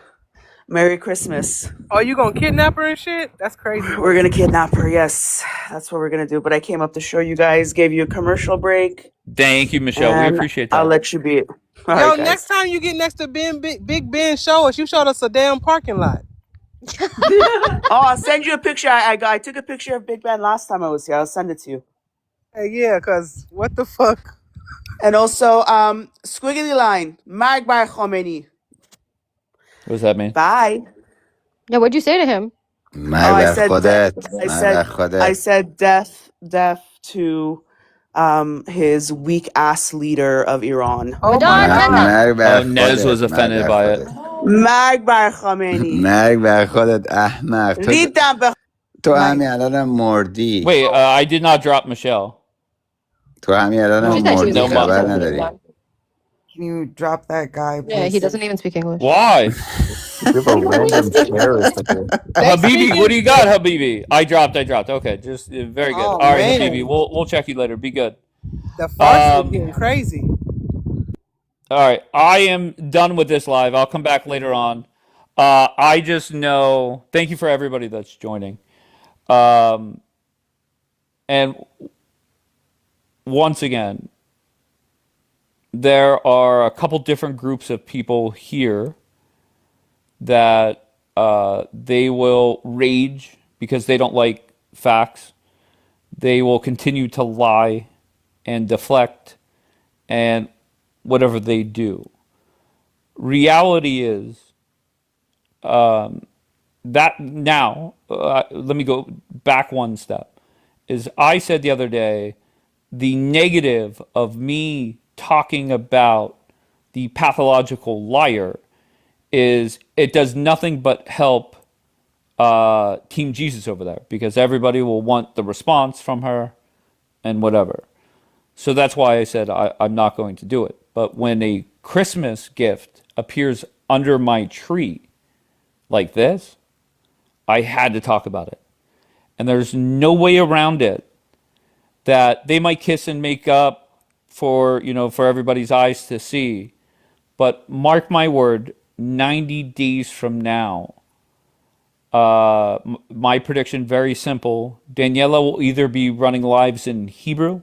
Merry Christmas. Oh, you gonna kidnap her and shit? That's crazy. We're gonna kidnap her, yes. That's what we're gonna do. But I came up to show you guys, gave you a commercial break. Thank you, Michelle. We and appreciate that. I'll let you be. All Yo, right, guys. next time you get next to Big Ben, show us. You showed us a damn parking lot. Oh, I'll send you a picture. I took a picture of Big Ben last time I was here. I'll send it to you. Hey, yeah, cause what the fuck? And also, squiggly line, Mag by Khomeini. What does that mean? Bye. Yeah, what'd you say to him? I said death to his weak ass leader of Iran. Oh my God. Oh, Nez was offended by it. Mag by Khomeini. Wait, I did not drop Michelle. تو همین الان She said she was مردی No English. She خبر doesn't mother. speak نداری. English. Can you drop that guy, Yeah, he please? doesn't even speak English. Why? We have a random terrorist up here. They Habibi, what do you speaking. got, Habibi? I dropped. Okay, just very good. Oh All right, Habibi, man, we'll check you later. Be good. the farce is Um, getting crazy. all right, I am done with this live. I'll come back later on. I just know. Thank you for everybody that's joining. And once again, there are a couple different groups of people here that they will rage because they don't like facts. They will continue to lie and deflect and whatever they do. Reality is that now, let me go back one step. Is I said the other day, the negative of me talking about the pathological liar is it does nothing but help Team Jesus over there because everybody will want the response from her and whatever. So that's why I said I'm not going to do it. But when a Christmas gift appears under my tree like this, I had to talk about it. And there's no way around it that they might kiss and make up for, for everybody's eyes to see. But mark my word, 90 days from now, my prediction, very simple. Daniela will either be running lives in Hebrew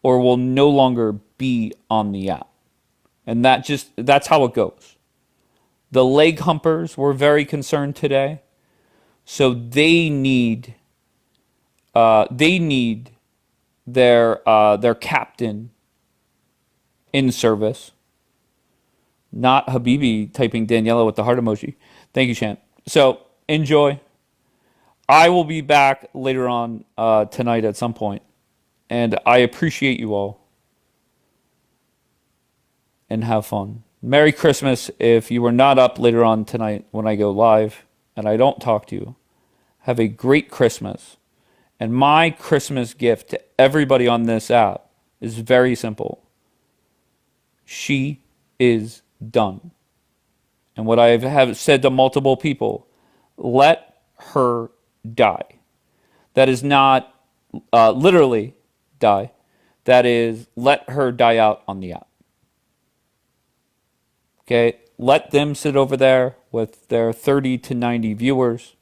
or will no longer be on the app. And that's how it goes. The leg humpers were very concerned today. So they need their captain in service. Not Habibi typing Daniela with the heart emoji. Thank you, Shan. So enjoy. I will be back later on tonight at some point. And I appreciate you all. And have fun. Merry Christmas if you were not up later on tonight when I go live and I don't talk to you. Have a great Christmas. And my Christmas gift to everybody on this app is very simple. She is done. And what I have said to multiple people, let her die. That is not literally die. That is let her die out on the app. Okay? Let them sit over there with their 30 to 90 viewers.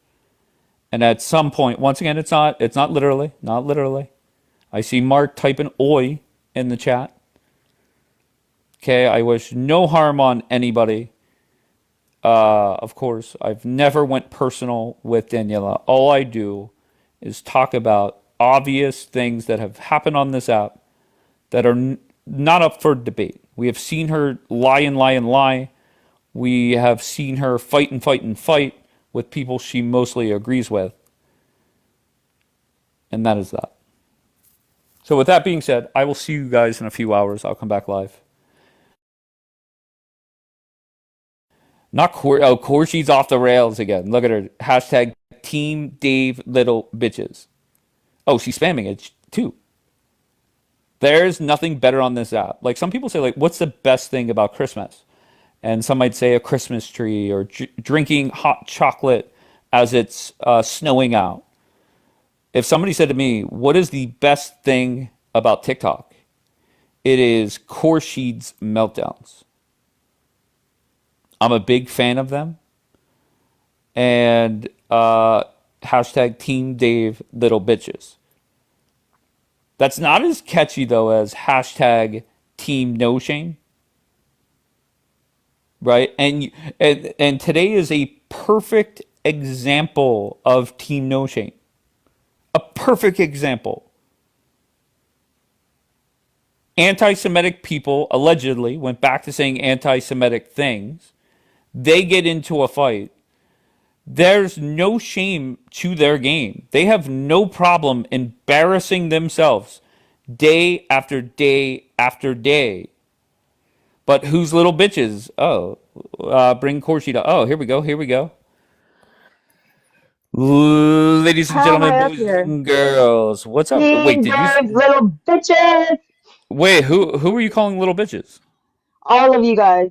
And at some point, once again, it's not literally, not literally. I see Mark typing oi in the chat. Okay, I wish no harm on anybody. Of course, I've never went personal with Daniela. All I do is talk about obvious things that have happened on this app that are not up for debate. We have seen her lie and lie and lie. We have seen her fight and fight and fight with people she mostly agrees with. And that is that. So with that being said, I will see you guys in a few hours. I'll come back live. Not Corshie's off the rails again. Look at her. Hashtag Team Dave Little Bitches. Oh, she's spamming it too. There's nothing better on this app. Like some people say, like, what's the best thing about Christmas? And some might say a Christmas tree or drinking hot chocolate as it's snowing out. If somebody said to me, what is the best thing about TikTok? It is Khorshid's meltdowns. I'm a big fan of them. And hashtag Team Dave Little Bitches. That's not as catchy, though, as hashtag Team No Shame. Right? And today is a perfect example of Team No Shame. A perfect example. Anti-Semitic people allegedly went back to saying anti-Semitic things. They get into a fight. There's no shame to their game. They have no problem embarrassing themselves day after day after day. But who's little bitches? Oh, bring Khorshida. Oh, here we go. Here we go. Ladies and How am gentlemen, I up boys here? and girls, what's up? Wait, Team did you? Dave, little bitches. Wait, who are you calling little bitches? All of you guys,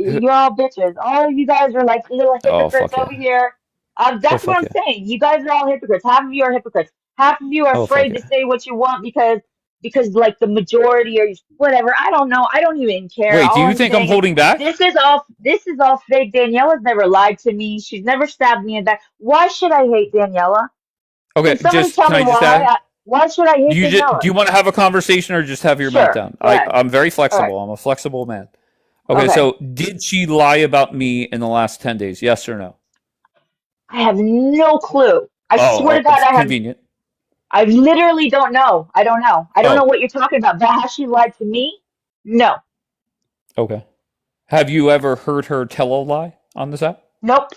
Who, you're all bitches. All of you guys are like little oh hypocrites fuck over yeah. here. Oh That's what fuck I'm yeah. saying. You guys are all hypocrites. Half of you are hypocrites. Half of you are Oh fuck afraid to yeah. say what you want because like the majority or whatever. I don't know. I don't even care. Wait, do All you I'm think I'm saying is holding back? this is all fake. Daniela's never lied to me. She's never stabbed me in the back. Why should I hate Daniela? Okay, Can somebody just tell can me I just why? add? Why should I hate Do Daniela? you want to have a conversation or just have your Sure. meltdown? Go ahead. I'm very All right. flexible. I'm a flexible man. Okay, Okay. so did she lie about me in the last 10 days? Yes or no? I have no clue. I swear to Oh, God, it's convenient. I literally don't know. I don't know. I don't know Oh, what you're talking about. But has she lied to me? No. okay. Have you ever heard her tell a lie on this app? Nope.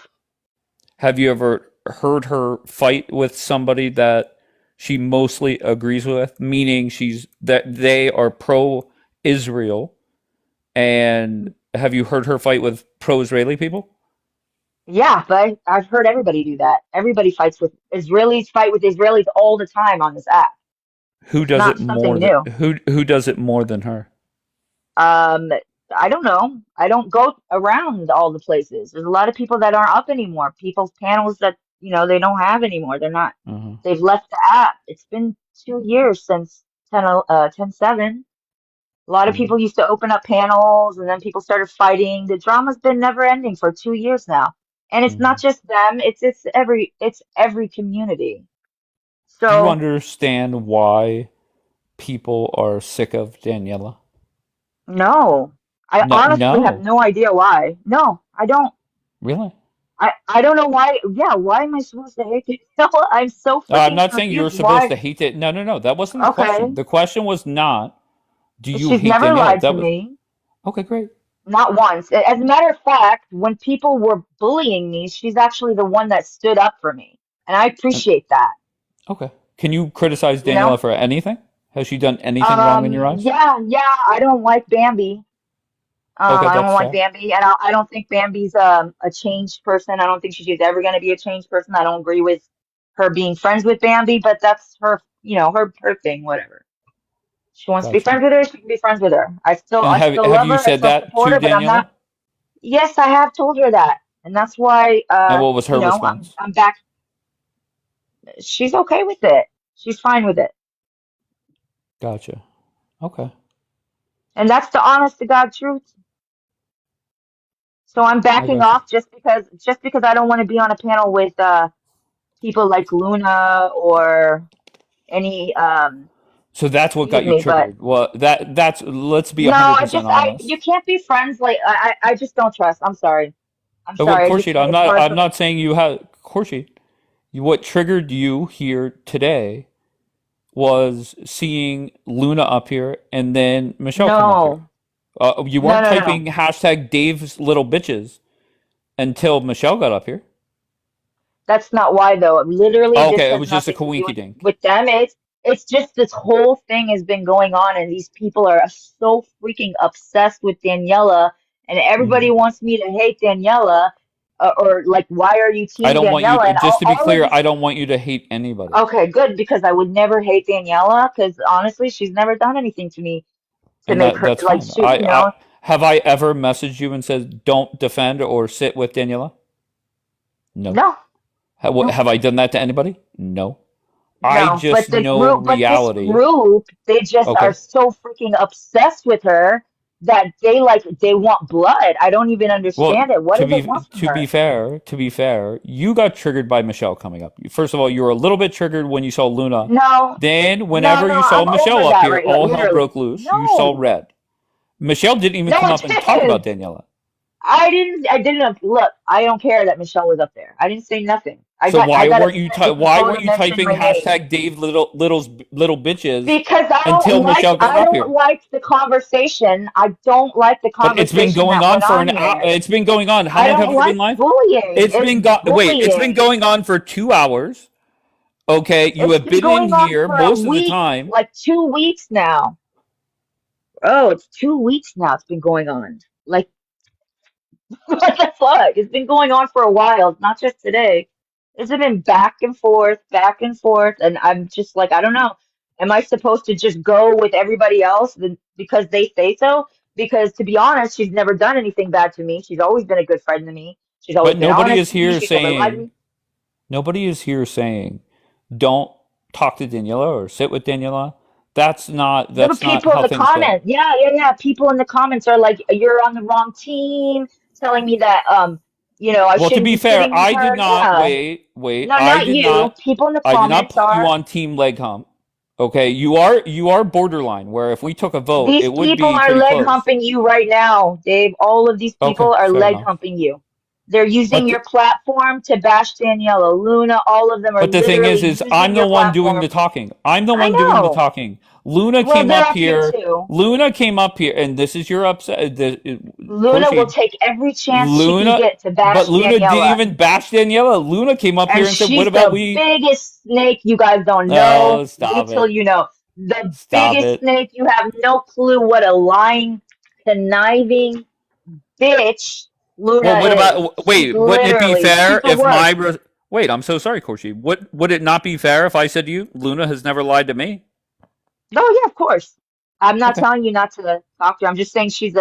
Have you ever heard her fight with somebody that she mostly agrees with, meaning she's that they are pro Israel, and have you heard her fight with pro Israeli people? Yeah, but I've heard everybody do that. Everybody fights with Israelis fight with Israelis all the time on this app. Who It's does not it something more than new. who does it more than her? Um, I don't know. I don't go around all the places. There's a lot of people that aren't up anymore. People's panels that, they don't have anymore. They're not, Uh-huh. they've left the app. It's been 2 years since 10/7. A lot of Mhm. people used to open up panels and then people started fighting. The drama's been never ending for 2 years now. And it's not Mhm. just them, it's every community. Do you So understand why people are sick of Daniela? no. I No, honestly have no, no idea why. No, I don't. really. I don't know why. Yeah, why am I supposed to hate Daniela? I'm so I'm freaking not saying you're confused. supposed Why? to hate it. No, no, no. That wasn't the question. Okay. The question was not, do you She's hate never Daniela? lied to That was me. okay. Great. Not once. As a matter of fact, when people were bullying me, she's actually the one that stood up for me. And I And- appreciate that, Okay. Can you criticize you know? Daniela for anything? Has she done anything wrong in your eyes? Yeah, I don't like Bambi. Okay, I don't that's like fair. Bambi, and I don't think Bambi's a changed person. I don't think she's ever going to be a changed person. I don't agree with her being friends with Bambi, but that's her, her thing, whatever. She wants to be Gotcha. friends with her, she can be friends with her. I still And I still have love you her, I said still that support to her, but I'm Daniela? not. Yes, I have told her that, and that's why And what was her response? I'm back. She's okay with it. She's fine with it. Gotcha. Okay. And that's the honest to God truth. So I'm I backing gotcha. off just because I don't want to be on a panel with people like Luna or any So that's what excuse got you me, but triggered. Well, that's let's be no, 100% you honest. can't be friends like I just don't trust. I'm sorry. I'm Oh, well, sorry. I just Khurshid, can't. It's hard I'm for me. not saying you have Khurshid. What triggered you here today was seeing Luna up here and then Michelle come up here. No. You No, weren't no, no, no. typing hashtag Dave's little bitches until Michelle got up here. That's not why though. Literally, Oh, this okay, it has was just a nothing to do coinky with dink. them. It's just this whole thing has been going on, and these people are so freaking obsessed with Daniela, and everybody Hmm. wants me to hate Daniela, or like, why are you I team don't want you Daniela? to, And just to be all of clear, these. I don't want you to hate anybody. Okay, good, because I would never hate Daniela, because honestly, she's never done anything to me to And make her that's like fine. she, Have I ever messaged you and said don't defend or sit with Daniela? No. no, no. Have I done that to anybody? No. I No, just know but this reality. group, they just are Okay. so freaking obsessed with her that they want blood. I don't even Well, understand it. What do they want from her? to be fair, you got triggered by Michelle coming up. First of all, you were a little bit triggered when you saw Luna. No, Then, no, whenever no, you saw I'm over Michelle up that here, right all hell literally. broke loose. You saw No, red. Michelle didn't even no, come I up and talk about didn't. Daniela. I didn't look. I don't care that Michelle was up there. I didn't say nothing. So I why got weren't you upset because why weren't Rhoda you mentioned typing my name. hashtag Dave little bitches Because until Michelle got I up don't here? like the conversation. I don't like the But it's been conversation going that on went for an on hour. here. It's been going on. How I long have don't you been like live? bullying. It's Wait, it's been bullying. going on for 2 hours. Okay, you It's have been been in going on here for a most of the week, time. like 2 weeks now. Oh, it's 2 weeks now. It's been going on. Like, what the fuck? It's been going on for a while. It's not just today. It's been back and forth, and I'm just like, I don't know. Am I supposed to just go with everybody else because they say so? Because to be honest, she's never done anything bad to me. She's always been a good friend to me. She's always But been honest to me. She's never lied to me. nobody is here saying don't talk to Daniela or sit with Daniela. That's not Yeah, but that's not people in how the things go. comments, yeah. People in the comments are like, "You're on the wrong team," telling me that I Well, to shouldn't be be fair, sitting with I did her. not Yeah, wait. no, not you. People in the I did not comments put you are. on team leg hump. Okay, you are borderline where if we took a vote, These it would people be are pretty leg close. humping you right now, Dave. All of these Okay, people are fair leg enough. humping you. They're using But your platform to bash Daniela Luna. All of them are But the thing literally is I'm using the your one doing the platform. talking. I'm the I one doing the know. talking. Luna Well, came they're up up here here. too. And this is your upset. Luna will Corshi, take every chance she can Luna, get to but bash Luna didn't Daniela. even bash Daniela. Luna came up And here and said, "What she's about the we?" biggest snake you guys don't know. Oh, Wait stop till it! you know. The Stop biggest it! snake. You have no clue what a lying, conniving bitch Well, Luna what is. about? She's Wait, wouldn't it be she's fair the if worst. Wait, I'm so sorry, Corshi. Would it not be fair if I said to you, Luna has never lied to me? Oh yeah, of course. I'm not Okay. telling you not to talk to her. I'm just saying she's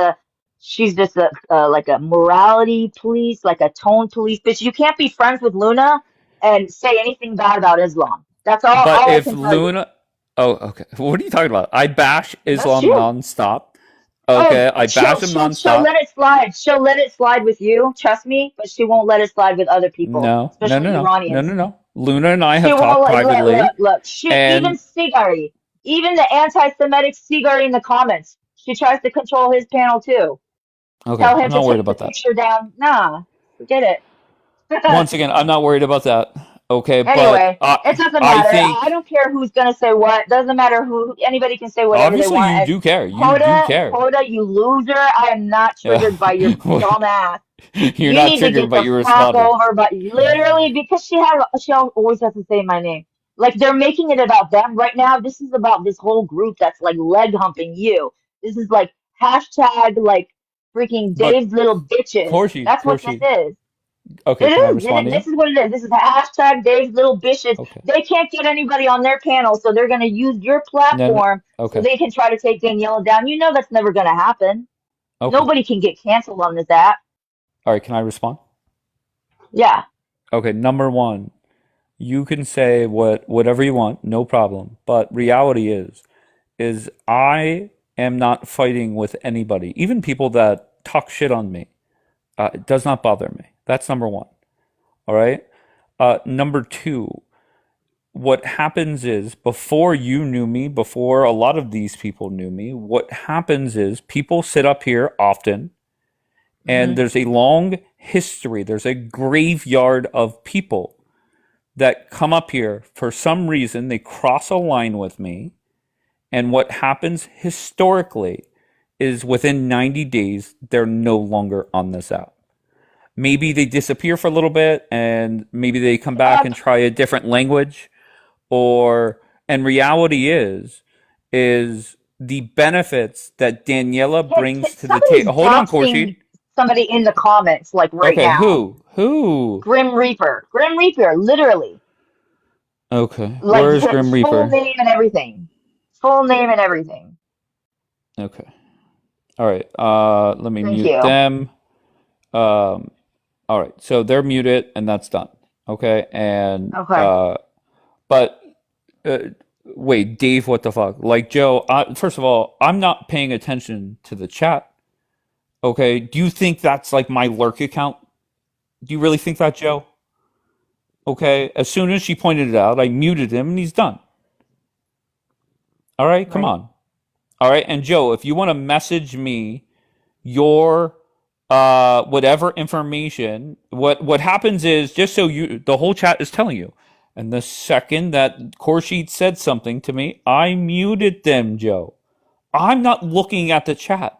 just a like a morality police, like a tone police bitch. You can't be friends with Luna and say anything bad about Islam. That's But all I if can tell you. Luna, oh, okay. What are you talking about? I bash That's Islam true. nonstop. Oh, Okay, I bash him she'll nonstop. let it slide. She'll let it slide with you, trust me, but she won't let it slide with other people, No, no, no, especially no, no, no, Iranians. no. Luna and I She have won't talked look, privately, look. She even and Sigari, even the anti-Semitic Sigari in the comments, she tries to control his panel too. okay, Tell him I'm to not worried take the about that. picture down. Nah, forget it. Once again, I'm not worried about that. Okay, but Anyway, it doesn't I matter. I think don't care who's gonna say what. Doesn't matter who. Anybody can say whatever they obviously want. you And do care. You do care. Hoda, you loser. I am not Yeah. triggered by your dumb ass. You're You not need to triggered, get but the you fuck responded. over. But literally, because she always has to say my name. Like they're making it about them right now. This is about this whole group that's like leg humping you. This is like hashtag like freaking But Dave's little bitches. That's what this Corshi. is. Okay, It can I is. respond to you? This is what it is. This is hashtag Dave's little bitches. Okay. They can't get anybody on their panel, so they're going to use your No, no. platform so Okay. they can try to take Daniela down. You know that's never going to happen. Okay. Nobody can get canceled on this app. All right, can I respond? Yeah. Okay, number one, you can say whatever you want, no problem. But reality is I am not fighting with anybody, even people that talk shit on me. It does not bother me. That's number one. All right. Number two, what happens is before you knew me, before a lot of these people knew me, what happens is people sit up here often, and Hmm. there's a long history. There's a graveyard of people that come up here for some reason. They cross a line with me. And what happens historically is within 90 days, they're no longer on this app. Maybe they disappear for a little bit and maybe they come back and try a different language. And reality is the benefits that Daniela brings to the Somebody's table. Hold on, doxing Corshi. somebody in the comments, like right Okay, now. Who? Grim Reaper. Grim Reaper, literally. Okay, Like where is Grim full Reaper? name and everything. Full name and everything. Okay, all right. Let me Thank mute you. them. Um, all right, so they're muted, and that's done. Okay, and Okay. but uh, wait, Dave, what the fuck? Like Joe, first of all, I'm not paying attention to the chat. Okay, do you think that's like my lurk account? Do you really think that, Joe? Okay, as soon as she pointed it out, I muted him, and he's done. All right, come Right. on. All right, and Joe, if you want to message me your whatever information, what happens is just so the whole chat is telling you. And the second that Khorshid said something to me, I muted them, Joe. I'm not looking at the chat.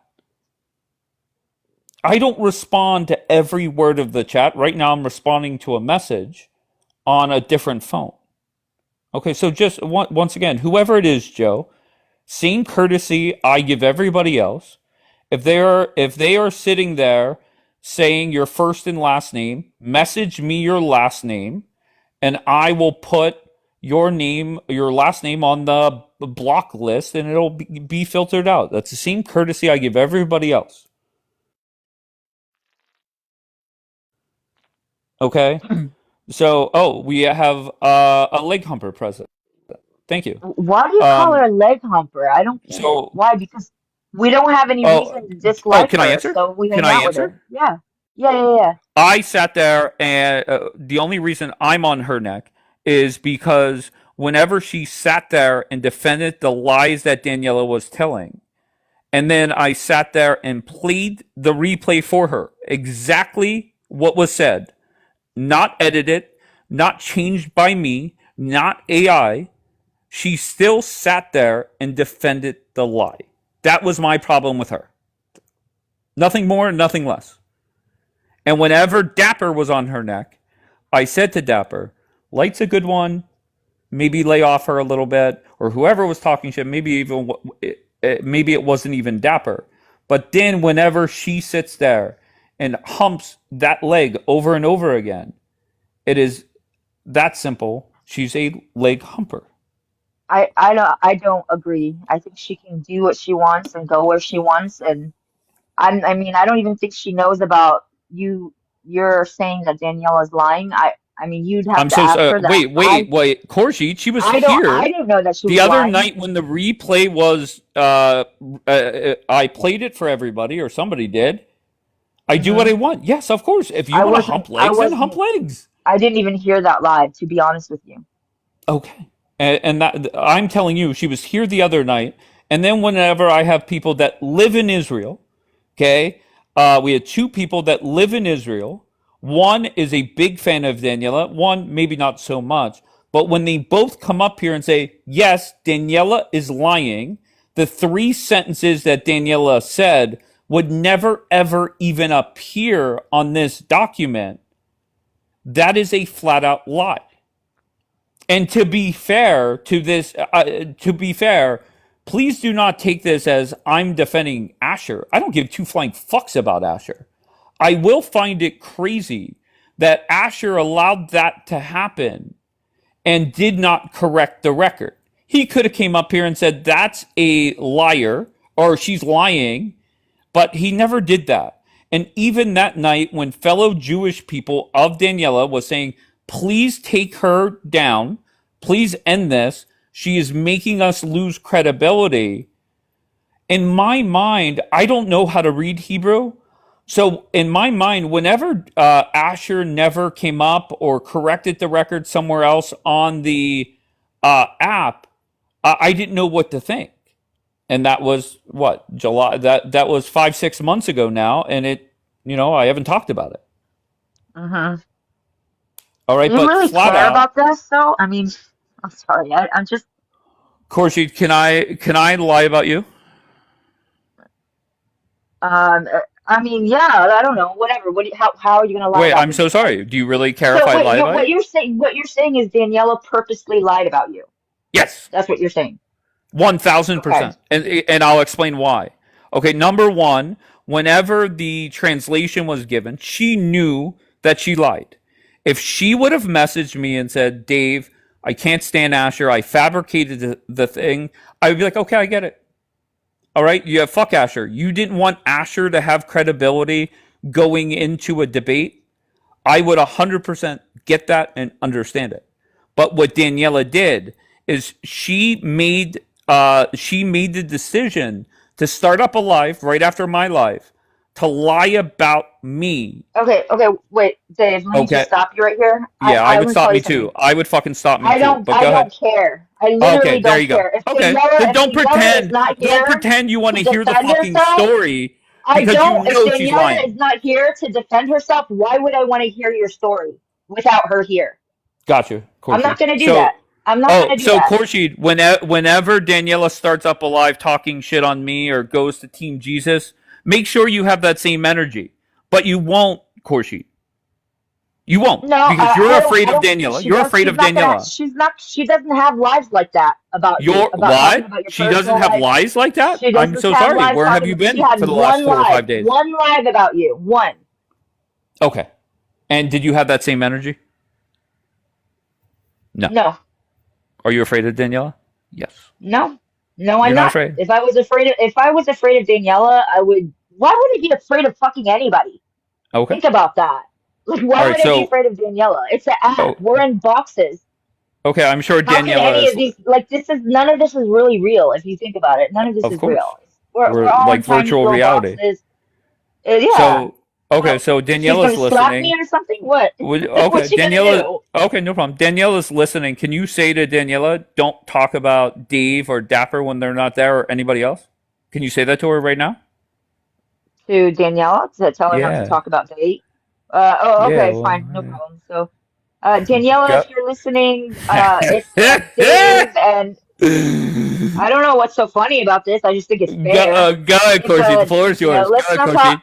I don't respond to every word of the chat. Right now I'm responding to a message on a different phone. Okay, so just once again, whoever it is, Joe, same courtesy I give everybody else. If they are sitting there saying your first and last name, message me your last name, and I will put your last name on the block list, and it'll be filtered out. That's the same courtesy I give everybody else. Okay? So, we have a leg humper present. Thank you. Why do you call her a leg humper? I don't get it. So, Why? Because we don't have any reason to dislike can I her, answer? so we Can hang I out with answer? her. Yeah. Yeah. I sat there, and the only reason I'm on her neck is because whenever she sat there and defended the lies that Daniela was telling, and then I sat there and played the replay for her, exactly what was said, not edited, not changed by me, not AI, she still sat there and defended the lie. That was my problem with her. Nothing more, nothing less. And whenever Dapper was on her neck, I said to Dapper, light's a good one, maybe lay off her a little bit, or whoever was talking shit, maybe it wasn't even Dapper. But then whenever she sits there and humps that leg over and over again, it is that simple. She's a leg humper. I don't agree. I think she can do what she wants and go where she wants, and I mean, I don't even think she knows about you. You're saying that Danielle is lying. I mean, you'd have I'm to so ask her that. wait. Khorshid, she was I here didn't know that she the was other lying. night when the replay was. I played it for everybody, or somebody did. I do what I want. Yes, of course. If you want to hump legs, then hump legs. I didn't even hear that live, to be honest with you. Okay. And that I'm telling you, she was here the other night. And then whenever I have people that live in Israel, okay, we had two people that live in Israel. One is a big fan of Daniela. One, maybe not so much. But when they both come up here and say, yes, Daniela is lying, the three sentences that Daniela said would never, ever even appear on this document. That is a flat out lie. And to be fair to this, please do not take this as I'm defending Asher. I don't give two flying fucks about Asher. I will find it crazy that Asher allowed that to happen and did not correct the record. He could have came up here and said that's a liar or she's lying, but he never did that. And even that night when fellow Jewish people of Daniela was saying, please take her down, please end this, she is making us lose credibility. In my mind, I don't know how to read Hebrew. So in my mind, whenever Asher never came up or corrected the record somewhere else on the app, I didn't know what to think. And that was what, July, that was 5-6 months ago now, and I haven't talked about it. All right, Do you but really flat care out, about this, though? I mean, I'm sorry. I'm just. Khorshid, can I lie about you? I mean, yeah. I don't know. Whatever. How are you gonna lie Wait, about I'm me? so sorry. Do you really care So if I wait, lie about you? what you're saying is Daniela purposely lied about you. Yes. That's what you're saying. 1000%. And I'll explain why. Okay, number one, whenever the translation was given, she knew that she lied. If she would have messaged me and said, Dave, I can't stand Asher, I fabricated the thing, I would be like, okay, I get it. All right, yeah, fuck Asher. You didn't want Asher to have credibility going into a debate. I would 100% get that and understand it. But what Daniela did is she made the decision to start up a live right after my live to lie about me. Okay, wait, Dave, let me just stop you right here. Yeah, I would want to stop tell me you something. too. I would fucking stop me I too. don't But go ahead. care. I Okay, literally there don't you go. care. If Okay, Daniela, then if don't Daniela is pretend. not here Don't pretend you want to hear the defend fucking herself, story I because don't. you If know she's Daniela lying. is not here to defend herself, why would I want to hear your story without her here? Gotcha, I'm not Khorshid. going to do So, that. I'm not going to do that. Khorshid, whenever Daniela starts up a live talking shit on me or goes to Team Jesus, make sure you have that same energy. But you won't, Khorshid. You won't, No, because you're I afraid of don't think Daniela. she You're does. afraid She's of not gonna. Daniela. She's not. She doesn't have lives like that about you. Your About talking about what? your She doesn't personal have life. lies like that? She I'm doesn't so have sorry. lives Where have talking. you She been had for the last 4 or 5 days? one live about you. One. Okay. And did you have that same energy? No. No. Are you afraid of Daniela? Yes. No, no, I'm You're not not. afraid. If I was afraid of Daniela, I would. Why would I be afraid of fucking anybody? Okay. Think about that. Like, why All right. would I be So, afraid of Daniela? It's an app. oh, We're in boxes. okay. I'm sure How can Daniela any of is, these like this is none of this is really real if you think about it. None of this of is course. real. We're We're all like in tiny virtual little reality. boxes. Yeah. So, okay. Well, So she's Daniela's gonna slap me listening. or something? What? Okay. What's she gonna Daniela. do? Okay. No problem. Daniela's listening. Can you say to Daniela, don't talk about Dave or Dapper when they're not there or anybody else? Can you say that to her right now? To Daniela to tell her not to Yeah. talk about date. Oh, Yeah. okay, Well, fine, no problem. So, Daniela, go. if you're listening, if Dave and I don't know what's so funny about this. I just think it's fair. Go ahead, If Koshi. The floor is yours. Go let's ahead, not talk Koshi.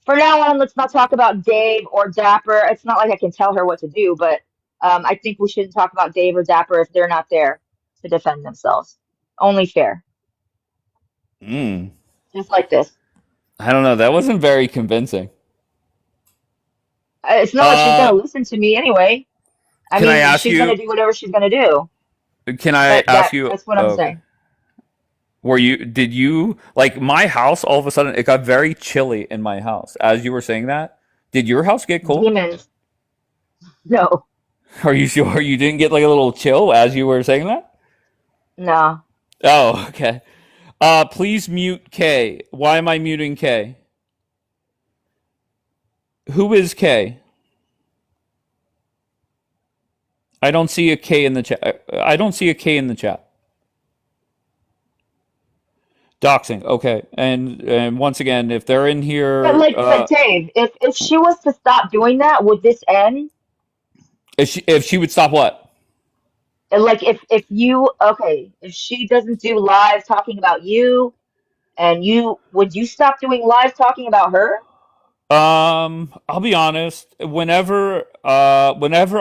for now on. Let's not talk about Dave or Dapper. It's not like I can tell her what to do, but I think we shouldn't talk about Dave or Dapper if they're not there to defend themselves. Only fair, Mm. just like this. I don't know. That wasn't very convincing. It's not like she's Uh, gonna listen to me anyway. I can I mean, ask she's gonna you? do whatever she's gonna do. Can I But ask you? that's what I'm Oh, okay. saying. Did you, like my house, all of a sudden, it got very chilly in my house as you were saying that? Did your house get cold? Demons. No, Are you sure you didn't get like a little chill as you were saying that? no. Oh, okay. Please mute K. Why am I muting K? Who is K? I don't see a K in the chat. I don't see a K in the chat. Doxing. Okay. And once again, if they're in here, But Dave, if she was to stop doing that, would this end? if she would stop what? And like if you okay, if she doesn't do live talking about you and you would you stop doing live talking about her? I'll be honest. Whenever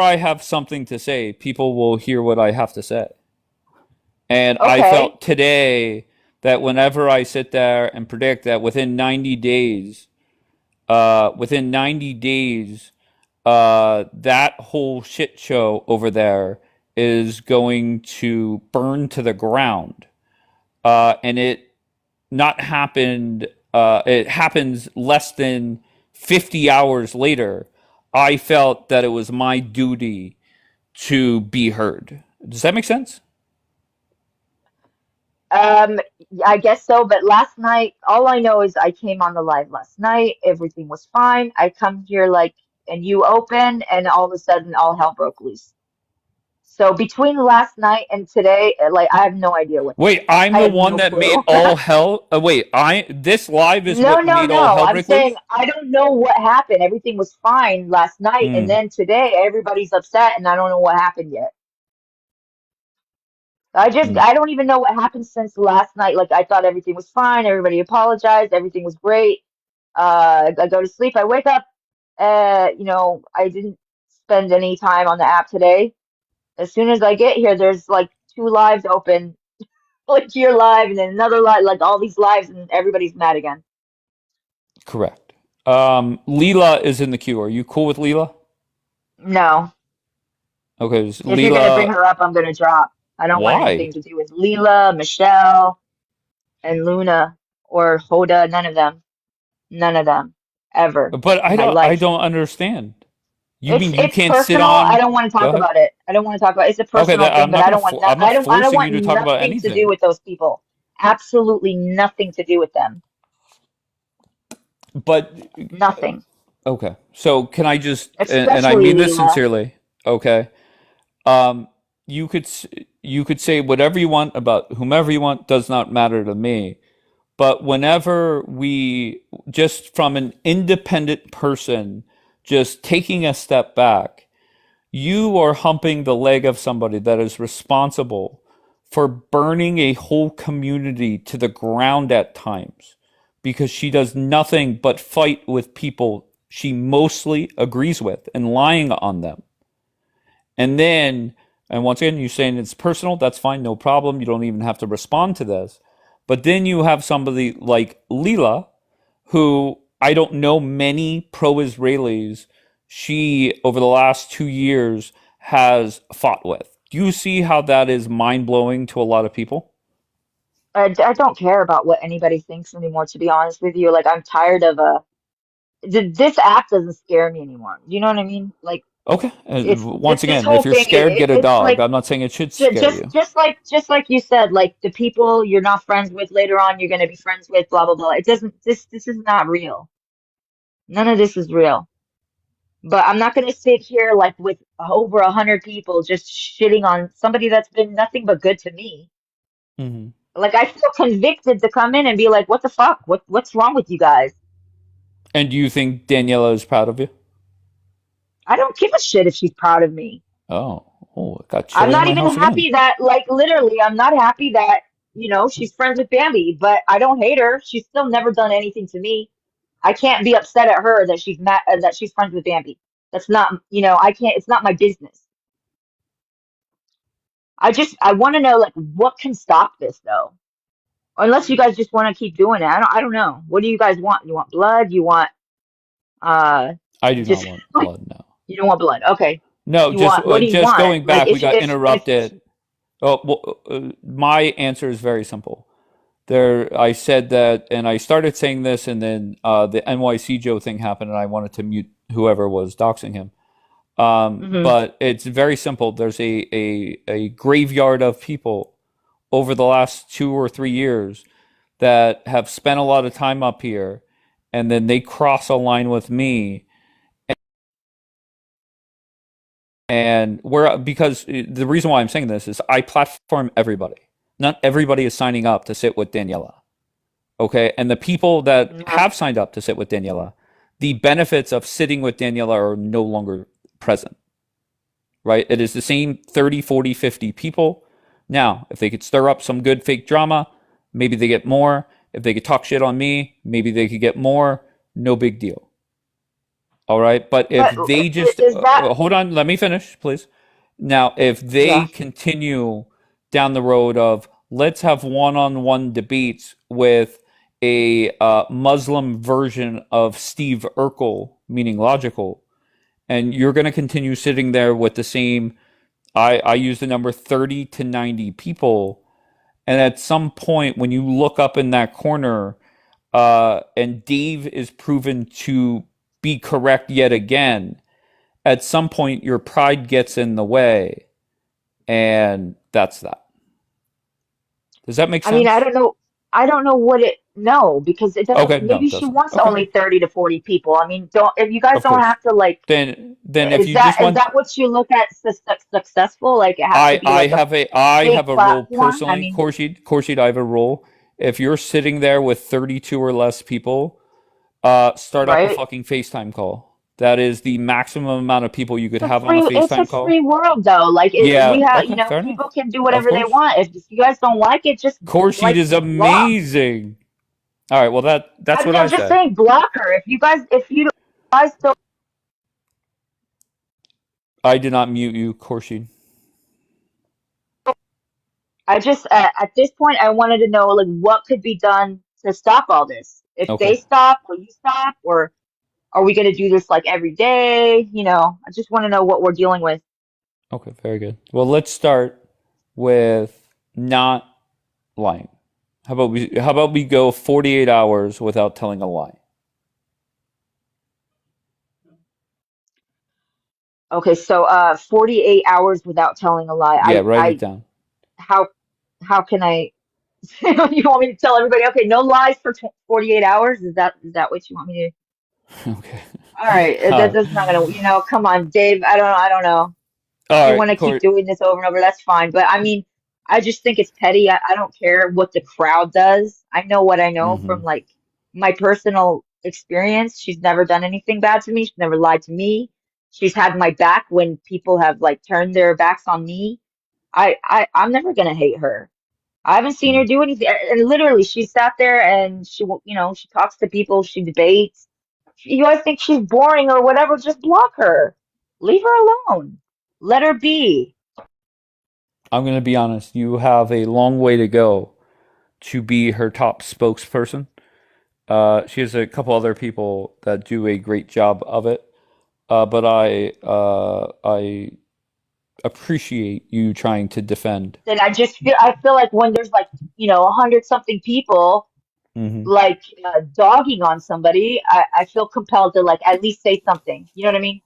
I have something to say, people will hear what I have to say. And I Okay. felt today that whenever I sit there and predict that within 90 days, that whole shit show over there is going to burn to the ground. And it happens less than 50 hours later. I felt that it was my duty to be heard. Does that make sense? Um, I guess so, but last night, all I know is I came on the live last night. Everything was fine. I come here like, and you open, and all of a sudden, all hell broke loose. So between last night and today, like, I have no idea what Wait, happened. I'm I the have one no that made clue. all hell. Wait, this live is No, what no, made all no. hell I'm break saying loose. I don't know what happened. Everything was fine last night, and Hmm. then today, everybody's upset, and I don't know what happened yet. Hmm. I don't even know what happened since last night. Like, I thought everything was fine. Everybody apologized. Everything was great. I go to sleep. I wake up. I didn't spend any time on the app today. As soon as I get here, there's like two lives open, like your live and then another live, like all these lives, and everybody's mad again. Correct. Leela is in the queue. Are you cool with Leela? No, Okay, if you're gonna bring Leela. her up, I'm gonna drop. I don't want Why? anything to do with Leela, Michelle, and Luna or Hoda. None of them. None of them. Ever But in I my don't. I life. don't understand. You mean you It's can't sit personal. I on? don't want to Go talk ahead. about it. I don't want to talk about it. It's a Okay, personal thing, I'm but not gonna. I'm not I don't forcing you want to talk about nothing to do anything. with those people. Absolutely nothing to do with them. But Nothing. okay. So can I just? And I Especially mean this Leela. sincerely. Okay. Um, you could say whatever you want about whomever you want, does not matter to me. But whenever we, just from an independent person, just taking a step back, you are humping the leg of somebody that is responsible for burning a whole community to the ground at times because she does nothing but fight with people she mostly agrees with and lying on them. And then, and once again, you're saying it's personal, that's fine, no problem. You don't even have to respond to this. But then you have somebody like Leela, who I don't know many pro Israelis she, over the last 2 years, has fought with. Do you see how that is mind-blowing to a lot of people? I don't care about what anybody thinks anymore, to be honest with you. Like, I'm tired of this app doesn't scare me anymore. You know what I mean? Like, Okay. it's Once this again, if whole you're thing. scared, get a It's dog. like I'm not saying it should scare you. just like you said, like the people you're not friends with later on, you're gonna be friends with, blah blah blah. It doesn't. This is not real. None of this is real. But I'm not gonna sit here like with over 100 people just shitting on somebody that's been nothing but good to me. Hmm. Like I feel convicted to come in and be like, what the fuck? What's wrong with you guys? And do you think Daniela is proud of you? I don't give a shit if she's proud of me. Oh, it got I'm chilly in not my even house again. happy that, like, literally, I'm not happy that, she's friends with Bambi, but I don't hate her. She's still never done anything to me. I can't be upset at her that she's mad, that she's friends with Bambi. That's not, I can't, it's not my business. I want to know, like, what can stop this, though? Unless you guys just want to keep doing it. I don't know. What do you guys want? You want blood? You want, uh, I do not just, want like, blood, no. you don't want blood. Okay. No, What do you just want? going Like, back, we got if interrupted. Oh, well, my answer is very simple. I said that, and I started saying this, and then the NYC Joe thing happened, and I wanted to mute whoever was doxing him. Mhm. But it's very simple. There's a graveyard of people over the last 2 or 3 years that have spent a lot of time up here, and then they cross a line with me, and because the reason why I'm saying this is I platform everybody. Not everybody is signing up to sit with Daniela. Okay, and the people that Yeah. have signed up to sit with Daniela, the benefits of sitting with Daniela are no longer present. Right? It is the same 30, 40, 50 people. Now, if they could stir up some good fake drama, maybe they get more. If they could talk shit on me, maybe they could get more. No big deal. All right. But if But they just is that, hold on, let me finish, please. Now, if they yeah. continue down the road of let's have one-on-one debates with a Muslim version of Steve Urkel, meaning logical, and you're going to continue sitting there with the same, I use the number 30 to 90 people, and at some point when you look up in that corner, and Dave is proven to be correct yet again, at some point your pride gets in the way, and that's that. Does that make I mean, I sense? don't know. I don't know what it, no, because it doesn't, Okay, no, maybe it she doesn't. wants Okay, only 30 to 40 people. I mean, if you guys of don't course. have to, like, Then if you just is want, that what you look at successful? Like, it has to be like a I big have a rule platform? I personally. mean, Khurshid, I have a rule. If you're sitting there with 32 or less people, start up a right? fucking FaceTime call. That is the maximum amount of people you could have on a It's a FaceTime free call. world though. Like, we Yeah, have, okay, fair enough. people can do Of whatever they course. want. If you guys don't like it, just, Khurshid like, is block. amazing. All right, well that's I what mean, I I'm just say. saying, block her. If you guys don't, I did not mute you, Khurshid. I just at this point I wanted to know, like, what could be done to stop all this. If Okay. they stop, will you stop, or are we going to do this like every day? I just want to know what we're dealing with. Okay, very good. Well, let's start with not lying. How about we go 48 hours without telling a lie? Okay, so 48 hours without telling a lie. Yeah, write it down. How how can I? You want me to tell everybody? Okay, no lies for 48 hours. Is that what you want me to? Okay. All right, All that's not gonna. Come on, Dave. I don't know. If you right, want to keep Court. doing this over and over, that's fine. But I mean, I just think it's petty. I don't care what the crowd does. I know what I know from, Mm-hmm. like, my personal experience. She's never done anything bad to me. She's never lied to me. She's had my back when people have, like, turned their backs on me. I'm never gonna hate her. I haven't seen her Mm. do anything. And literally, she sat there and she talks to people, she debates. You guys think she's boring or whatever, just block her. Leave her alone. Let her be. I'm gonna be honest. You have a long way to go to be her top spokesperson. She has a couple other people that do a great job of it. But appreciate you trying to defend. Then I feel like when there's like, 100 something people Hmm. like dogging on somebody, I feel compelled to like at least say something. You know what I mean?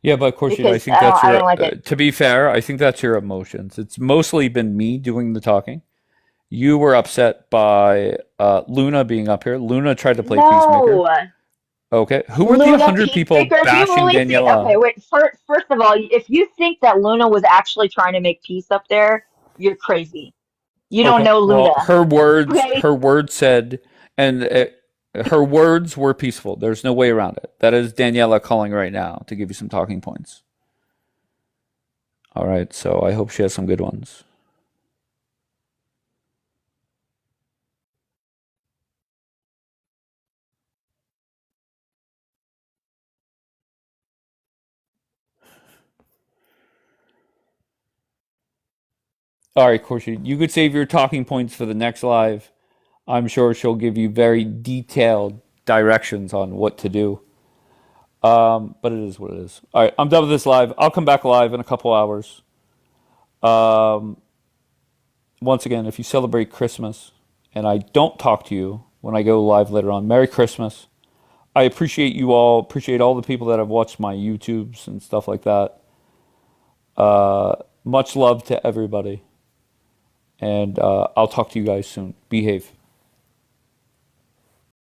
Yeah, but of course, I Because think that's I your. don't like it. To be fair, I think that's your emotions. It's mostly been me doing the talking. You were upset by Luna being up here. Luna tried to play peacemaker. No. Okay, who were the Luna 100 people Peacemaker, if you bashing really think, okay, Daniela? wait, first of all, if you think that Luna was actually trying to make peace up there, you're crazy. You don't Okay, know well, Luna, okay? her words said, and her words were peaceful. There's no way around it. That is Daniela calling right now to give you some talking points. All right, so I hope she has some good ones. All right, Corshi, you could save your talking points for the next live. I'm sure she'll give you very detailed directions on what to do. But it is what it is. All right, I'm done with this live. I'll come back live in a couple hours. Um, Once again, if you celebrate Christmas and I don't talk to you when I go live later on, Merry Christmas. I appreciate you all. Appreciate all the people that have watched my YouTubes and stuff like that. Much love to everybody. And I'll talk to you guys soon. Behave.